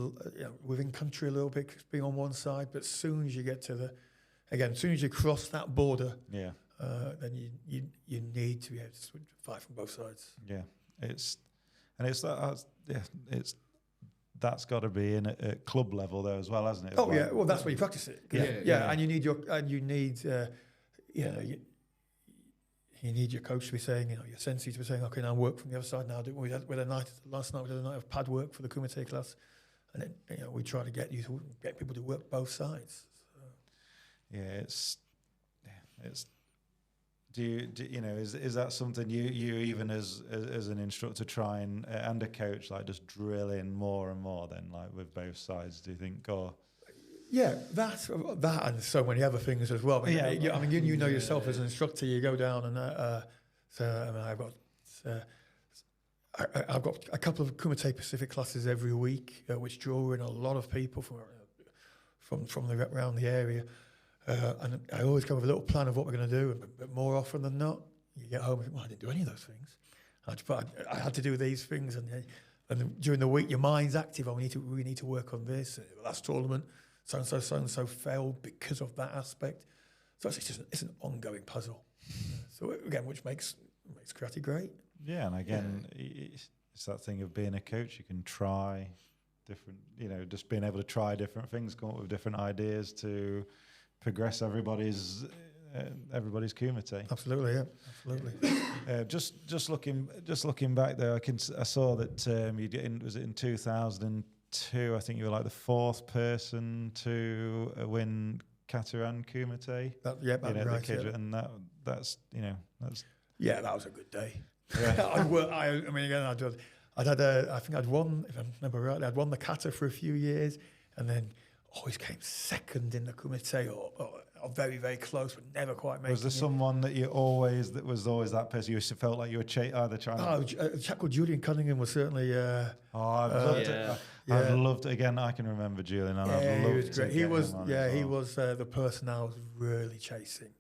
within country a little bit, being on one side. But as soon as you get to as soon as you cross that border, then you need to be able to fight from both sides. Yeah, that's got to be in at club level though as well, hasn't it? Oh yeah, well that's where you practice it. And you need your coach to be saying, you know, your sensei to be saying, okay, now work from the other side. Now last night we did a night of pad work for the Kumite class, and then, you know, we try to get people to work both sides. So. Yeah, it's. Do you know, is that something you even as an instructor try and a coach, like, just drill in more and more then, like, with both sides, do you think? Or that and so many other things as well. I mean, you know yourself as an instructor, you go down and I've got a couple of Kumite Pacific classes every week, which draw in a lot of people from around the area. And I always come with a little plan of what we're going to do, but more often than not, you get home and think, well, I didn't do any of those things. I had to do these things, and during the week, your mind's active. We need to work on this. Last tournament, so and so failed because of that aspect. So it's an ongoing puzzle. So again, which makes karate great. Yeah, and again, it's that thing of being a coach. You can try different, you know, just being able to try different things, come up with different ideas to progress everybody's everybody's Kumite. Absolutely, yeah, absolutely. Just looking back there, I saw that was it in 2002? I think you were like the 4th person to win Kata and Kumite. That's right. And that's Yeah, that was a good day. Yeah. I mean, again, I think I'd won, if I remember rightly, I'd won the Kata for a few years, and then always came second in the Kumite, or very, very close, but never quite making it. Was there someone that was always that person you felt like you were either trying a chap called Julian Cunningham was certainly... I'd loved it. Again, I can remember Julian, and I'd he loved was great. He was, he well. was the person I was really chasing.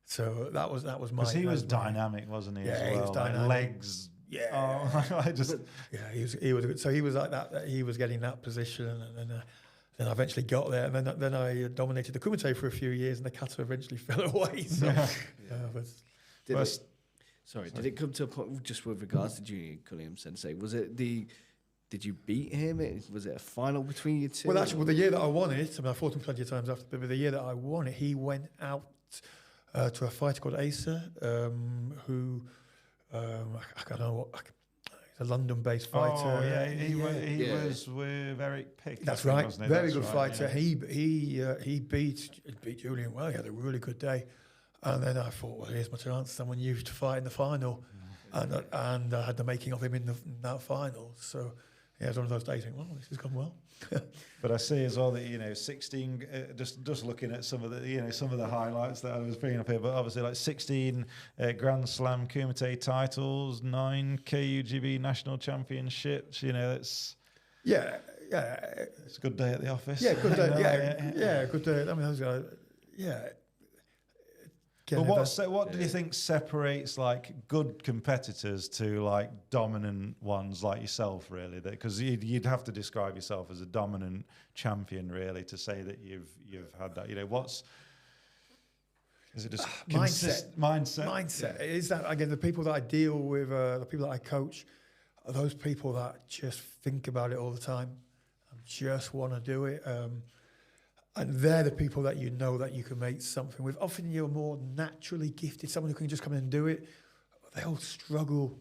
So that was my... Because he was dynamic, wasn't he? Yeah, as well? he was dynamic. Like legs. Yeah. He was good. So he was like that. He was getting that position, and then I eventually got there, and then I dominated the Kumite for a few years, and the Kata eventually fell away. So, did it come to a point just with regards to Julian Cunningham Sensei? Was it did you beat him? Was it a final between you two? Well, actually, the year that I won it, I fought him plenty of times after, but the year that I won it, he went out to a fighter called Asa, who I don't know what. He's a London-based fighter. Oh yeah, he was with Eric Pick. That's right. Very good fighter. Yeah. He beat Julian well. He had a really good day, and then I thought, well, here's my chance. Someone new to fight in the final, and I had the making of him in that final. So yeah, it was one of those days. Well, this has gone well. But I see as well that 16. Just looking at some of the highlights that I was bringing up here, but obviously like 16 Grand Slam Kumite titles, 9 KUGB national championships. It's it's a good day at the office. Yeah, good day. Good day. I mean, But what do you think separates like good competitors to like dominant ones like yourself, really? Because you'd have to describe yourself as a dominant champion, really, to say that you've had that. Is it just mindset? Is that, again, the people that I deal with, the people that I coach, are those people that just think about it all the time and just want to do it. And they're the people that that you can make something with. Often you're more naturally gifted, someone who can just come in and do it. They'll struggle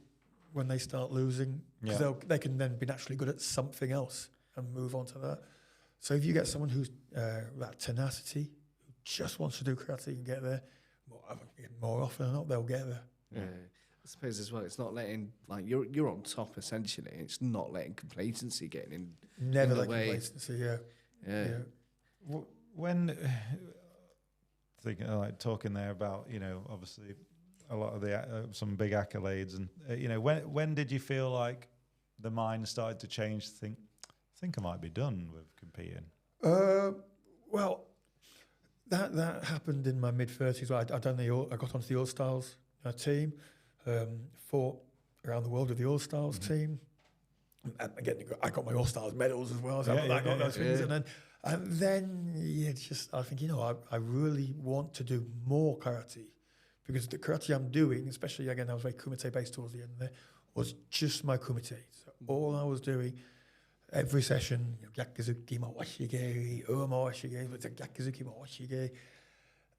when they start losing, because they can then be naturally good at something else and move on to that. So if you get someone who's that tenacity, who just wants to do karate and get there, more often than not, they'll get there. Yeah. I suppose as well, it's not letting, like, you're on top, essentially. It's not letting complacency get in. Never let way. Complacency, yeah. When talking there about obviously a lot of some big accolades, and when did you feel like the mind started to change? I think I might be done with competing. Well, that happened in my mid-30s. I got onto the All Stars team, fought around the world with the All Stars team. And again, I got my All Stars medals as well. So I got those things, and then I think I really want to do more karate, because the karate I'm doing, especially again, I was very Kumite based towards the end there, was just my Kumite. So all I was doing every session, Gyakuzuki ma washige, ma washige, Gyakuzuki ma washige.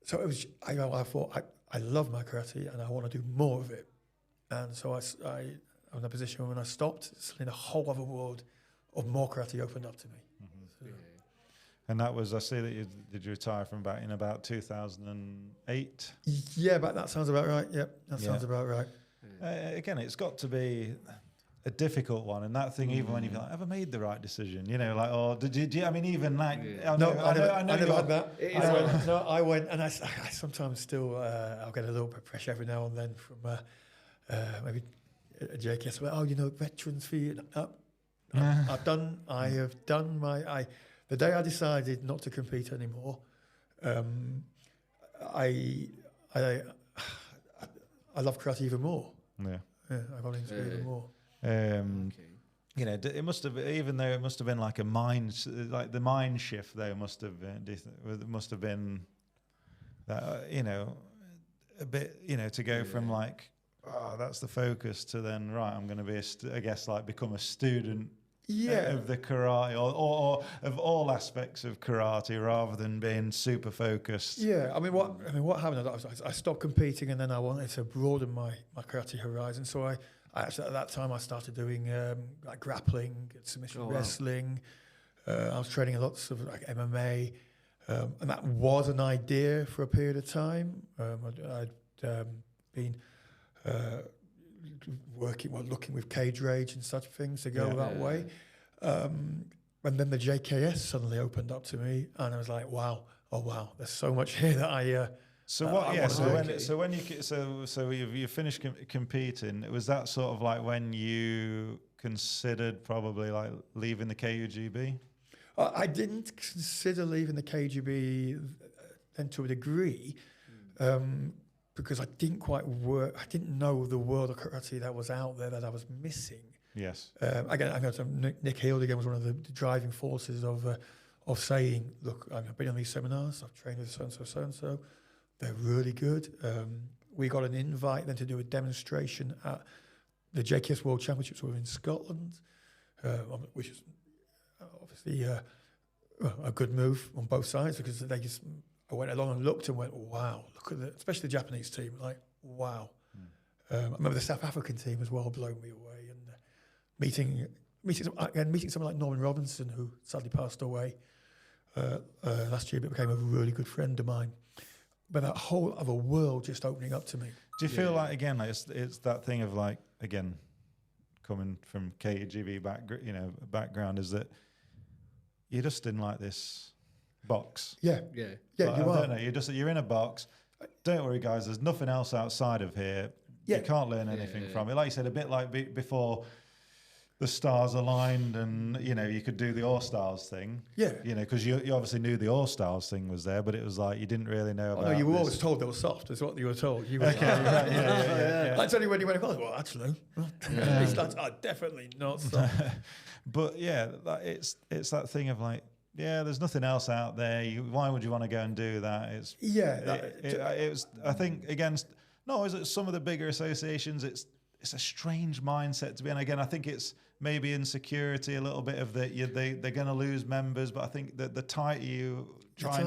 So it was. I thought I love my karate and I want to do more of it, and so I was in a position when I stopped, suddenly a whole other world of more karate opened up to me. Mm-hmm. So. And that was, I see that did you retire from about 2008? Yeah, but that sounds about right. Yep, that sounds about right. Again, it's got to be a difficult one, and that thing, even when you feel like, have I made the right decision? Did you? I mean, even like, I never had that. I went, and I sometimes still, I'll get a little bit of pressure every now and then from maybe JKS. Veterans fee. I have done my. The day I decided not to compete anymore, I love karate even more. Yeah, I got into it even more. It must have, even though it must have been like the mind shift, though, must have been that, a bit, to go from like, that's the focus, to then, right, I'm going to be become a student. of the karate, or of all aspects of karate, rather than being super focused. Yeah, I mean, what happened? I stopped competing, and then I wanted to broaden my karate horizon. So I actually at that time I started doing like grappling, submission wrestling. I was training lots of like MMA, and that was an idea for a period of time. I'd been looking with cage rage and such things to go that way. And then the JKS suddenly opened up to me, and I was like, wow, there's so much here that I. So when you finished competing, was that sort of like when you considered probably like leaving the KUGB? I didn't consider leaving the KGB then to a degree, because I didn't quite work. I didn't know the world of karate that was out there that I was missing. Yes. Again, I got Nick Heald was one of the driving forces of saying, look, I've been on these seminars. I've trained with so and so. They're really good. We got an invite then to do a demonstration at the JKS World Championships were in Scotland, which is obviously a good move on both sides, because I went along and looked and went, wow, look at especially the Japanese team, like, wow. I remember the South African team as well blown me away, and meeting someone like Norman Robinson, who sadly passed away last year, but became a really good friend of mine. But that whole other world just opening up to me. Do you feel like, again, like it's that thing of like, again, coming from KGB background, is that you're just in like this box? Yeah, like, you are. Don't know, you're in a box. Don't worry, guys. There's nothing else outside of here. Yeah. You can't learn anything from it. Like you said, a bit like before the stars aligned, and you could do the All Stars thing. Yeah. Because you obviously knew the All Stars thing was there, but it was like you didn't really know about. No, you were always told they were soft. Is what you were told. You were That's only when you went. Well, actually, these lads are definitely not soft. But it's that thing of like, there's nothing else out there. Why would you want to go and do that? It was. I think against. No, is it some of the bigger associations? It's a strange mindset to be in. Again, I think it's maybe insecurity, a little bit of that. They're going to lose members, but I think that the tighter you try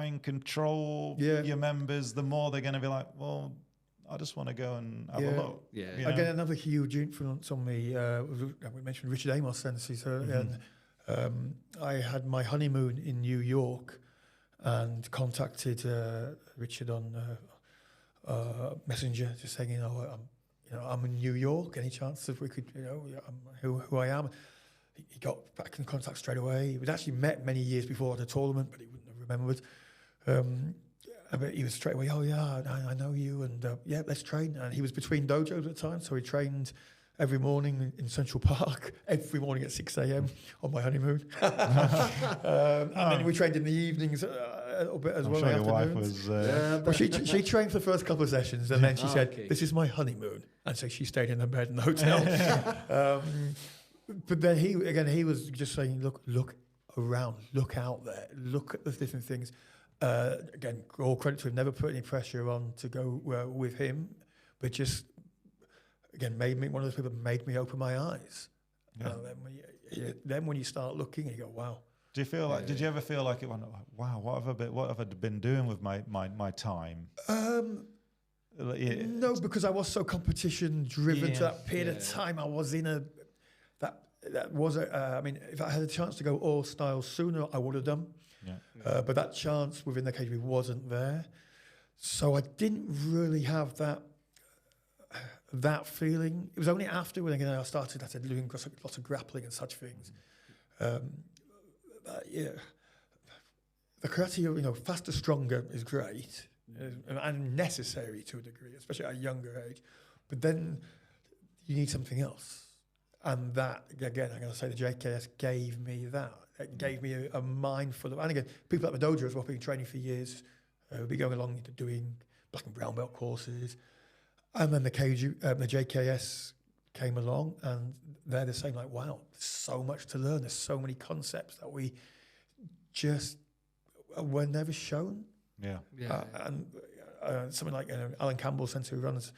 and control your members, the more they're going to be like, well, I just want to go and have a look. Yeah. Again, another huge influence on me. We mentioned Richard Amos Sensei, and I had my honeymoon in New York, and contacted Richard on Messenger, just saying, I'm in New York. Any chance if we could, who I am? He got back in contact straight away. We'd actually met many years before at a tournament, but he wouldn't have remembered. But he was straight away, I know you, and let's train. And he was between dojos at the time, so he trained every morning in Central Park, every morning at 6 a.m. on my honeymoon. And then we trained in the evenings a little bit as well. Sure your wife was. Well, she trained for the first couple of sessions, and then she said, "This is my honeymoon," and so she stayed in the bed in the hotel. But then he was just saying, "Look around, look out there, look at the different things." Again, all credit to him, never put any pressure on to go with him, but just. Again, made me one of those people that made me open my eyes. Yeah. Then when you start looking, you go, "Wow." Do you feel like? Did you ever feel like it went, "Wow, what have I been doing with my time?" No, because I was so competition driven to that period of time. I was in that was I mean, if I had a chance to go all styles sooner, I would have done. Yeah. But that chance within the KGB wasn't there, so I didn't really have that feeling. It was only after when I started doing lots of grappling and such things. The karate, faster, stronger is great and necessary to a degree, especially at a younger age. But then you need something else, and that again, I'm going to say the JKS gave me that. It gave me a mind full of. And again, people at the dojo as well, been training for years, will be going along into doing black and brown belt courses. And then the JKS came along, and they're the same. Like, wow, there's so much to learn. There's so many concepts that we just were never shown. Yeah. And something like Alan Campbell, Sensei, who runs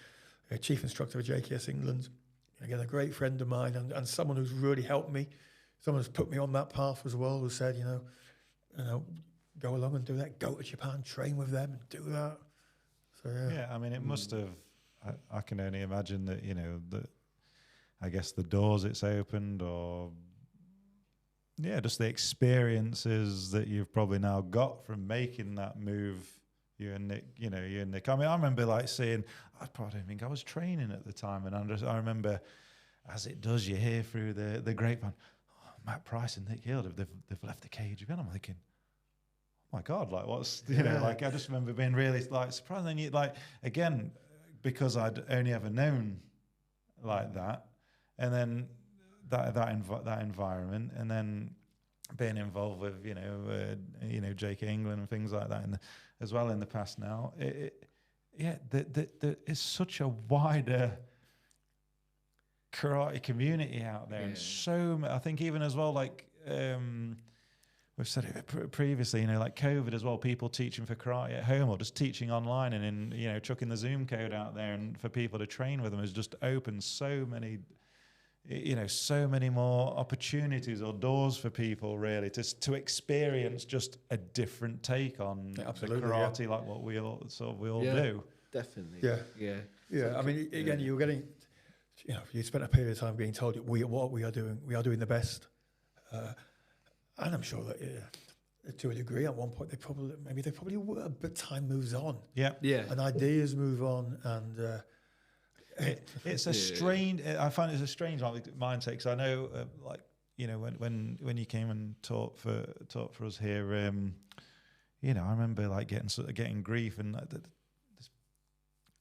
chief instructor of JKS England, again, a great friend of mine and someone who's really helped me, someone who's put me on that path as well, who said, you know, go along and do that, go to Japan, train with them and do that. So, Yeah, I mean, it must have, I can only imagine that, you know, I guess the doors it's opened, or just the experiences that you've probably now got from making that move. You and Nick. I mean, I remember like seeing, I probably don't think I was training at the time, and I remember, as it does, you hear through the grapevine, Matt Price and Nick Hill, they've left the KGB, and I'm thinking, oh my God, like what's, like I just remember being really like surprised. And you like, again, because I'd only ever known like that, and then that environment, and then being involved with JK England and things like that as well in the past. Now it's such a wider karate community out there, and so I think even as well, like we've said it previously, like COVID as well, people teaching for karate at home or just teaching online, and in chucking the Zoom code out there and for people to train with them has just opened so many more opportunities or doors for people really to experience just a different take on the karate, like what we all do. Definitely. Yeah. I mean, again, you're getting, you spent a period of time being told that we are doing the best, and I'm sure that to a degree, at one point they probably were, but time moves on. Yeah. And ideas move on, and. It's a strange. I find it's a strange mindset, because I know, when you came and taught for us here, I remember like getting grief, and this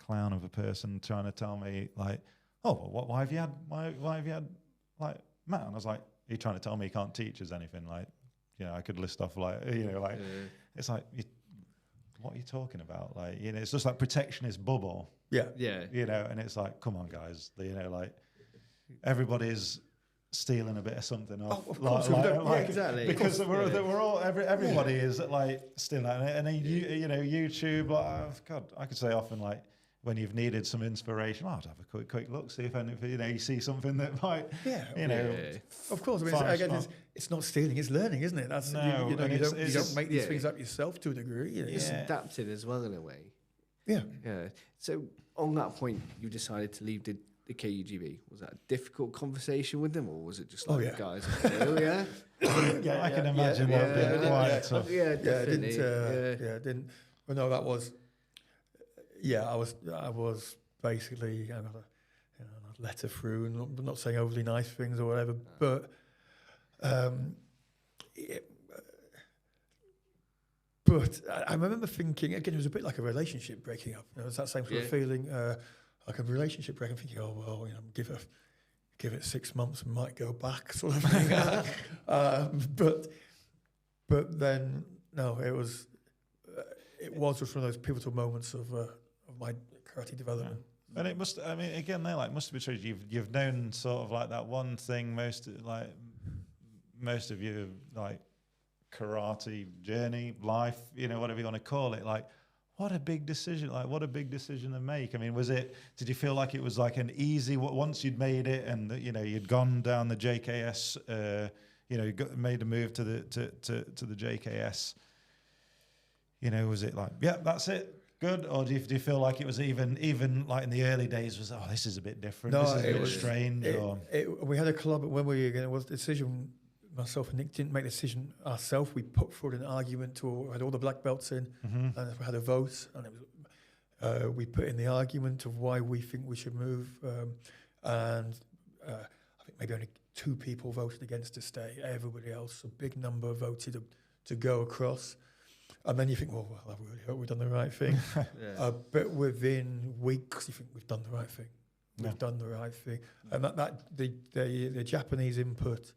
clown of a person trying to tell me like, oh, well, why have you had like Matt? And I was like, are you trying to tell me you can't teach us anything? Like, I could list off it's like. What are you talking about? Like, it's just like protectionist bubble. Yeah. And it's like, come on, guys. Like everybody's stealing a bit of something off. Of course, exactly. Because we're all everybody is like stealing, and then YouTube. Like, God, I could say often like when you've needed some inspiration, I'd have a quick look, see if you see something that might, Of course, I mean, it's not stealing, it's learning, isn't it? That's you don't make these things up yourself to a degree. It's adapted as well in a way. Yeah. So on that point, you decided to leave the KUGB. Was that a difficult conversation with them, or was it just like guys? I can imagine that being quite tough. Definitely. Didn't. Well, no, that was. Yeah, I was basically, I got a letter through, not saying overly nice things or whatever, but I remember thinking, again, it was a bit like a relationship breaking up. It was that same sort of feeling, like a relationship breaking, thinking, oh, well, give it 6 months and might go back, sort of thing. But then, no, it was just one of those pivotal moments of my karate development. And it must, I mean, again, must be true. You've known sort of like that one thing most of your like karate journey, life, whatever you want to call it. Like, what a big decision! Like, what a big decision to make. I mean, did you feel like it was like an easy? Once you'd made it, and you'd gone down the JKS, made a move to the JKS. Was it like, yeah, that's it? Good, or do you feel like it was even like in the early days was, this is a bit different, this is a bit strange? We had a club when we were again. It was a decision. Myself and Nick didn't make the decision ourselves. We put forward an argument had all the black belts in, and we had a vote, and it was we put in the argument of why we think we should move, and I think maybe only 2 people voted against to stay. Everybody else, a big number, voted to go across. And then you think, well, I really hope we've done the right thing. But within weeks, you think we've done the right thing. We've done the right thing. And the Japanese input,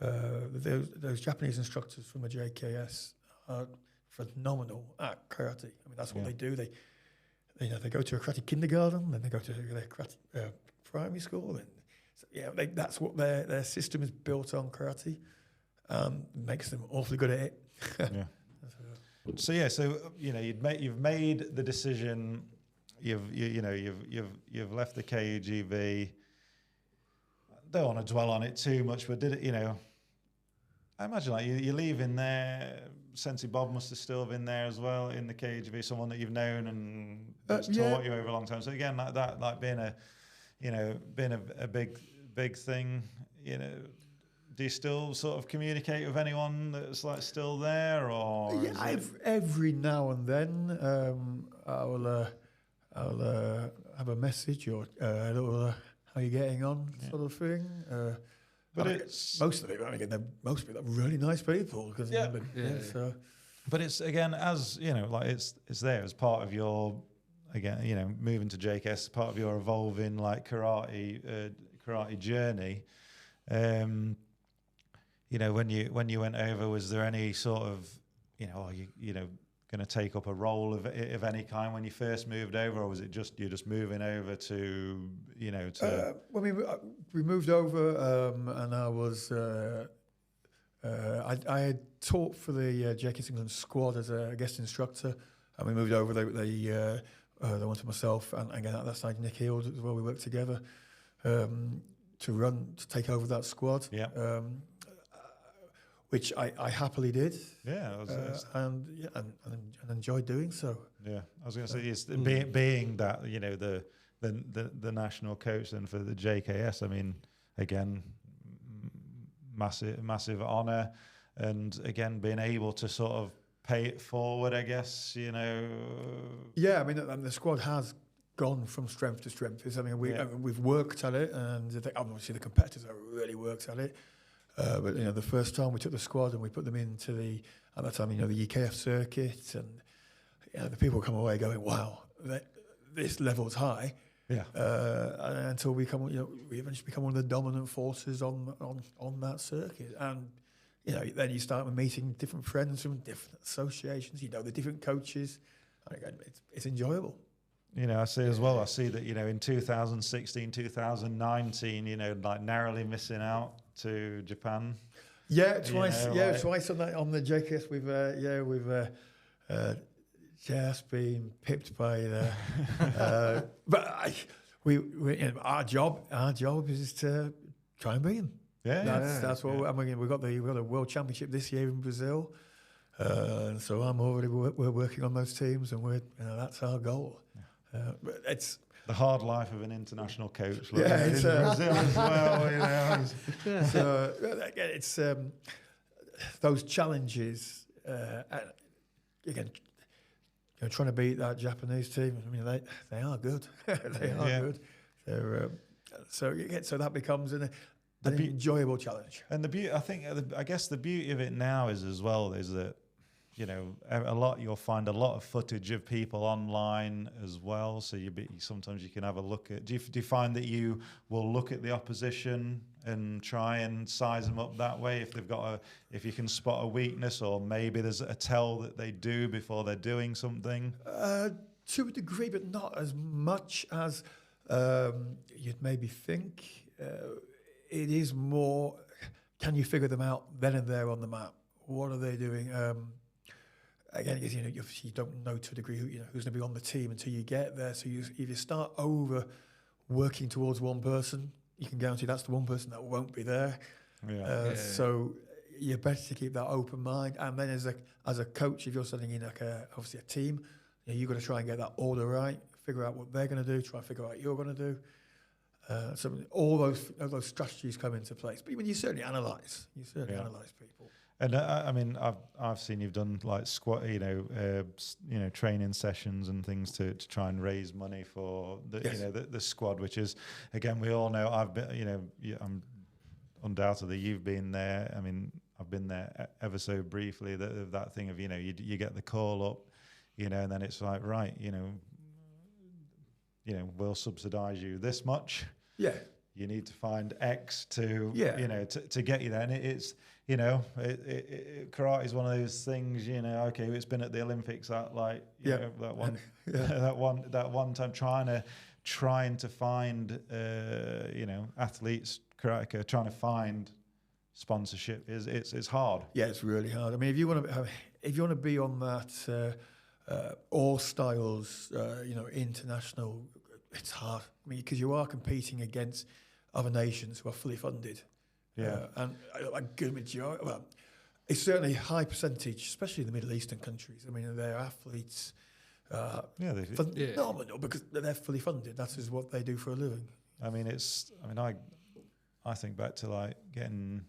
those Japanese instructors from the JKS are phenomenal at karate. I mean, that's what they do. They go to a karate kindergarten, then they go to their karate primary school, and that's what their system is built on, karate. Makes them awfully good at it. So you've made the decision. You've left the KUGB. don't want to dwell on it too much, but did it, I imagine like you're leaving there. Sensei Bob must have still been there as well in the KGB, someone that you've known and that's taught you over a long time. So again, like that, like being a big thing, do you still sort of communicate with anyone that's like still there, or every now and then I'll have a message or a little how you getting on sort of thing. But it's most of it. Most of it are really nice people. Because But it's again, as like it's there as part of your moving to JKS, part of your evolving like karate journey. When you went over, was there any sort of going to take up a role of any kind when you first moved over, or was it just you're just moving over to we moved over and I was I had taught for the JKS England squad as a guest instructor, and we moved over. They wanted myself and again at that side Nick Heald as well. We worked together to take over that squad. Which I happily did. And enjoyed doing so. Yeah, I was going to say, it's being that the national coach then for the JKS. I mean, again, massive honour, and again being able to sort of pay it forward. I guess Yeah, I mean, and the squad has gone from strength to strength. I mean, we've worked at it, and obviously the competitors have really worked at it. But the first time we took the squad and we put them into the EKF circuit, and the people come away going, "Wow, this level's high." Yeah. Until we eventually become one of the dominant forces on that circuit, and then you start meeting different friends from different associations. The different coaches, and again, it's enjoyable. I see as well. I see that in 2016, 2019, like narrowly missing out to Japan. Yeah, twice. Twice on the JKS. We've just been pipped by the. But our job is to try and beat them. That's what I mean. We got the World Championship this year in Brazil, and so we're working on those teams, and that's our goal. But it's the hard life of an international coach. Like it's Brazil as well. So again, it's those challenges. Again, trying to beat that Japanese team. I mean, they are good. They are good. They're, so that becomes an enjoyable challenge. And the beauty, I guess the beauty of it now is that. You'll find a lot of footage of people online as well. So sometimes you can have a look at. Do you find that you will look at the opposition and try and size them up that way if you can spot a weakness, or maybe there's a tell that they do before they're doing something? To a degree, but not as much as you'd maybe think. It is more, can you figure them out then and there on the map? What are they doing? Again, you don't know to a degree who's going to be on the team until you get there. So if you start over working towards one person, you can guarantee that's the one person that won't be there. So you're better to keep that open mind. And then as a coach, if you're setting in obviously a team, you've got to try and get that order right, figure out what they're going to do, try and figure out what you're going to do. So all those strategies come into place. But you certainly analyse. Analyse people. And I mean, I've seen you've done like squat, training sessions and things to try and raise money for the squad, which is, again, we all know. I've been, I'm undoubtedly you've been there. I mean, I've been there ever so briefly. That thing of you get the call up, and then it's like, right, we'll subsidise you this much. Yeah. You need to find X to to get you there, and it's karate is one of those things. Okay, it's been at the Olympics that one time trying to find athletes, karateka, trying to find sponsorship it's hard. Yeah, it's really hard. I mean, if you want to be on that all styles, international, it's hard. I mean, because you are competing against other nations who are fully funded. Yeah. And a good majority, well, it's certainly a high percentage, especially in the Middle Eastern countries. I mean, their athletes phenomenal because they're fully funded. That is what they do for a living. I mean, I think back to like getting,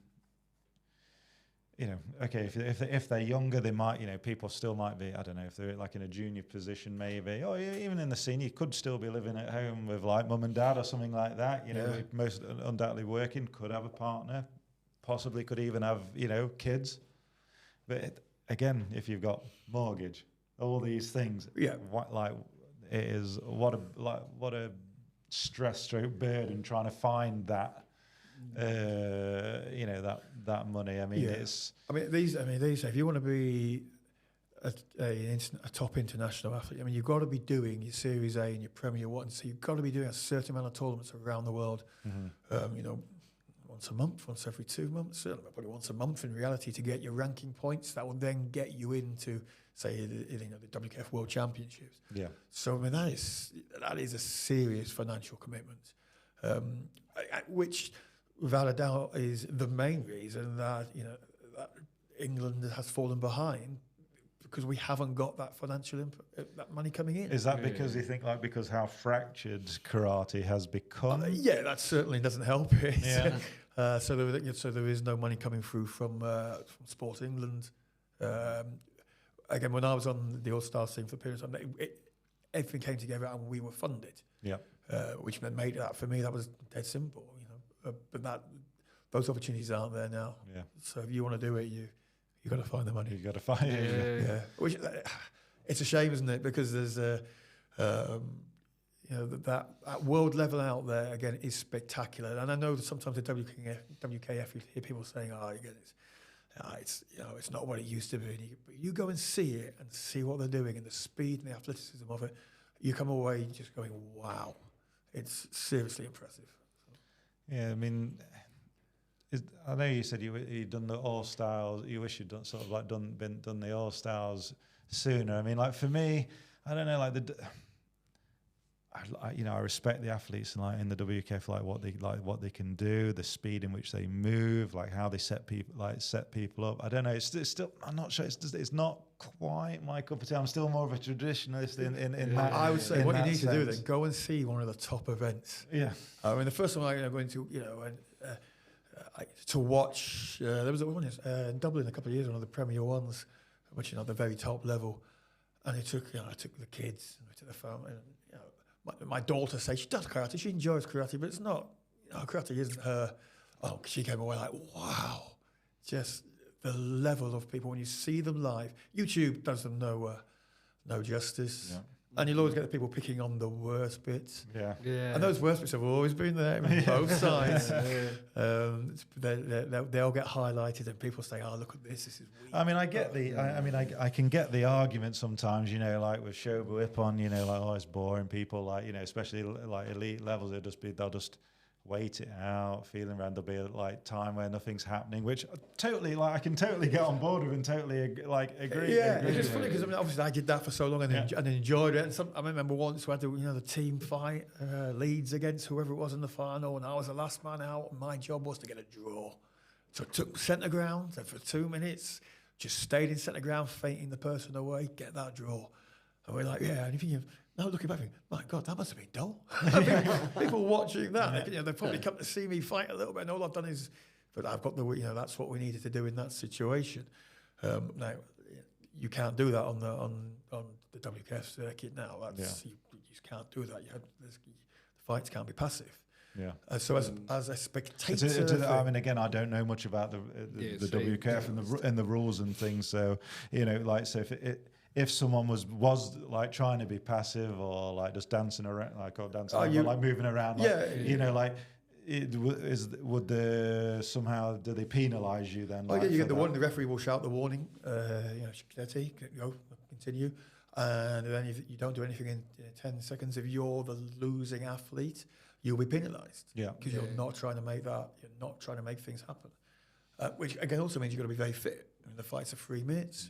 okay, if they're younger, they might, people still might be, I don't know, if they're like in a junior position, maybe, or even in the senior, could still be living at home with like mum and dad or something like that. Most undoubtedly working, could have a partner, possibly could even have, kids. But again, if you've got mortgage, all these things, what a stress stroke burden trying to find that. That money. I mean, these. If you want to be a top international athlete, I mean, you've got to be doing your Series A and your Premier 1. So you've got to be doing a certain amount of tournaments around the world. Once a month, once every 2 months, certainly probably once a month in reality to get your ranking points. That will then get you into, say, the WKF World Championships. Yeah. So I mean, that is a serious financial commitment, which, without a doubt, is the main reason that that England has fallen behind, because we haven't got that financial that money coming in. Is that because you think because how fractured karate has become? That certainly doesn't help it. Yeah. So there is no money coming through from Sport England. Again, when I was on the All-Star team for a period of time, everything came together and we were funded. Yeah. Which made that, for me, that was dead simple. But those opportunities aren't there now. Yeah. So if you want to do it, you got to find the money. You got to find it. Yeah. Which, it's a shame, isn't it? Because there's that world level out there again is spectacular. And I know that sometimes the WKF you hear people saying, it's not what it used to be. But you go and see it and see what they're doing and the speed and the athleticism of it. You come away just going, wow, it's seriously impressive. Yeah, I mean, I know you said you'd done the All Stars. You wish you'd done done the All Stars sooner. I mean, like for me, I don't know, I respect the athletes and in the WKF, what they can do, the speed in which they move, how they set people up. I don't know. It's still, I'm not sure. It's not quite my cup of tea. I'm still more of a traditionalist in that. I would say what you need to do is go and see one of the top events. Yeah. I mean, the first time I went to to watch there was one in Dublin a couple of years ago, one of the Premier ones, which the very top level, and I took the kids to the farm and. My daughter says she does karate, she enjoys karate, but it's not, karate isn't her. Oh, she came away like, wow, just the level of people when you see them live. YouTube does them no justice. Yeah. And you'll always get the people picking on the worst bits. Yeah. And those worst bits have always been there on both sides. They'll get highlighted and people say, oh, look at this is weak. I mean, I get I can get the argument sometimes, with Shobu Ippon, it's boring. People especially elite levels, they'll just wait it out, feeling around. There'll be time where nothing's happening, which totally I can totally get on board with and totally agree. Yeah, it's funny because obviously I did that for so long and enjoyed it. And I remember once we had the team fight, Leeds against whoever it was in the final, and I was the last man out. And my job was to get a draw, so I took centre ground and for 2 minutes just stayed in centre ground, fainting the person away, get that draw. And we're like, yeah, and if you. Now looking back, my God, that must have been dull. People watching that, they probably come to see me fight a little bit, and all I've done is, but I've got that's what we needed to do in that situation. Now, you can't do that on the WKF circuit now. You just can't do that. The fights can't be passive. Yeah. So as a spectator, I mean, again, I don't know much about the WKF and the rules and things. So so if someone was trying to be passive or just dancing around, moving around, do they penalise you then? You get the warning. The referee will shout the warning. Continue, and then if you don't do anything in 10 seconds, if you're the losing athlete, you'll be penalised. Yeah, because you're not trying to make that. You're not trying to make things happen, which again also means you've got to be very fit. I mean, the fights are 3 minutes.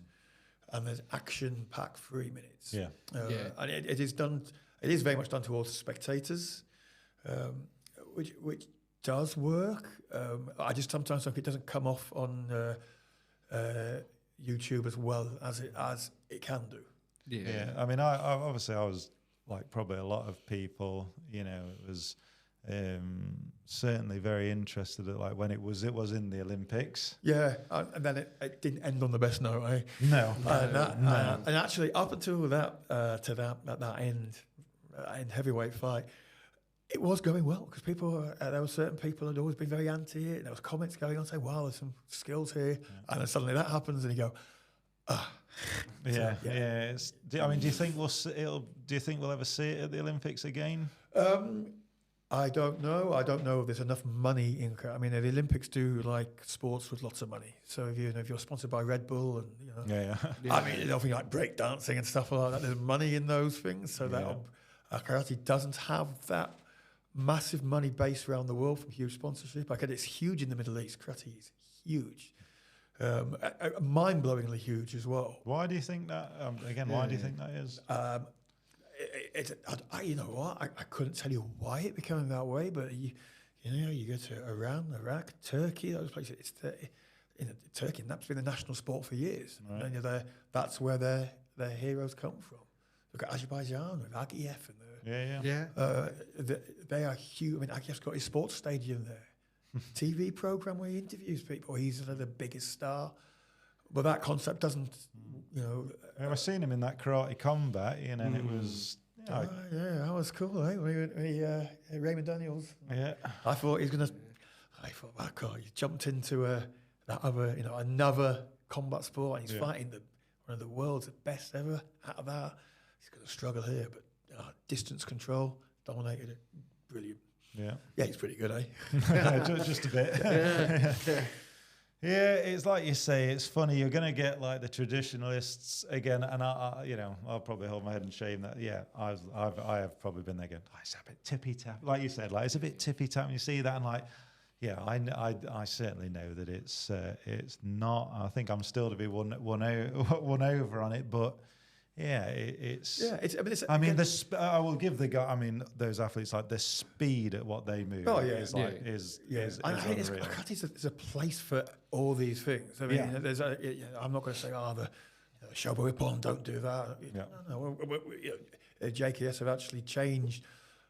And there's action-packed 3 minutes. Yeah. And it is done. It is very much done towards spectators, which does work. I just sometimes think it doesn't come off on YouTube as well as it can do. Yeah. I mean, I obviously I was like probably a lot of people, you know, it was certainly very interested at like when it was in the Olympics. Yeah, and then it didn't end on the best note, eh? No. And actually, up until that end heavyweight fight, it was going well because there were certain people who'd always been very anti it. And there was comments going on saying, "Wow, there's some skills here," and then suddenly that happens, and you go, "Ah." Yeah. I mean, do you think we'll ever see it at the Olympics again? I don't know. I don't know if there's enough money in. I mean, the Olympics do like sports with lots of money. So if you're sponsored by Red Bull and I mean, you know, things like break dancing and stuff like that. There's money in those things. So that karate doesn't have that massive money base around the world from huge sponsorship. Like it's huge in the Middle East. Karate is huge, mind-blowingly huge as well. Why do you think that? Why do you think that is? You know what? I couldn't tell you why it became that way, but you go to Iran, Iraq, Turkey, those places. Turkey, and that's been the national sport for years. Right. And that's where their heroes come from. Look at Azerbaijan with Agiev and they are huge. I mean, Agiev's got his sports stadium there, TV program where he interviews people. He's the biggest star, but that concept doesn't. I've seen him in that karate combat, and it was. That was cool, eh? Raymond Daniels. Yeah. I thought wow, God, he jumped into that other, another combat sport, and he's fighting one of the world's best ever. Out of that, he's going to struggle here, but distance control, dominated it, brilliant. Yeah, he's pretty good, eh? just a bit. Yeah, it's like you say. It's funny. You're going to get like the traditionalists again, and I'll probably hold my head in shame that I have probably been there. Going, it's a bit tippy tap, like you said. Like it's a bit tippy tap. And you see that, and like, I certainly know that it's not. I think I'm still to be won over on it, but. It's. I will give the guy. I mean, those athletes like the speed at what they move. Is unreal. There's a place for all these things. I mean, I'm not going to say, the Shobo Ippon, don't do that. No. JKS have actually changed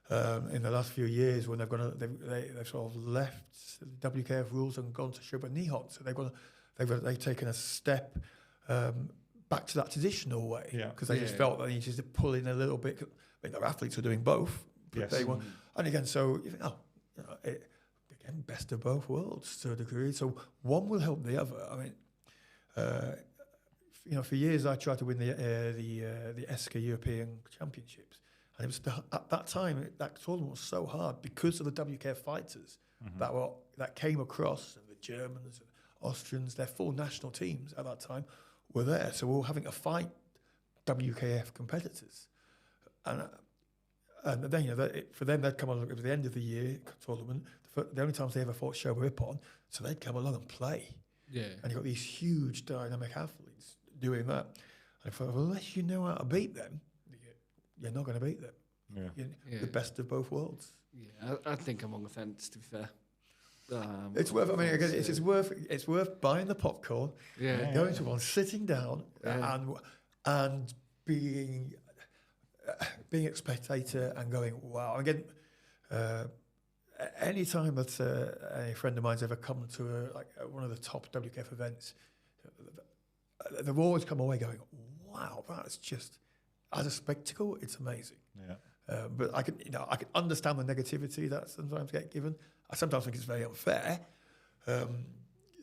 in the last few years when they've sort of left the WKF rules and gone to Shobo Nihon. So they've taken a step. Back to that traditional way, because they just felt that they needed to pull in a little bit. I mean, their athletes are doing both, but they want. And again, so you think, again, best of both worlds to a degree. So one will help the other. I mean, for years I tried to win the ESCA European Championships, and it was at that time that tournament was so hard because of the WKF fighters that came across, and the Germans and Austrians, their full national teams at that time. Were there, so we were having to fight WKF competitors, and then for them they'd come along. It was the end of the year tournament. The only times they ever fought Shobo Ippon, so they'd come along and play. Yeah, and you got these huge dynamic athletes doing that. And I thought, well, unless you know how to beat them, you're not going to beat them. The best of both worlds. Yeah, I think I'm on the fence. To be fair. It's worth. I mean, again, it's worth buying the popcorn, going to one, sitting down, and being a spectator and going, wow. Again, any time that a friend of mine's ever come to one of the top WKF events, they've always come away going, wow, that's just as a spectacle, it's amazing. Yeah. But I can understand the negativity that sometimes get given. I sometimes think it's very unfair.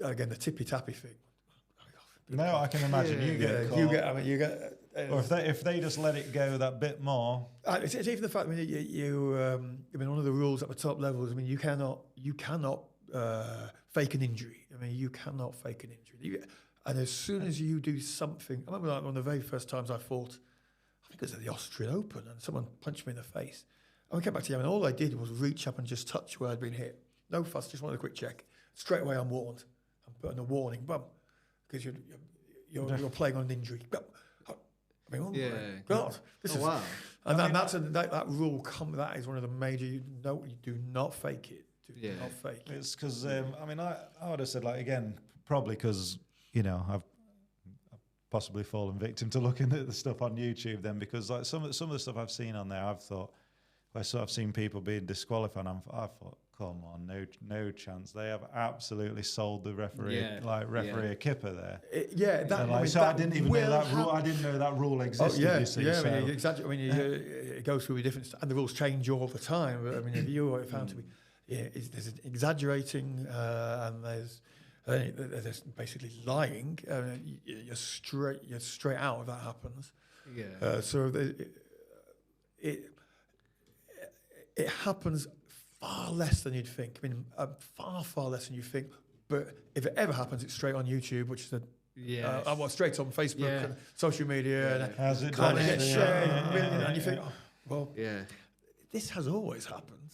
Again, the tippy tappy thing. No, I can imagine you get caught. You get. Or if they just let it go that bit more. It's even the fact. I mean, one of the rules at the top levels. I mean, you cannot fake an injury. I mean, you cannot fake an injury. And as soon as you do something, I remember one of the very first times I fought. I think it was at the Austrian Open, and someone punched me in the face. And we came back to the and all I did was reach up and just touch where I'd been hit. No fuss, just wanted a quick check. Straight away, I'm warned. I'm putting a warning, because you're playing on an injury. I mean, God, wow! And that rule. That is one of the major. You do not fake it. Yeah. not fake. It's because I mean, I would have said like again, probably because you know I've possibly fallen victim to looking at the stuff on YouTube. Then because like some of the stuff I've seen on there, I've thought. I've seen people being disqualified. I thought, come on, no chance. They have absolutely sold the referee, a kipper there. I didn't even know that rule. I didn't know that rule existed. Oh, you see, yeah. so. I mean, exactly. I mean, it goes through different, and the rules change all the time. But, I mean, if you are found to be, there's an exaggerating, and there's basically lying. You're straight out if that happens. Yeah. It happens far less than you'd think. I mean, far less than you think. But if it ever happens, it's straight on YouTube, which is straight on Facebook and social media. And Has it and done? it gets shared, and you think, this has always happened.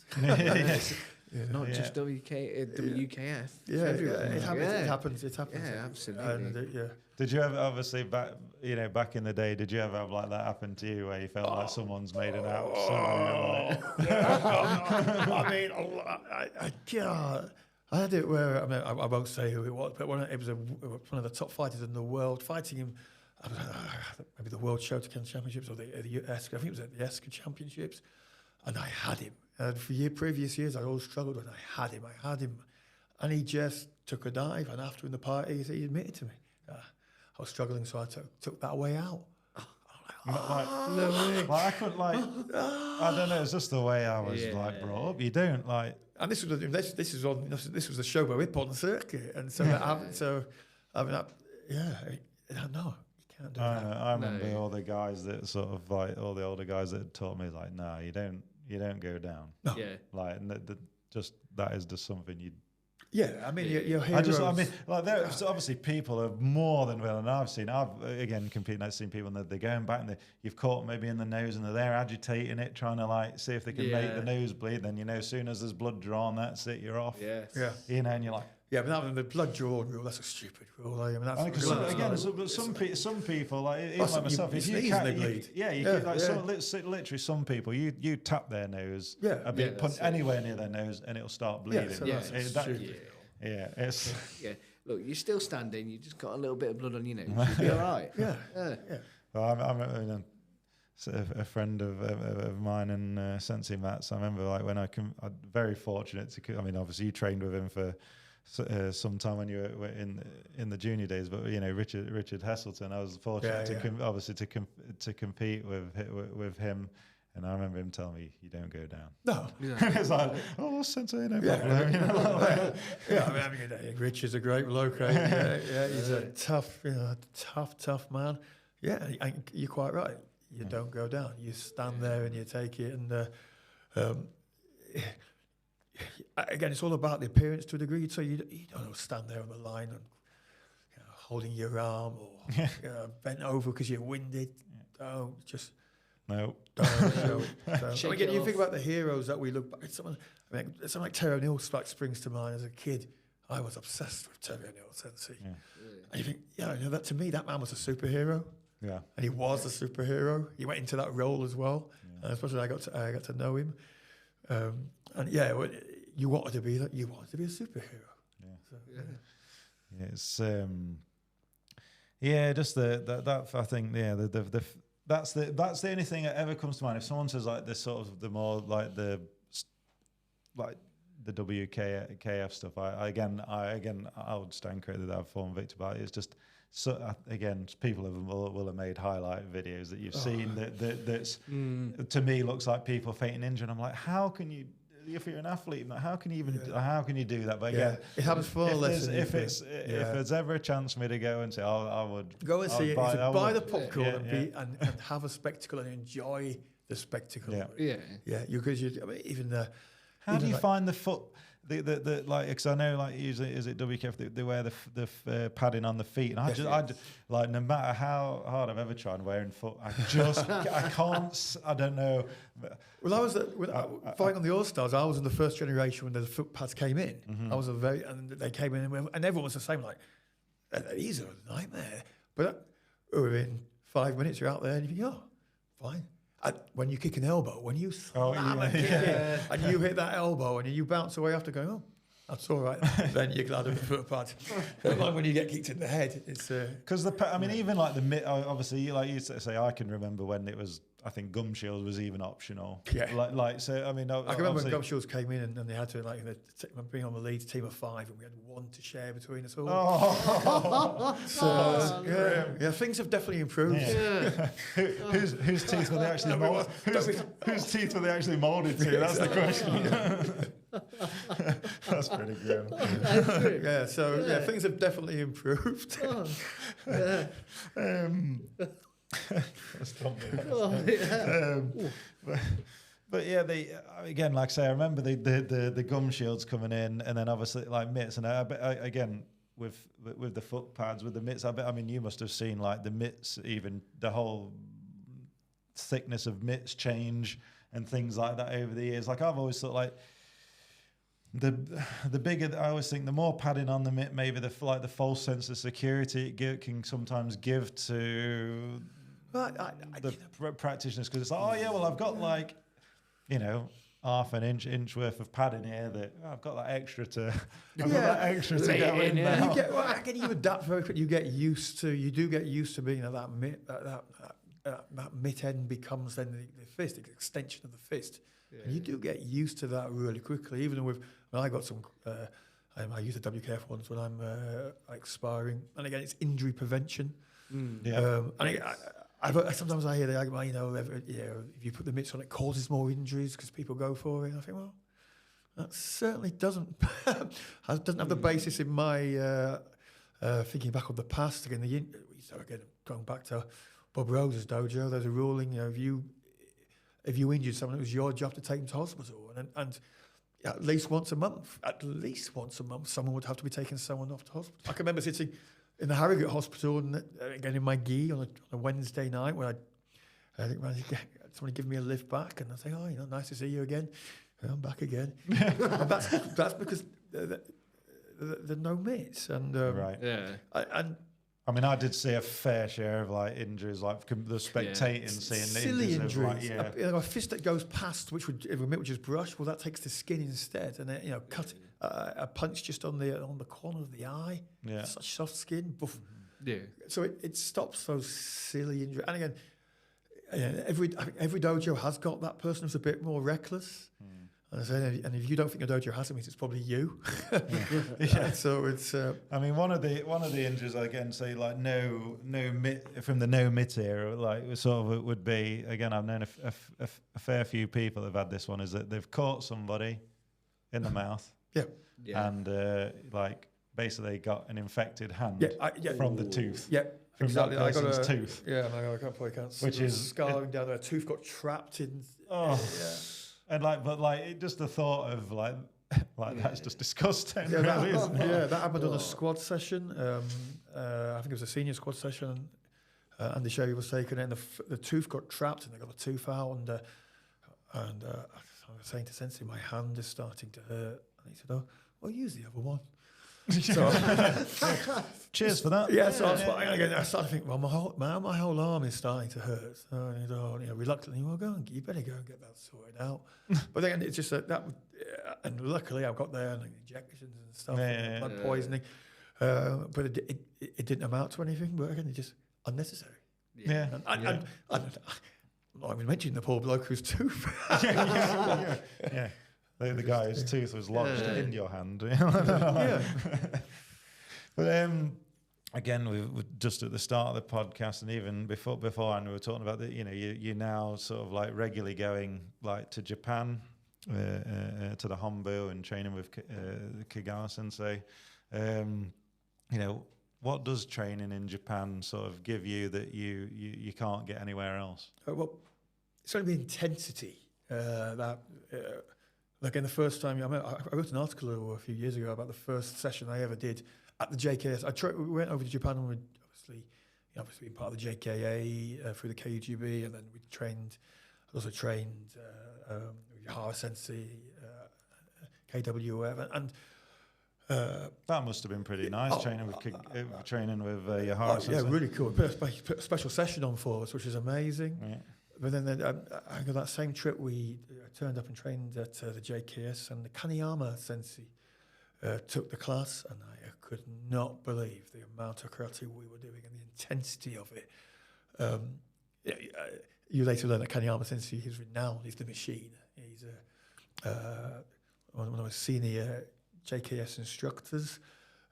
Not just WKF. It happens. It happens. Yeah, absolutely. And, Did you ever, obviously, back in the day, did you ever have like that happen to you where you felt like someone's made an out? I mean, I had it where, I mean, I won't say who it was, but it was one of the top fighters in the world, fighting him, maybe the World Shotokan Championships or the I think it was at the ESCA Championships, and I had him. And for previous years, I always struggled when I had him. And he just took a dive, and after in the party, he admitted to me, I was struggling, so I took that way out. I couldn't I don't know. It's just the way I was brought up. You don't like. And this was the Shobo Whip on the circuit, and so I mean, no, you can't do that. I remember all the guys that sort of like all the older guys that taught me like, no, you don't go down. No. Yeah. Like that is just something you. Yeah, I mean, your heroes. So obviously people are more than willing. I've again competing. I've seen people and they're going back and you've caught maybe in the nose and they're there agitating it, trying to like see if they can make the nose bleed. Then as soon as there's blood drawn, that's it. You're off. Yeah. And you're like. Yeah, but the blood drawn rule, that's a stupid rule. I mean, that's some people like even like myself. If you literally some people you tap their nose a bit, put anywhere near their nose, and it'll start bleeding. Look, you're still standing. You just got a little bit of blood on your nose. You'll be all right. Well, I'm a friend of mine and Sensei Mats. I remember like when I'm very fortunate to. I mean, obviously you trained with him for. Sometime when you were in the junior days, but Richard Heselton, I was fortunate to compete with him, and I remember him telling me, "You don't go down." No, it's like, "Oh, Sensei, no problem." I mean, Rich is a great bloke. He's a tough man. Yeah, and you're quite right. You don't go down. You stand there and you take it, and. Again, it's all about the appearance to a degree. So you don't stand there on the line and holding your arm or bent over because you're winded. Don't just no. Don't. Again, you think about the heroes that we look back. Someone like Terry O'Neill springs to mind. As a kid, I was obsessed with Terry O'Neill, Sensei. Yeah. And you think, that to me, that man was a superhero. Yeah. And he was a superhero. He went into that role as well. Yeah. And especially I got to know him. And you wanted to be that. You wanted to be a superhero. Yeah. It's just that I think that's the only thing that ever comes to mind. If someone says like this sort of the more like the WKF stuff, I would stand corrected that I've fallen victim about it. It's just. So again, people will have made highlight videos that you've seen that's to me looks like people fainting injured. I'm like, how can you? If you're an athlete, how can you do that? But again, it happens far less. If there's ever a chance for me to go and say, I would go and see it. Buy the popcorn and have a spectacle and enjoy the spectacle. How do you find the foot? The because I know like usually is it WKF they wear the padding on the feet, and I just like no matter how hard I've ever tried wearing foot, I can't. I don't know. Well, I was fighting on the All Stars. I was in the first generation when the foot pads came in. Mm-hmm. I was and they came in and everyone was the same. Like these are a nightmare, but within 5 minutes you're out there and you think, fine. When you kick an elbow, when you Oh, slam and kick it, and you hit that elbow, and you bounce away after going, oh, that's all right. Then you're glad of the foot pad. Like when you get kicked in the head, it's because I mean, even like obviously, like you say, I can remember when it was. I think gum shield was even optional. Yeah. Like so. I mean, I can remember when gum shields came in and they had to being on the lead team of 5, and we had one to share between us all. Oh. So yeah, things have definitely improved. Yeah. Whose teeth were they actually molded? Whose teeth were they actually molded to? That's the question. That's pretty grim. Yeah. So yeah, things have definitely improved. But yeah, again, like I say, I remember the gum shields coming in, and then obviously like mitts, and again with the foot pads, with the mitts. I mean, you must have seen like the mitts, even the whole thickness of mitts change and things like that over the years. Like I've always thought, like the bigger, I always think the more padding on the mitt, maybe the false sense of security it can sometimes give to the practitioners, because it's like, oh yeah, well I've got like, half an inch worth of padding here that I've got that extra to go in now. You adapt very quickly. You do get used to being at that mitt. That mitt end becomes then the fist, the extension of the fist. Yeah. And you do get used to that really quickly. Even when I got some, I use the WKF ones when I'm sparring, and again it's injury prevention. Sometimes I hear the argument, if you put the mitts on, it causes more injuries because people go for it. And I think, well, that certainly doesn't have the basis in my thinking back of the past. Again, going back to Bob Rhodes' dojo, there's a ruling, if you injured someone, it was your job to take them to hospital, and at least once a month, someone would have to be taking someone off to hospital. I can remember sitting in the Harrogate Hospital, and again in my gi on a Wednesday night, where I think somebody give me a lift back, and I say, oh, nice to see you again. I'm back again. And that's because there are no mitts, and right, and I mean, I did see a fair share of like injuries, like the spectating, seeing silly injuries. Of, like, a fist that goes past, which would just brush, well, that takes the skin instead, and then cut a punch just on the corner of the eye. Yeah, such soft skin. Boof. Yeah. So it stops those silly injuries. And again, every dojo has got that person who's a bit more reckless. And I say, and if you don't think your dojo has it, means it's probably you. Yeah. So it's. I mean, one of the injuries, again, say like no mitt from the no mitt era, like sort of it would be, again, I've known a fair few people have had this one, is that they've caught somebody in the mouth. Yeah. And like basically got an infected hand from the tooth. Yeah. From exactly. that person's tooth. Yeah, I can't. Which is scarring down there. A tooth got trapped in. Oh. Yeah. And just the thought of like that's just disgusting. Yeah, really, isn't it? Yeah, that happened on a squad session. I think it was a senior squad session. Andy Sherry was taken in. The tooth got trapped, and they got the tooth out. And I was saying to Sensei, my hand is starting to hurt. And he said, "Oh, well, use the other one." So, cheers for that. Yeah, so I started to think, well, my whole arm is starting to hurt. So, reluctantly, you better go and get that sorted out. But then it's just that and luckily I got there and injections and stuff, blood poisoning. But it didn't amount to anything. But again, it's just unnecessary. Yeah. And I'm not even mentioning the poor bloke whose tooth. Yeah. The guy whose tooth was lodged in your hand. But again, we just at the start of the podcast, and even beforehand, we were talking about that. You now sort of like regularly going like to Japan, to the Hombu, and training with Kagawa Sensei. What does training in Japan sort of give you that you can't get anywhere else? Well, it's only the intensity that. Like in the first time, I wrote an article a few years ago about the first session I ever did at the JKS. We went over to Japan and we'd obviously been part of the JKA through the KUGB, and then we also trained Yahara Sensei, KWF, and that must have been pretty nice training with Yahara Sensei. Yeah, really cool. Put a special session on for us, which is amazing. Yeah. But then I got that same trip. We turned up and trained at the JKS, and the Kaneyama Sensei took the class, and I could not believe the amount of karate we were doing and the intensity of it. You later learn that Kaneyama Sensei is renowned. He's the machine. He's one of my senior JKS instructors,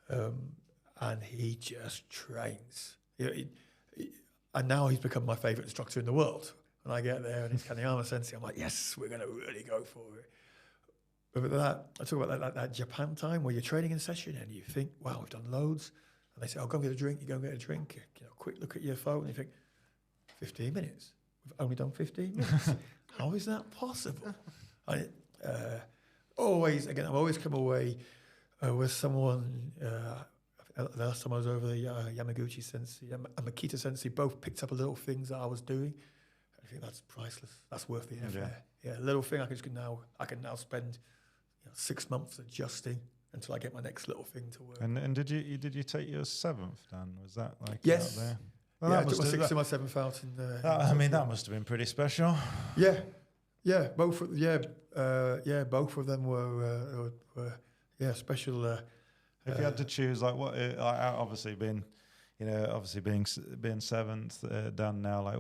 and he just trains. And now he's become my favourite instructor in the world. When I get there and it's Kaneyama Sensei, I'm like, yes, we're going to really go for it. But that, I talk about that Japan time where you're training in session and you think, wow, we've done loads. And they say, oh, go and get a drink. You go and get a drink. Quick look at your phone and you think, 15 minutes. We've only done 15 minutes. How is that possible? I've always come away with someone. The last time I was over, Yamaguchi Sensei and Makita Sensei both picked up a little things that I was doing. I think that's priceless. That's worth the effort. Yeah, a little thing I can now spend 6 months adjusting until I get my next little thing to work. And did you take your 7th, Dan? Was that like yes? Out there? Well, yeah, I took my 6th and my 7th out. That must have been pretty special. Yeah, both of them were special. If you had to choose, like what, obviously being 7th, Dan now, like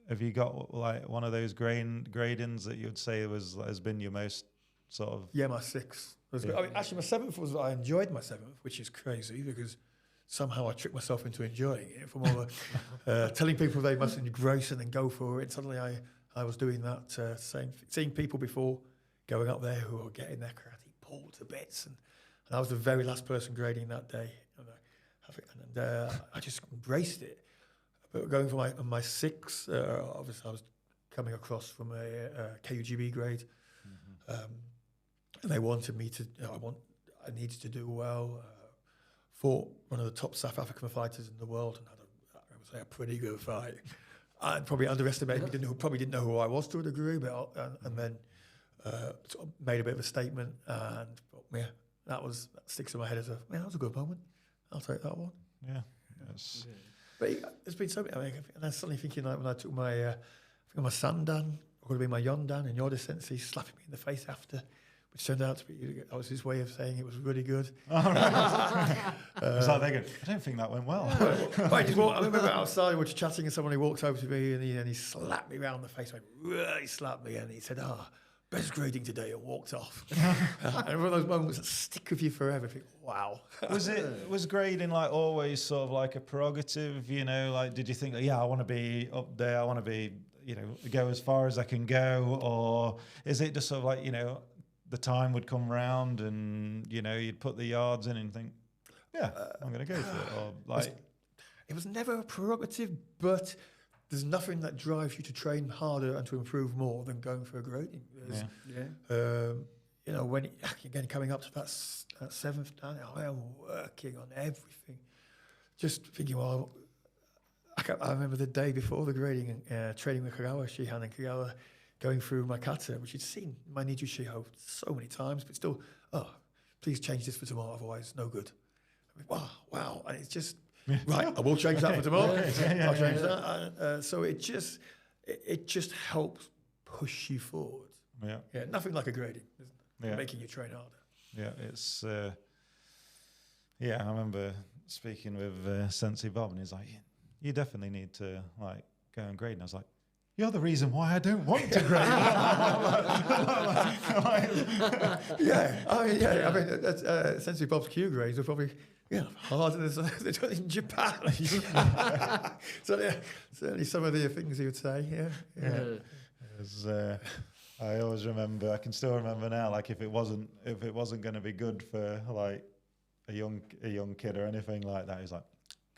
have you got like one of those gradings that you'd say has been your most sort of? Yeah, my 6th. Actually, my 7th was I enjoyed my 7th, which is crazy because somehow I tricked myself into enjoying it. From all the telling people they must engross and then go for it. Suddenly, I was doing that seeing people before going up there who were getting their karate pulled to bits, and I was the very last person grading that day, and I just embraced it. But going for my 6, obviously I was coming across from a KUGB grade, and they wanted me to. I needed to do well. Fought one of the top South African fighters in the world, and had a pretty good fight. I probably underestimated me. Probably didn't know who I was to a degree, but and then sort of made a bit of a statement, and that sticks in my head as that was a good moment. I'll take that one. Yeah. Yes. But it's been so. And I'm suddenly thinking like when I took my Sandan, or would have been my Yondan, and Yoda Sensei slapping me in the face after, which turned out to be that was his way of saying it was really good. Oh, right. Was that thinking? I don't think that went well. I remember outside we were chatting, and somebody walked over to me and he slapped me around the face. Like really slapped me, and he said, best grading today, and walked off. And one of those moments that stick with you forever. Think, wow. Was grading like always sort of like a prerogative? Like did you think, I want to be up there, I want to be, go as far as I can go, or is it just sort of like the time would come round and you'd put the yards in and think, I'm going to go for it, or like it was never a prerogative, but there's nothing that drives you to train harder and to improve more than going for a grading. When again coming up to that 7th down, I am working on everything. Just thinking, I remember the day before the grading, training with Kagawa, Shihan and Kagawa, going through my kata, which he'd seen my Niju Shiho so many times, but still, please change this for tomorrow, otherwise no good. Wow, and it's just. Right, I will change that for tomorrow. I'll change that. So it just helps push you forward. Yeah, nothing like a grading, making you train harder. Yeah, it's. I remember speaking with Sensei Bob, and he's like, "You definitely need to like go and grade." And I was like, "You're the reason why I don't want to grade." Sensei Bob's Q grades are probably. Harder than they're done in Japan. Certainly some of the things he would say. I always remember. I can still remember now. Like if it wasn't going to be good for like a young kid or anything like that, he's like,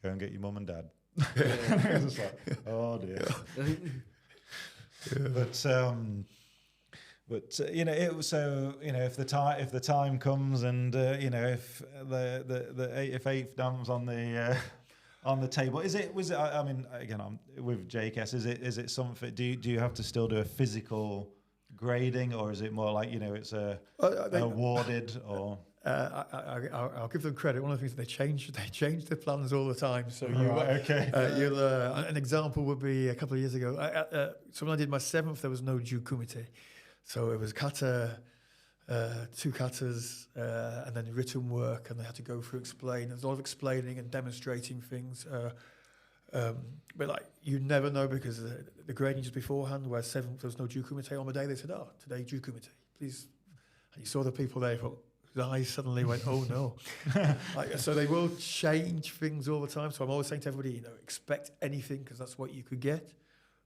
"Go and get your mum and dad." It's just like, oh dear. But if the time comes and if if 8th Dan's on the table, was it? I mean, again, I'm with JKS. Is it something? Do you have to still do a physical grading, or is it more like it's awarded or? I'll give them credit. One of the things they change their plans all the time. So you'll an example would be a couple of years ago. So when I did my 7th, there was no Ju Kumite, so it was Kata, 2 katas, and then written work, and they had to go through There's a lot of explaining and demonstrating things. But like you never know, because the grading just beforehand, where 7th there was no Ju Kumite, on the day they said, "Oh, today Ju Kumite, please." And you saw the people there, thought, his eyes suddenly went, "Oh no!" So they will change things all the time. So I'm always saying to everybody, expect anything, because that's what you could get.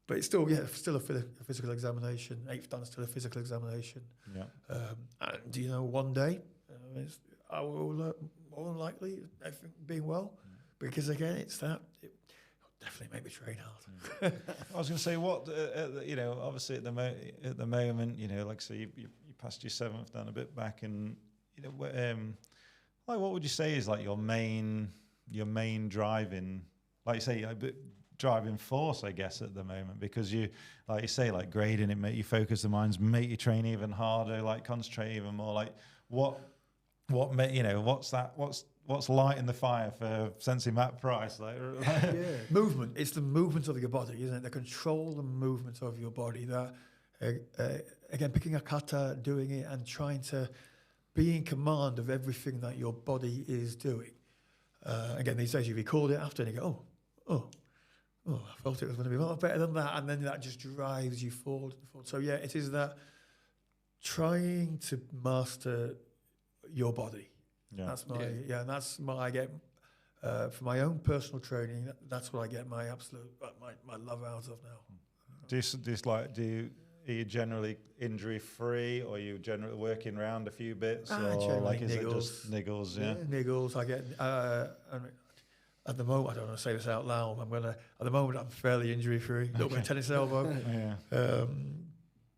But it's still, still a physical examination. 8th dan is still a physical examination. Yeah. And one day, I will more than likely, everything being well, because again, it's that. It'll definitely make me train hard. I was going to say, what obviously at the moment, like so you passed your 7th dan a bit back, and like what would you say is like your main driving, like you say, driving force, I guess, at the moment, because you, like you say, like grading it, make you focus the minds, make you train even harder, like concentrate even more. Like what's lighting the fire for Sensei Matt Price? Movement. It's the movement of your body, isn't it? The control and movement of your body. That again, picking a kata, doing it, and trying to be in command of everything that your body is doing. Again, these days you record it after and you go, oh, I thought it was going to be a lot better than that, and then that just drives you forward and forward. So yeah, it is that trying to master your body. Yeah. That's my I get for my own personal training. That's what I get my absolute my love out of now. Are you generally injury free, or are you generally working around a few bits, or like is niggles. it just niggles? Yeah, niggles. I get. At the moment, I don't want to say this out loud. At the moment, I'm fairly injury free. A little bit of tennis elbow,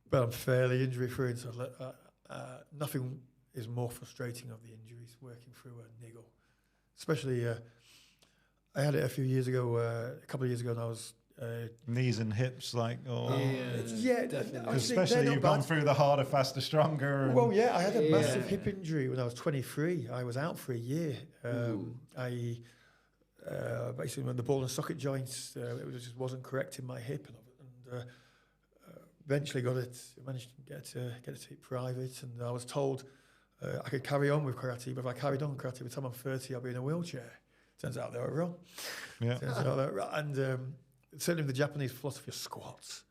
but I'm fairly injury free. So nothing is more frustrating of the injuries working through a niggle. Especially, I had it a few years ago. A couple of years ago, and I was knees and hips, definitely. Especially you've gone through the harder, faster, stronger. Well, I had a massive hip injury when I was 23. I was out for a year. I basically when the ball and socket joints, it just wasn't correct in my hip, and eventually managed to get it private, and I was told I could carry on with karate, but if I carried on karate, by the time I'm 30, I'll be in a wheelchair. Turns out they were wrong. Yeah. And certainly the Japanese philosophy of squats,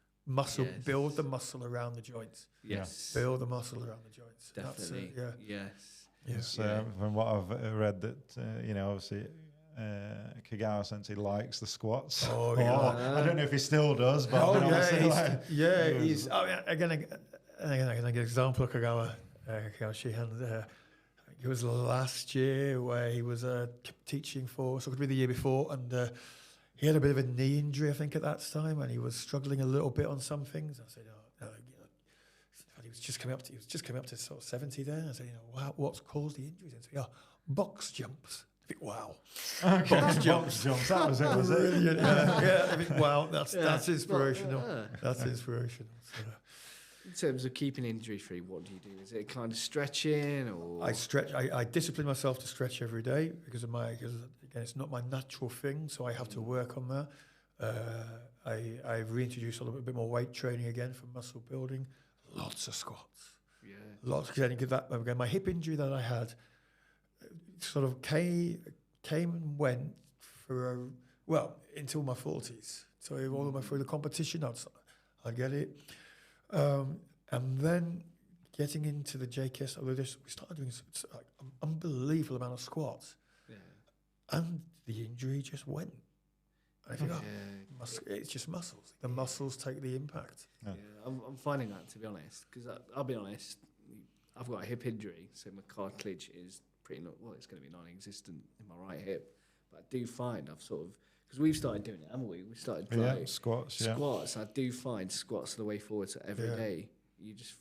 build the muscle around the joints. Yes. Build the muscle around the joints. Definitely. Yes. From what I've read, that obviously Kagawa Sensei likes the squats. Oh yeah. I don't know if he still does, but he's again an example of Kagawa Shihan. It was last year where he was teaching so it could be the year before, and he had a bit of a knee injury, I think, at that time, and he was struggling a little bit on some things. I said, he was just coming up to sort of 70 there. I said, what's caused the injuries? And so, box jumps. I think, wow. Okay. Box jumps. That was it, was it? Brilliant. Yeah. I think, wow, that's inspirational. That's inspirational. So, in terms of keeping injury free, what do you do? Is it kind of stretching, or I stretch? I discipline myself to stretch every day because again, it's not my natural thing, so I have to work on that. I've reintroduced a little bit more weight training again for muscle building. Lots of squats. Yeah. Lots. Again, my hip injury that I had sort of came and went until my 40s. So all the way through the competition, I'd get it. And then getting into the JKS, we started doing an unbelievable amount of squats. Yeah. And the injury just went. I think, it's just muscles. The muscles take the impact. Yeah, I'm finding that, to be honest, because I'll be honest, I've got a hip injury, so my cartilage is it's going to be non-existent in my right hip. But I do find I've sort of, because we've started doing it, haven't we? We started trying squats. I do find squats are the way forward. So every day, it's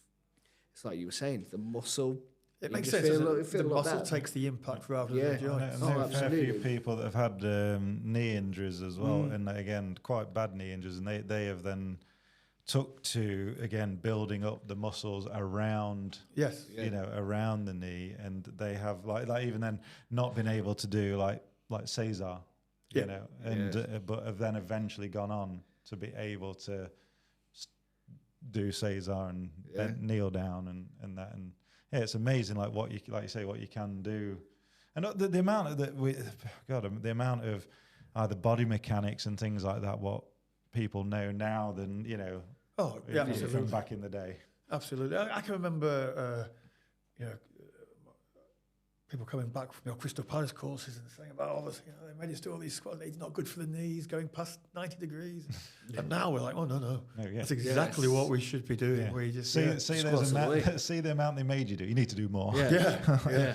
like you were saying, the muscle. It makes sense. The muscle takes the impact rather than the joints. And there are a fair few people that have had knee injuries as well, and again, quite bad knee injuries, and they have then took to, again, building up the muscles around, Yes. Yeah. you know, around the knee, and they have like even then not been able to do like Cesar, Yeah. you know, and Yeah. but have then eventually gone on to be able to do Cesar and Yeah. kneel down and that, and yeah, it's amazing like what you say what you can do, and the amount of the amount of either body mechanics and things like that what people know now than, you know, Oh, yeah, from absolutely. back in the day. Absolutely. I can remember, you know, people coming back from your Crystal Palace courses and saying about all this, you know, they made us do all these squats, it's not good for the knees, going past 90 degrees. And now we're like, oh, no. Yeah. That's exactly what we should be doing. Yeah. We just See the amount they made you do. You need to do more. Yeah. Yeah.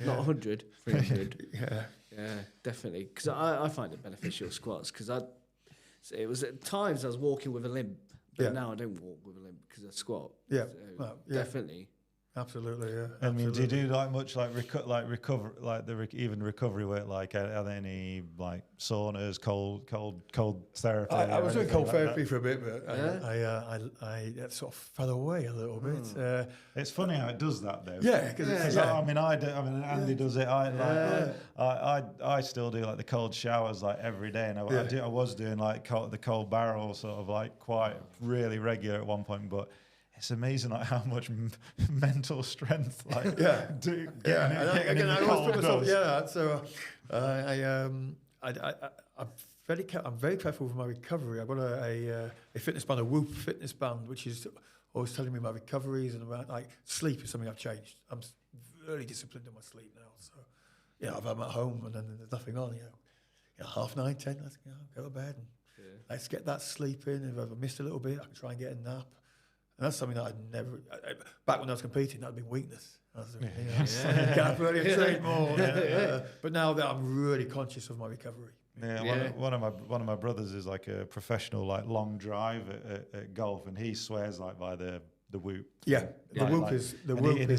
Not 100, 300. Yeah. Yeah, definitely. Because I find it beneficial squats. Because it was at times I was walking with a limp, but Yeah. now I don't walk with a limp because I squat. Yeah. So Well, yeah. definitely. Absolutely, yeah. I mean, do you absolutely. do like much like recover, like even recovery work? Like, are there any like saunas, cold therapy? I was doing or cold anything like therapy that? for a bit, but Yeah. I sort of fell away a little bit. It's funny how it does that though. Yeah, because I mean, Andy does it. I still do like the cold showers like every day, and I was doing like the cold barrel sort of like quite really regular at one point, but it's amazing like how much mental strength like getting in the I cold does. yeah. So I'm very careful with my recovery. I've got a fitness band, a Whoop fitness band, which is always telling me my recoveries and about like sleep is something I've changed. I'm really disciplined in my sleep now. So if I'm at home and then there's nothing on, 9:30, 10, let's go to bed and let's get that sleep in. If I've missed a little bit, I can try and get a nap. And that's something that I'd never. Back when I was competing, that'd been weakness. Can't really train more. But now that I'm really conscious of my recovery. Yeah, one of my brothers is like a professional like long drive at golf, and he swears like by the Whoop. Yeah, the Whoop like, is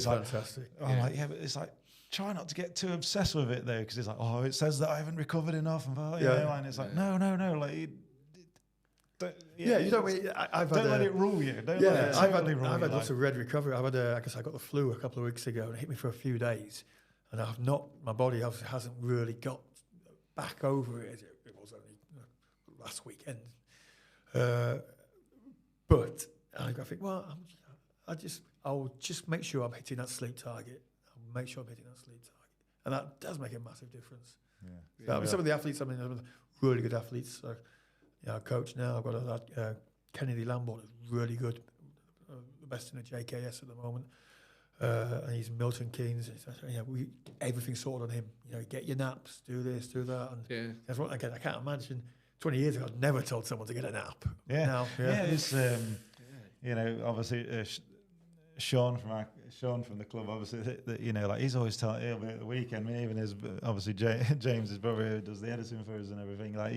like, fantastic. I'm like, but it's like try not to get too obsessed with it though, because it's like, it says that I haven't recovered enough, and it's like no, like. You don't. I've don't had let it rule you. I've had lots of red recovery. I guess I got the flu a couple of weeks ago, and it hit me for a few days, and my body hasn't really got back over it as it was only last weekend. But I think, I'll just make sure I'm hitting that sleep target. And that does make a massive difference. Some of the athletes, really good athletes. I coach now. I've got Kennedy Lambert, is really good, the best in the JKS at the moment. And he's Milton Keynes. Everything's sorted on him. Get your naps, do this, do that. And that's what again. I can't imagine 20 years ago I'd never told someone to get a nap. It's obviously Sean from the club. Obviously, like he's always telling he'll be at the weekend. Even his obviously James, his brother, who does the editing for us and everything. Like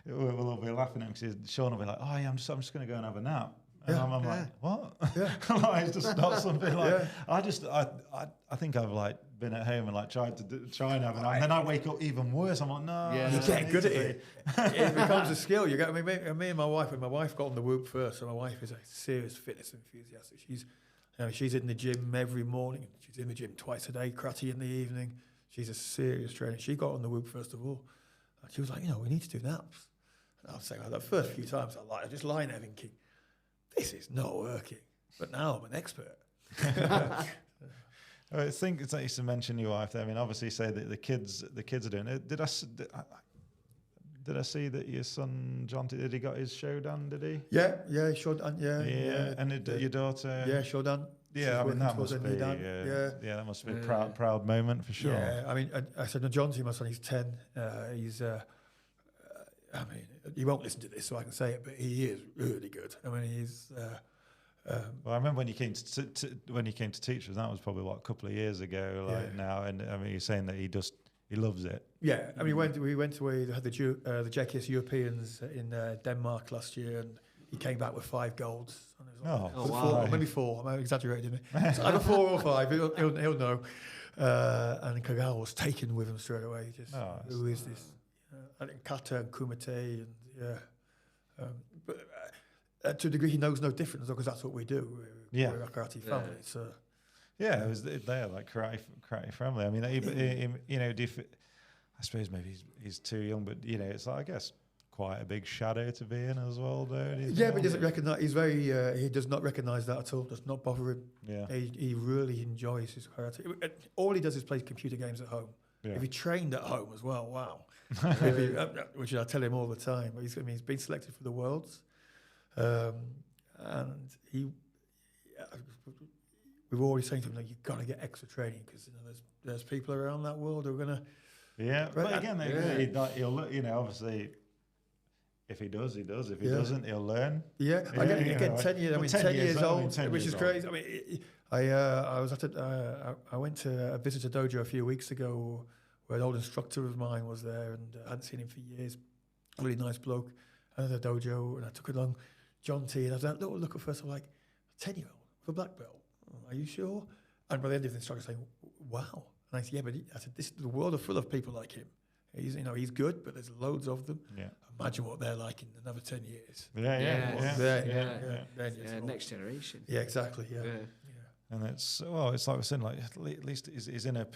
we'll all be laughing at him because Sean will be like, I'm just going to go and have a nap. And I'm like, what? Like, it's just not something like. I think I've like been at home and like tried and have a nap, and then I wake up even worse. I'm like, no. You get good at it. It becomes a skill. You get me and my wife. When my wife got on the Whoop first, so my wife is a serious fitness enthusiast. She's in the gym every morning. She's in the gym twice a day, karate in the evening. She's a serious trainer. She got on the Whoop first of all. And she was like, we need to do naps. And I was saying, the first few times I just lying there thinking, this is not working. But now I'm an expert. I think it's like you mention your wife there. I mean, obviously, say that the kids are doing it. Did I see that your son John? Did he got his show done? Did he? Yeah, Shotokan. Yeah. And your daughter? Yeah, Shotokan. Yeah, I mean that must be. That must be a proud moment for sure. Yeah, I mean, I said, no, John, my son, he's 10. He's. I mean, he won't listen to this, so I can say it, but he is really good. I mean, he's. Well, I remember when you came to teach us. That was probably a couple of years ago. Now, and I mean, you're saying that he loves it. Yeah, I mean, we had the JKS Europeans in Denmark last year, and he came back with 5 golds. Wow. Maybe 4. I'm exaggerating it. So either 4 or 5. He'll know. And Kagao was taken with him straight away. Who is this? I think Kata and Kumite, and but to a degree, he knows no difference because that's what we do. We're a karate family. So yeah, it was they're like karate family. I mean, you know, I suppose maybe he's too young, but you know, it's like, I guess quite a big shadow to be in as well, though. Yeah, but he doesn't recognise. He's very. He does not recognise that at all. Does not bother him. Yeah, he really enjoys his karate. All he does is play computer games at home. yeah. If he trained at home as well, wow. Which I tell him all the time. He's been selected for the Worlds, and we've always saying to him, you've got to get extra training because there's people around that world who are going to. Yeah, but again, he'll, you know, obviously, if he does, he does. If he doesn't, he'll learn. Yeah, again, 10 years. I mean, 10 years old, which is crazy. I mean, I went to visit a dojo a few weeks ago where an old instructor of mine was there, and I hadn't seen him for years. Really nice bloke. Another dojo, and I took along John T. And I was like, look at first, I'm like, 10-year-old with a black belt. Are you sure? And by the end of the instructor saying, wow. And I said, yeah, but I said, the world is full of people like him. He's good, but there's loads of them. Yeah. Imagine what they're like in another 10 years. Yeah. Next generation. Yeah, exactly. Yeah. And it's like we're saying, like at least he's in a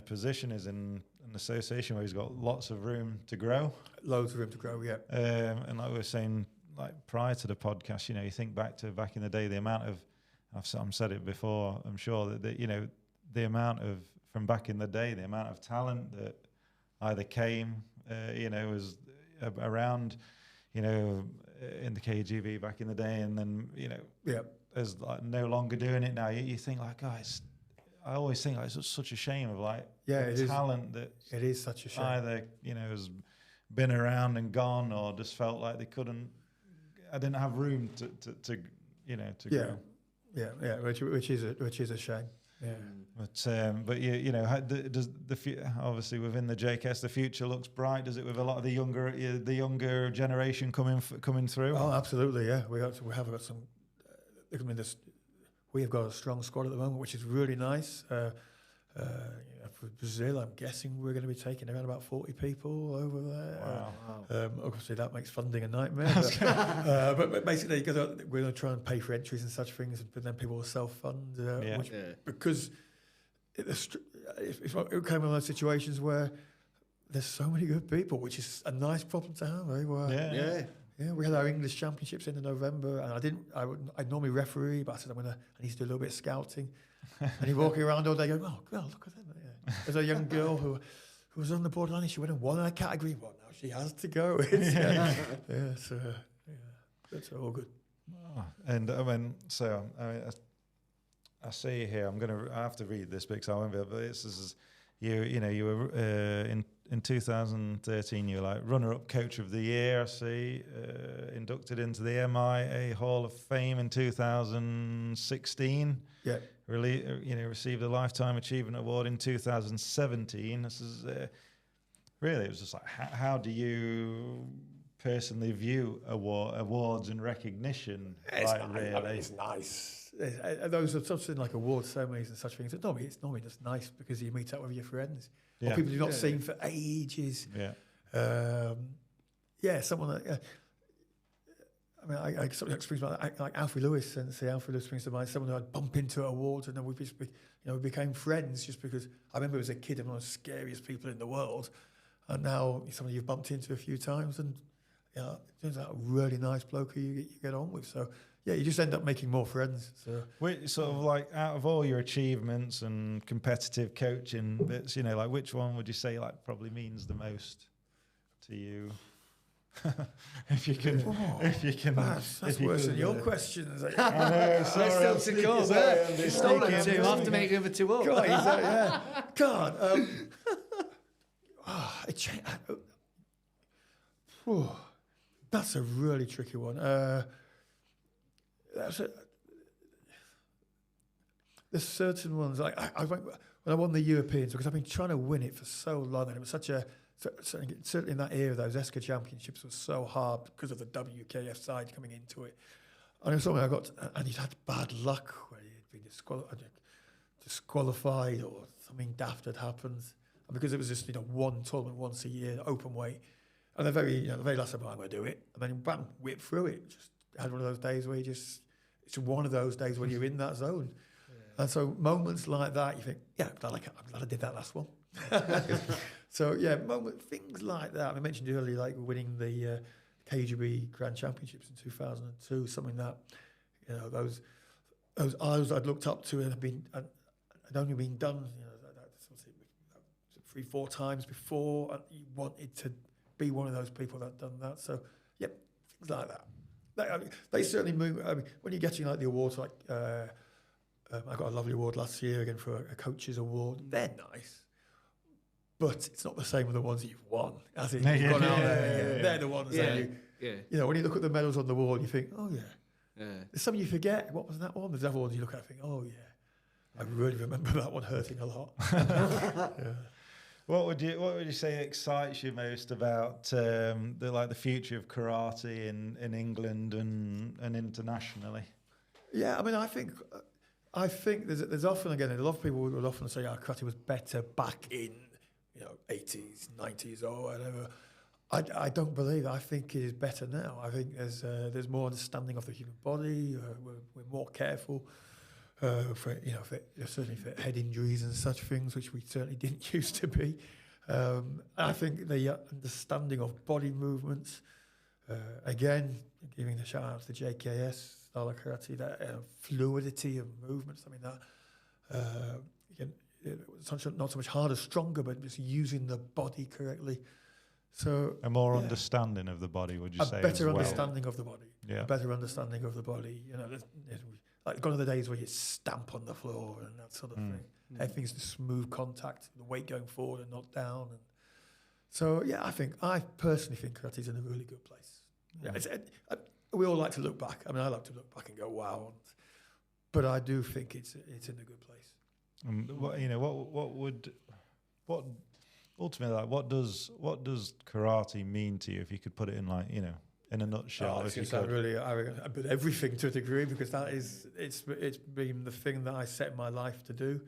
position, he's in an association where he's got lots of room to grow. Loads of room to grow. Yeah. And like we were saying, like prior to the podcast, you know, you think back in the day, the amount of, I've said it before, I'm sure that you know, the amount of from back in the day, the amount of talent that either came, you know, was around, you know, in the KGB back in the day, and then, you know, is like no longer doing it now. You think like, guys, I always think like it's such a shame of like the talent that it is such a shame. Either, you know, has been around and gone, or just felt like they couldn't. I didn't have room to you know, to grow. Yeah, which is a shame. Yeah, but you know, does obviously within the JKS the future looks bright? Does it with a lot of the younger generation coming through? Oh, absolutely, yeah. We have got some. I mean, we have got a strong squad at the moment, which is really nice. For Brazil, I'm guessing we're going to be taking around about 40 people over there. Wow. Obviously, that makes funding a nightmare. But basically, we're going to try and pay for entries and such things, but then people will self-fund. Because it came in those situations where there's so many good people, which is a nice problem to have. Yeah, we had our English championships in November, and I'd normally referee, but I said I need to do a little bit of scouting. And you're walking around all day going, oh, God, look at them. Yeah. There's a young girl who was on the borderline, and she went and won her category. Well, now she has to go. That's all good. Oh, and I mean, I see here, I have to read this because I won't be able, but this is, you were in 2013, you were like runner-up coach of the year, I see, inducted into the MIA Hall of Fame in 2016. Yeah. Received a Lifetime Achievement Award in 2017. This is really, it was just like, how do you personally view awards and recognition? It's nice. Those are something like award ceremonies and such things. It's normally just nice because you meet up with your friends or people you've not seen for ages. Someone like. I mean, I sort of experience like Alfred Lewis, Sensei. Alfred Lewis brings to mind someone who I'd bump into at awards, and then we became friends just because I remember as a kid, I'm one of the scariest people in the world, and now he's someone you've bumped into a few times, and it turns out a really nice bloke who you get on with. So you just end up making more friends. So sort of like out of all your achievements and competitive coaching bits, you know, like which one would you say like probably means the most to you? If you can, that's worse than your questions. I know, sorry. Let's still to go. You stole it too. I have to make over 2 up. God, that's a really tricky one. There's certain ones like when I won the Europeans, because I've been trying to win it for so long, and it was such a. Certainly in that era, those ESCA championships were so hard because of the WKF side coming into it. And it was something I got, and he'd had bad luck where he'd been disqualified or something daft had happened. And because it was just one tournament once a year, open weight, and the very last time I'm going to do it, and then bam, whip through it. had one of those days where it's one of those days when you're in that zone. And so moments like that, you think, yeah, I'm glad I did that last one. So yeah, things like that. I mentioned earlier, like winning the KGB Grand Championships in 2002, something that, those idols I'd looked up to and had only been done, that 3-4 times before, and you wanted to be one of those people that done that. So yeah, things like that. They certainly move. I mean, when you're getting like the awards, like I got a lovely award last year again for a coach's award. They're nice, but it's not the same with the ones that you've won. As in, you've gone out there, they're the ones that when you look at the medals on the wall, you think, oh yeah. There's some you forget. What was that one? There's other ones you look at and think, oh yeah, I really remember that one hurting a lot. Yeah. What would you say excites you most about the future of karate in England and internationally? Yeah, I mean, I think there's often, again, a lot of people would often say, karate was better back in 80s, 90s or whatever. I don't believe that. I think it is better now. I think there's more understanding of the human body. We're more careful certainly for head injuries and such things, which we certainly didn't used to be. I think the understanding of body movements, again, giving a shout out to the JKS style of karate, that fluidity of movements. I mean, not so much harder, stronger, but just using the body correctly. So a more understanding of the body, would you say? A better understanding of the body. Yeah. A better understanding of the body. Like gone are the days where you stamp on the floor and that sort of thing. Everything's the smooth contact, the weight going forward and not down. And so, yeah, I personally think karate's in a really good place. Yeah, we all like to look back. I mean, I like to look back and go, wow. But I do think it's in a good place. What does karate mean to you, if you could put it in in a nutshell? If you could. Really arrogant, but everything to a degree, because it's been the thing that I set my life to do.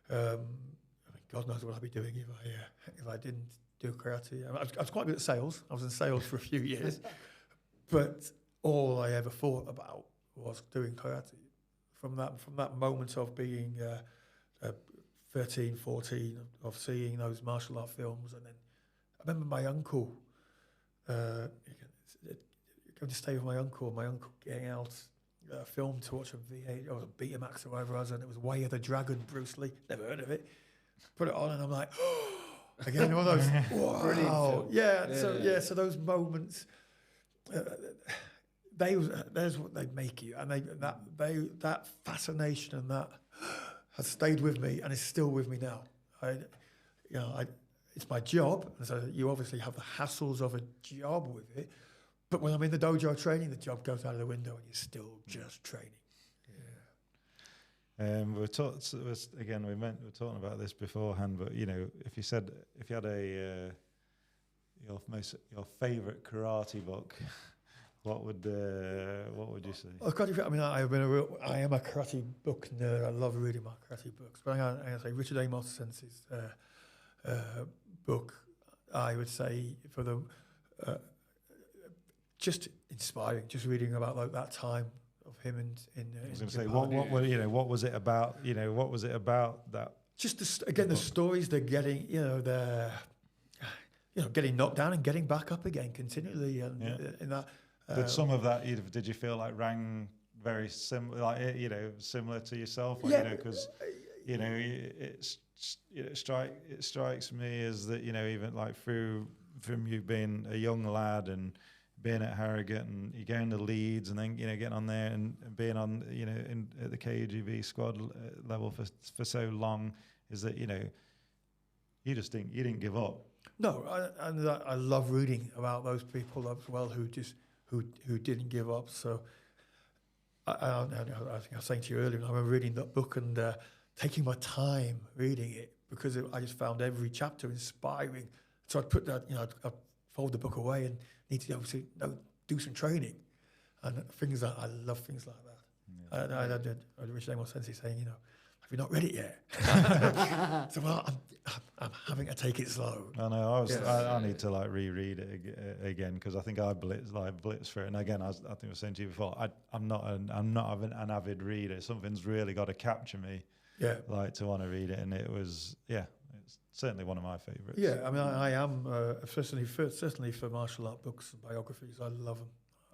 God knows what I'd be doing if I didn't do karate. I was quite good at sales. I was in sales for a few years, but all I ever thought about was doing karate. From that moment of being 13, 14, of seeing those martial art films, and then I remember my uncle. Going to stay with my uncle getting out a film to watch on V8 or Betamax or whatever it was, and it was Way of the Dragon, Bruce Lee. Never heard of it. Put it on, and I'm like, oh, again, one of those, wow, So those moments, there's what they make you, and that fascination and that has stayed with me and is still with me now. It's my job, and so you obviously have the hassles of a job with it. But when I'm in the dojo training, the job goes out of the window, and you're still just training. Yeah. We were talking about this beforehand, but if you had your favorite karate book, what would you say? Well, I am a karate book nerd. I love reading my karate books. But I'm going to say Richard Amos Sensei's book, I would say, for the just inspiring, just reading about that time of him in I was going to say, what was it about? What was it about that? Just the stories they're getting. They're getting knocked down and getting back up again continually, and in that. Did some of that? Did you feel like rang very similar, similar to yourself? Because it strikes me as that even like from you being a young lad and being at Harrogate, and you going to Leeds, and then getting on there and being on at the KGB squad level for so long, is that you didn't give up. No, I love reading about those people as well who didn't give up. So I think I was saying to you earlier, I remember reading that book and taking my time reading it, because I just found every chapter inspiring. So I'd put that, I'd fold the book away and need to obviously do some training, and things that I love things like that. Yeah. I had Richard Amos Sensei saying, have you not read it yet? So, well, I'm having to take it slow. I know. I need to like reread it again because I think I blitz for it. And again, I think I was saying to you before, I'm not an avid reader. Something's really got to capture me, like to want to read it. And it was, it's certainly one of my favourites. Yeah, I mean, I am certainly for martial art books and biographies. I love them.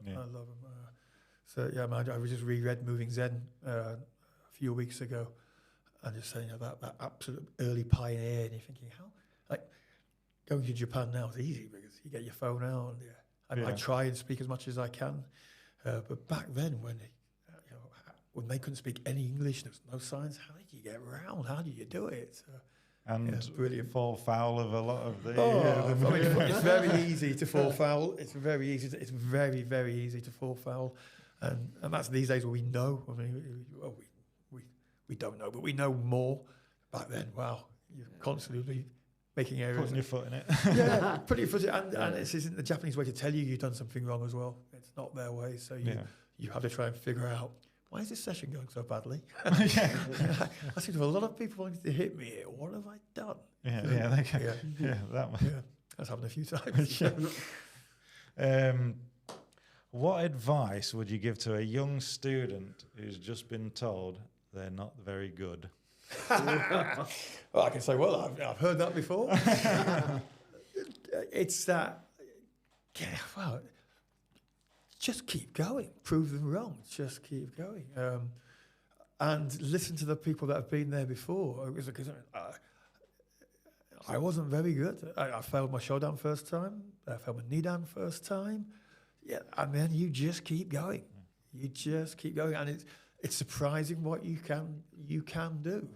Yeah. I love them. So yeah, I just reread Moving Zen a few weeks ago, and just saying that absolute early pioneer, and you're thinking how like going to Japan now is easy because you get your phone out. And I try and speak as much as I can, but back then when they couldn't speak any English, there was no signs. How did you get around? How did you do it? And brilliant. Fall foul of a lot of the. It's very easy to fall foul. It's very easy. It's very, very easy to fall foul, and that's these days where we know. I mean, we don't know, but we know more. Back then, wow, you're constantly making errors. Putting your foot in it. Yeah, putting your foot in it. And this isn't the Japanese way to tell you you've done something wrong as well. It's not their way, so you have to try and figure out. Why is this session going so badly? I seem to have a lot of people wanting to hit me here. What have I done? That's happened a few times. What advice would you give to a young student who's just been told they're not very good? Well, I can say, well, I've heard that before. It's that, just keep going. Prove them wrong. Just keep going. And listen to the people that have been there before. Because I wasn't very good. I failed my Shodan first time. I failed my Nidan first time. Yeah, and then you just keep going. You just keep going. And it's surprising what you can do.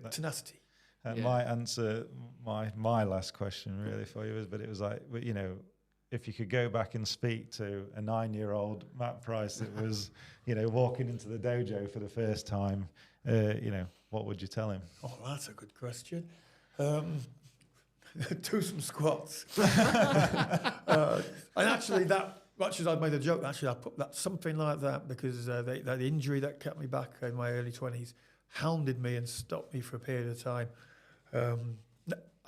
Tenacity. And my answer, my last question really for you is, but it was like, if you could go back and speak to a 9-year-old Matt Price that was, walking into the dojo for the first time, what would you tell him? Oh, that's a good question. Do some squats. And actually, that much as I've made a joke, actually I put that something like that because the injury that kept me back in my early 20s hounded me and stopped me for a period of time. I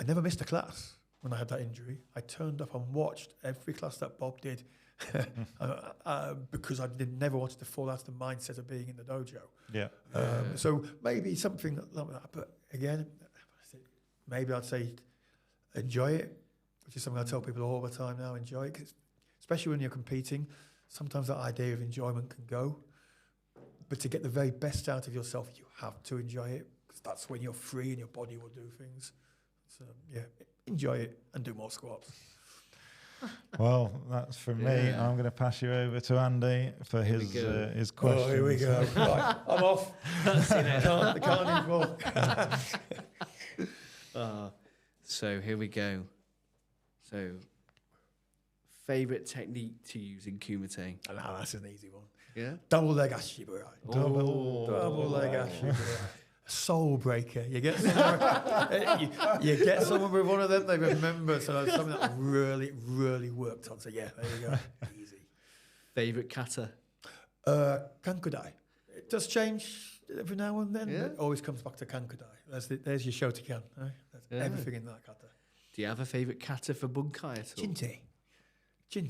never missed a class. When I had that injury, I turned up and watched every class that Bob did because I never wanted to fall out of the mindset of being in the dojo. Yeah. So maybe something like that. But again, maybe I'd say enjoy it, which is something I tell people all the time now. Enjoy it, 'cause especially when you're competing. Sometimes that idea of enjoyment can go. But to get the very best out of yourself, you have to enjoy it because that's when you're free and your body will do things. So, enjoy it and do more squats. Well, that's from me. I'm going to pass you over to Andy for his questions. Oh, here we go. Right, I'm off. I can't anymore. So here we go. So, favourite technique to use in Kumite? Oh, no, that's an easy one. Yeah? Double leg ashiburai. Double leg ashiburai. Soul breaker. You get someone, you get someone with one of them, they remember. So that's something that really, really worked on. So there you go. Easy. Favourite kata? Kankudai. It does change every now and then, but it always comes back to Kankudai. There's your Shotokan. Right? That's everything in that kata. Do you have a favourite kata for bunkai at all? Jinte.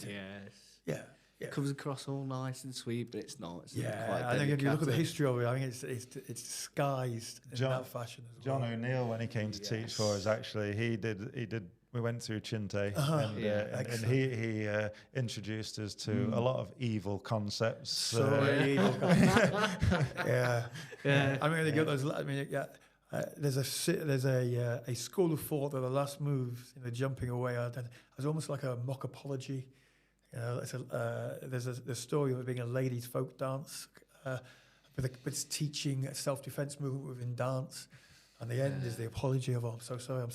Yes. Yeah. It comes across all nice and sweet, but it's not. It's quite I think if you look at the history of it, I think it's disguised in that fashion as well. John O'Neill, when he came to teach for us, actually, he did. We went through Chinte, and he introduced us to a lot of evil concepts. So evil concepts. I mean, they get those. I mean, there's a school of thought that the last moves in the jumping away are almost like a mock apology. There's a story of it being a ladies' folk dance, but it's teaching a self-defense movement within dance, and the end is the apology of, I'm so sorry.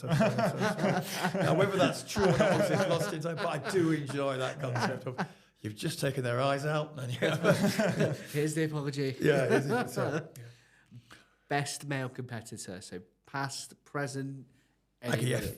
Now, whether that's true or not, it's lost in time, but I do enjoy that concept of you've just taken their eyes out, and here's the apology. Best male competitor, so past, present, Agiev,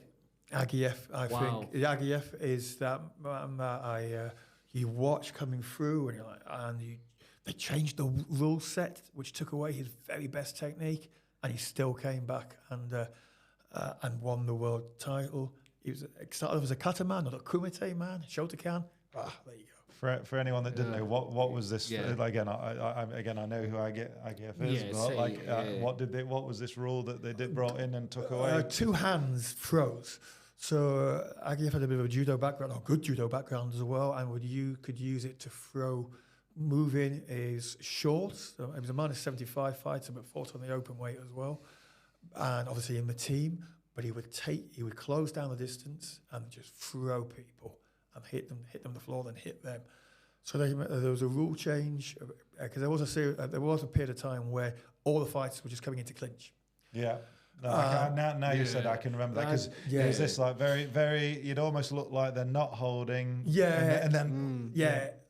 I think. Agiev is that man that you watch coming through, and they changed the rule set, which took away his very best technique, and he still came back and won the world title. He started off as a Kata man, not a Kumite man, Shotokan. There you go. For anyone that didn't know, what was this? Again, I know who IGF is, but what was this rule that they brought in and took away? Two hands throws. So IGF had a bit of a judo background, or good judo background as well, and could use it to throw. Moving is short. So it was a -75 fighter, but fought on the open weight as well, and obviously in the team. But he would close down the distance and just throw people and hit them on the floor, then hit them. So there was a rule change because there was a period of time where all the fighters were just coming into clinch. Yeah. No, now you said I can remember that because it was this like very, very. You'd almost look like they're not holding. Yeah, and then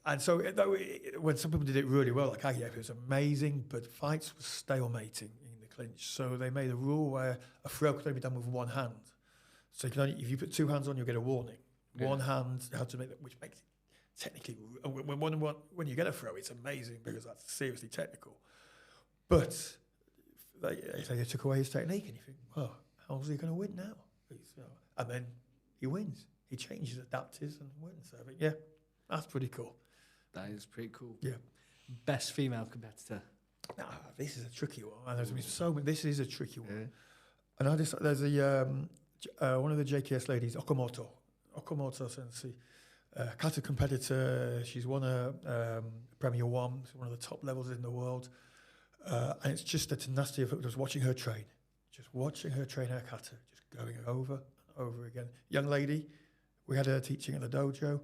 and so when some people did it really well, like IGF, it was amazing. But fights were stalemating in the clinch, so they made a rule where a throw could only be done with one hand. So you can only, if you put two hands on, you'll get a warning. Yeah. One hand had to make that, which makes it technically when you get a throw, it's amazing because that's seriously technical. But they took away his technique, and you think, well, how's he going to win now? And then he wins. He changes, adapts, and wins. So I think, that's pretty cool. That is pretty cool. Yeah. Best female competitor. This is a tricky one. And there's been so many. This is a tricky one. And there's one of the JKS ladies, Okamoto Sensei, Kata competitor. She's won a Premier One, one of the top levels in the world. And it's just the tenacity of it, just watching her train her kata, just going over and over again. Young lady, we had her teaching at the dojo.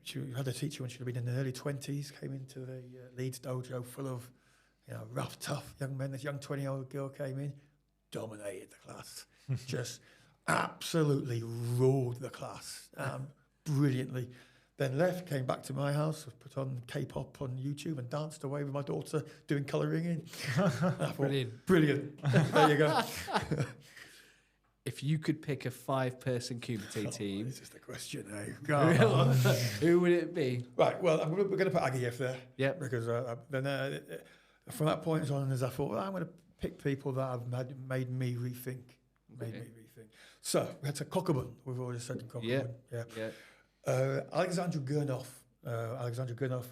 She had a teacher when she'd been in the early 20s, came into the Leeds dojo full of rough, tough young men. This young 20-year-old girl came in, dominated the class, just absolutely ruled the class brilliantly. Then left, came back to my house, put on K-pop on YouTube and danced away with my daughter doing colouring in. Brilliant. There you go. If you could pick a 5-person Kumite team... This is the question, Who would it be? Right, well, we're going to put Agiev there. Yep. Because then from that point on, as I thought, well, I'm going to pick people that have made me rethink. So, we had Kokobun. We've already said Kokobun. Yeah. Alexander Gurnov.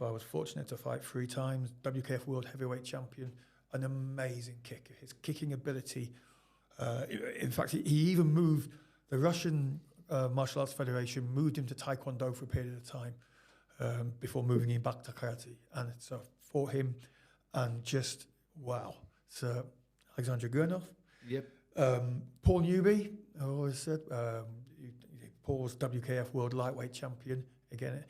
I was fortunate to fight 3 times. WKF World Heavyweight Champion. An amazing kicker. His kicking ability... in fact, he even moved the Russian Martial Arts Federation moved him to Taekwondo for a period of time before moving him back to karate. And so fought him, and just wow. So Alexander Gurnov. Yep. Paul Newby. I always said Paul's WKF World Lightweight Champion. Again,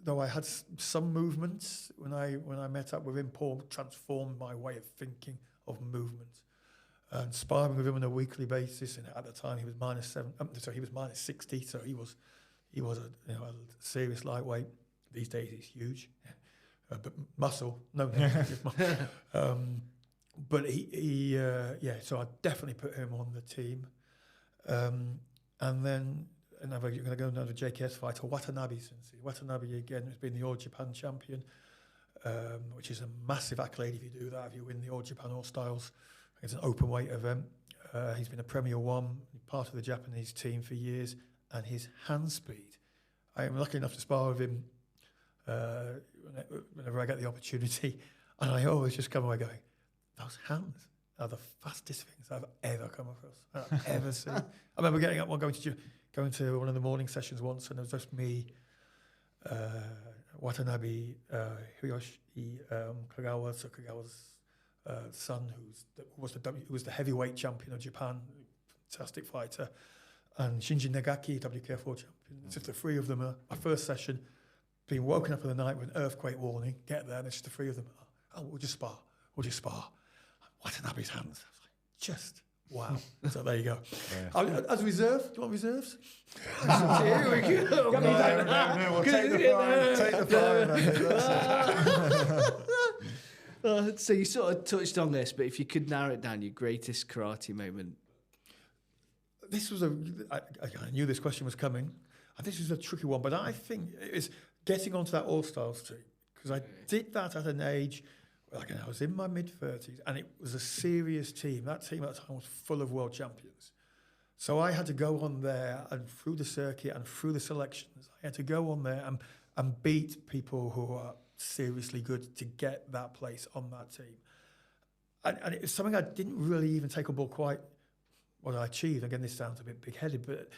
though I had some movements when I met up with him, Paul transformed my way of thinking of movement. And sparring with him on a weekly basis, and at the time he was he was minus 60, so he was a serious lightweight. These days he's huge, but muscle, no. But so I definitely put him on the team. And then we're going to go another JKS fighter, Watanabe Sensei. Watanabe again has been the All Japan champion, which is a massive accolade if you do that. If you win the All Japan All Styles. It's an open weight event. He's been a Premier One, part of the Japanese team for years, and his hand speed. I am lucky enough to spar with him whenever I get the opportunity, and I always just come away going, those hands are the fastest things I've ever come across, I've ever seen. I remember getting up and going to one of the morning sessions once, and it was just me, Watanabe, Hiroshi Kagawa's son, who was the heavyweight champion of Japan, fantastic fighter, and Shinji Nagaki, WKF4 champion. It's just the 3 of them. My first session, being woken up in the night with an earthquake warning. Get there, and it's just the 3 of them. Oh, we'll just spar. Watanabe's hands. I was like, just wow. So there you go. Yeah. As reserve, do you want reserves? Here we go. No, we'll take the 5. So you sort of touched on this, but if you could narrow it down, your greatest karate moment. This was I knew this question was coming, and this was a tricky one, but I think it's getting onto that All-Stars team, because I did that at an age again, I was in my mid-30s, and it was a serious team. That team at the time was full of world champions. So I had to go on there and through the circuit and through the selections, I had to go on there and beat people who are seriously good to get that place on that team. And it was something I didn't really even take on board quite what I achieved. Again, this sounds a bit big-headed, but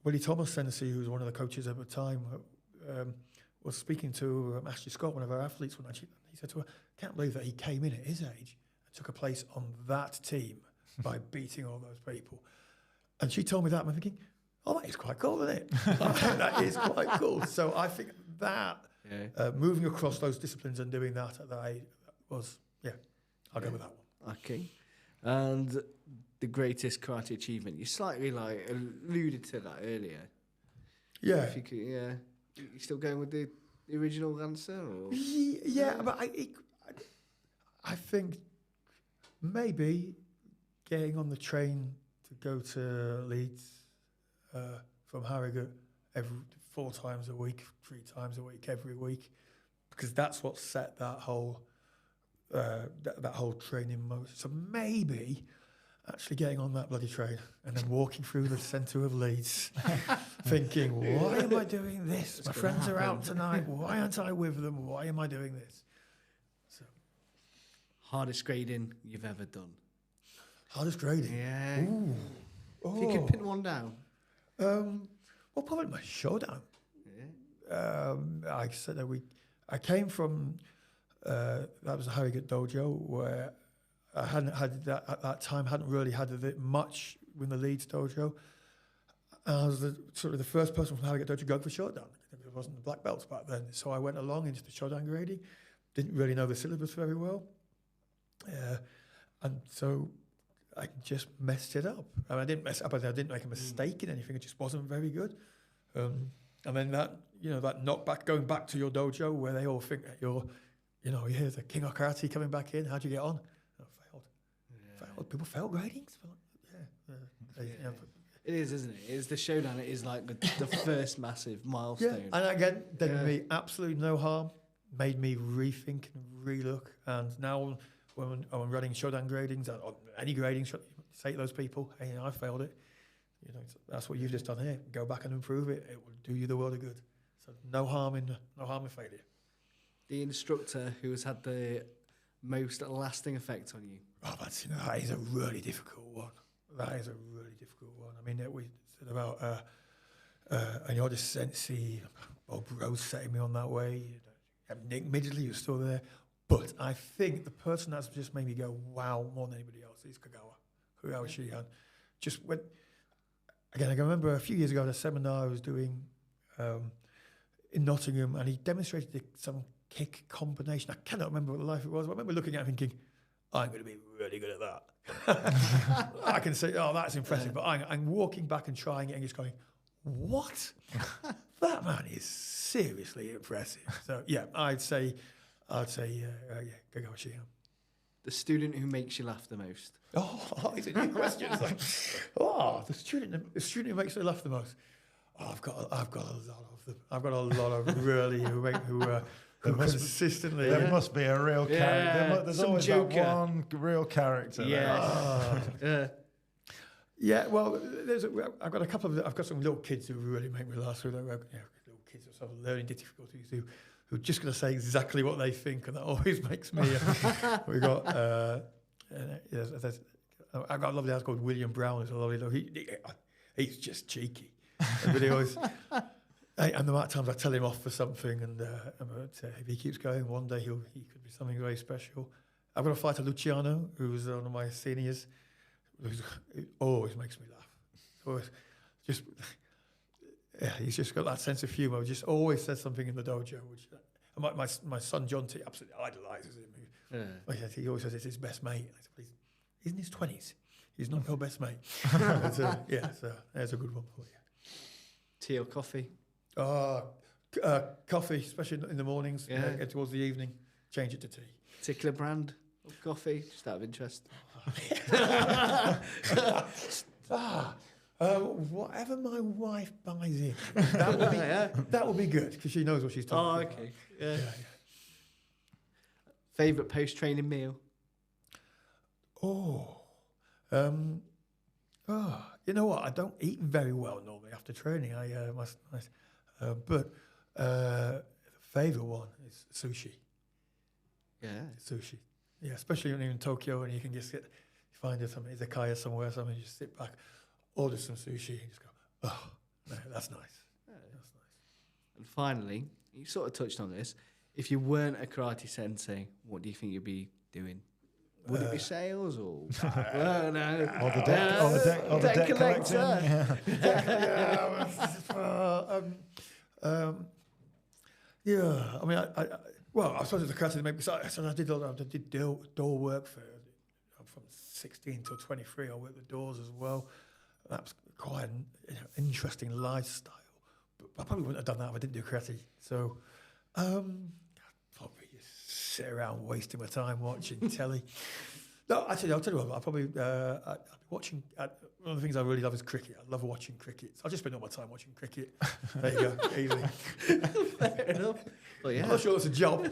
Willie Thomas Sensei, who was one of the coaches at the time, was speaking to Ashley Scott, one of our athletes, when he said to her, I can't believe that he came in at his age and took a place on that team by beating all those people. And she told me that, and I'm thinking, oh, that is quite cool, isn't it? That is quite cool. So I think that moving across those disciplines and doing that at that age was, I'll go with that one. Okay. And the greatest karate achievement, you slightly like alluded to that earlier. Yeah. If you could, you still going with the original answer? Or? Yeah, but I think maybe getting on the train to go to Leeds from Harrogate 4 times a week, 3 times a week, every week, because that's what set that whole that whole training motion. So maybe actually getting on that bloody train and then walking through the centre of Leeds, thinking, why am I doing this? My friends are out tonight. Why aren't I with them? Why am I doing this? So, hardest grading you've ever done? Hardest grading? Yeah. Ooh. If you could pin one down. Well, probably my showdown. Yeah. I said that I came from, that was the Harrogate Dojo, where I hadn't had that at that time, hadn't really had it much with the Leeds Dojo. And I was sort of the first person from Harrogate Dojo to go for showdown. There wasn't the black belts back then. So I went along into the showdown grading, didn't really know the syllabus very well. And so I just messed it up. And I didn't mess it up, I didn't make a mistake in anything. It just wasn't very good. And then that knockback, going back to your dojo where they all think that you're the king of karate coming back in. How'd you get on? I failed. Yeah. Failed. People fail gradings. It is, isn't it? It's the showdown. It is like the first massive milestone. Yeah. And again, did me absolutely no harm. Made me rethink and relook. And now when I'm running showdown gradings or any grading, say to those people, hey, I failed it. That's what you've just done here. Go back and improve it. It will do you the world of good. So no harm in failure. The instructor who has had the most lasting effect on you? Oh, that is a really difficult one. That is a really difficult one. I mean, we said about the Sensei, Bob Rhodes setting me on that way. Nick Midgley, who's still there. But I think the person that's just made me go, wow, more than anybody else is Kagawa Shihan. Just when, again, I can remember a few years ago at a seminar I was doing in Nottingham, and he demonstrated some kick combination. I cannot remember what the life it was. I remember looking at it thinking, I'm going to be really good at that. I can say, oh, that's impressive. But I'm walking back and trying it and just going, what? That man is seriously impressive. So, yeah, I'd say, Kagawa Shihan. The student who makes you laugh the most? Oh, it's a new question. It's like, the student who makes me laugh the most. Oh, I've got a lot of them. I've got a lot of really who consistently. There must be a real character. There's always that one real character. Yeah. Yeah. Well, I've got some little kids who really make me laugh. Little kids who have learning difficulties who are just going to say exactly what they think, and that always makes me. We got. I've got a lovely house called William Brown. It's a lovely dog. He's just cheeky. But he always, and the amount of times I tell him off for something, and if he keeps going, one day he could be something very special. I've got a fighter, Luciano, who's one of my seniors. It always makes me laugh. He's just got that sense of humour. Just always says something in the dojo, which my son John T absolutely idolises him. He always says it's his best mate. I said, please, he's in his 20s. He's not your best mate. So there's a good one for you. Tea or coffee? Coffee, especially in the mornings. Get towards the evening, change it to tea. Particular brand of coffee, just out of interest? Whatever my wife buys in, that will be good, because she knows what she's talking about. Okay. Yeah. Favourite post-training meal? You know what? I don't eat very well normally after training. But favourite one is sushi. Yeah. Sushi. Yeah, especially when you're in Tokyo and you can just find some izakaya somewhere, something, you just sit back, order some sushi, and just go, oh, no, that's nice. Yeah. That's nice. And finally, you sort of touched on this. If you weren't a karate sensei, what do you think you'd be doing? Would it be sales or well, no. Or the deck collecting? Yeah. I mean, I started the karate maybe. So I did door work from 16 till 23. I worked the doors as well. That was quite an interesting lifestyle. But I probably wouldn't have done that if I didn't do karate. So, probably just sit around wasting my time watching telly. No, actually, I'll tell you what. I'll probably I'll be watching. One of the things I really love is cricket. I love watching cricket. So I'll just spend all my time watching cricket. There you go, easy. Fair enough. Well, yeah. I'm not sure it's a job.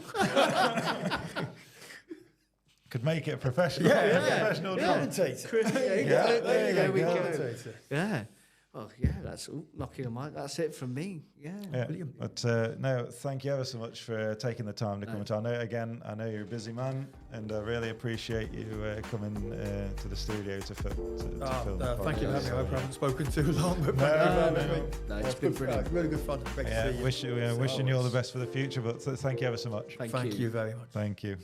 Could make it a professional, professional job. Commentator. There we go. Commentator. Yeah. Well, yeah, that's knocking on my. That's it from me. Yeah. Brilliant. But no, thank you ever so much for taking the time to come and talk. I know you're a busy man, and I really appreciate you coming to the studio to film. Thank you for having me. I hope I haven't spoken too long, but No, it's been brilliant. Really good fun. Great to see you. Wishing you all the best for the future. But thank you ever so much. Thank you very much. Thank you.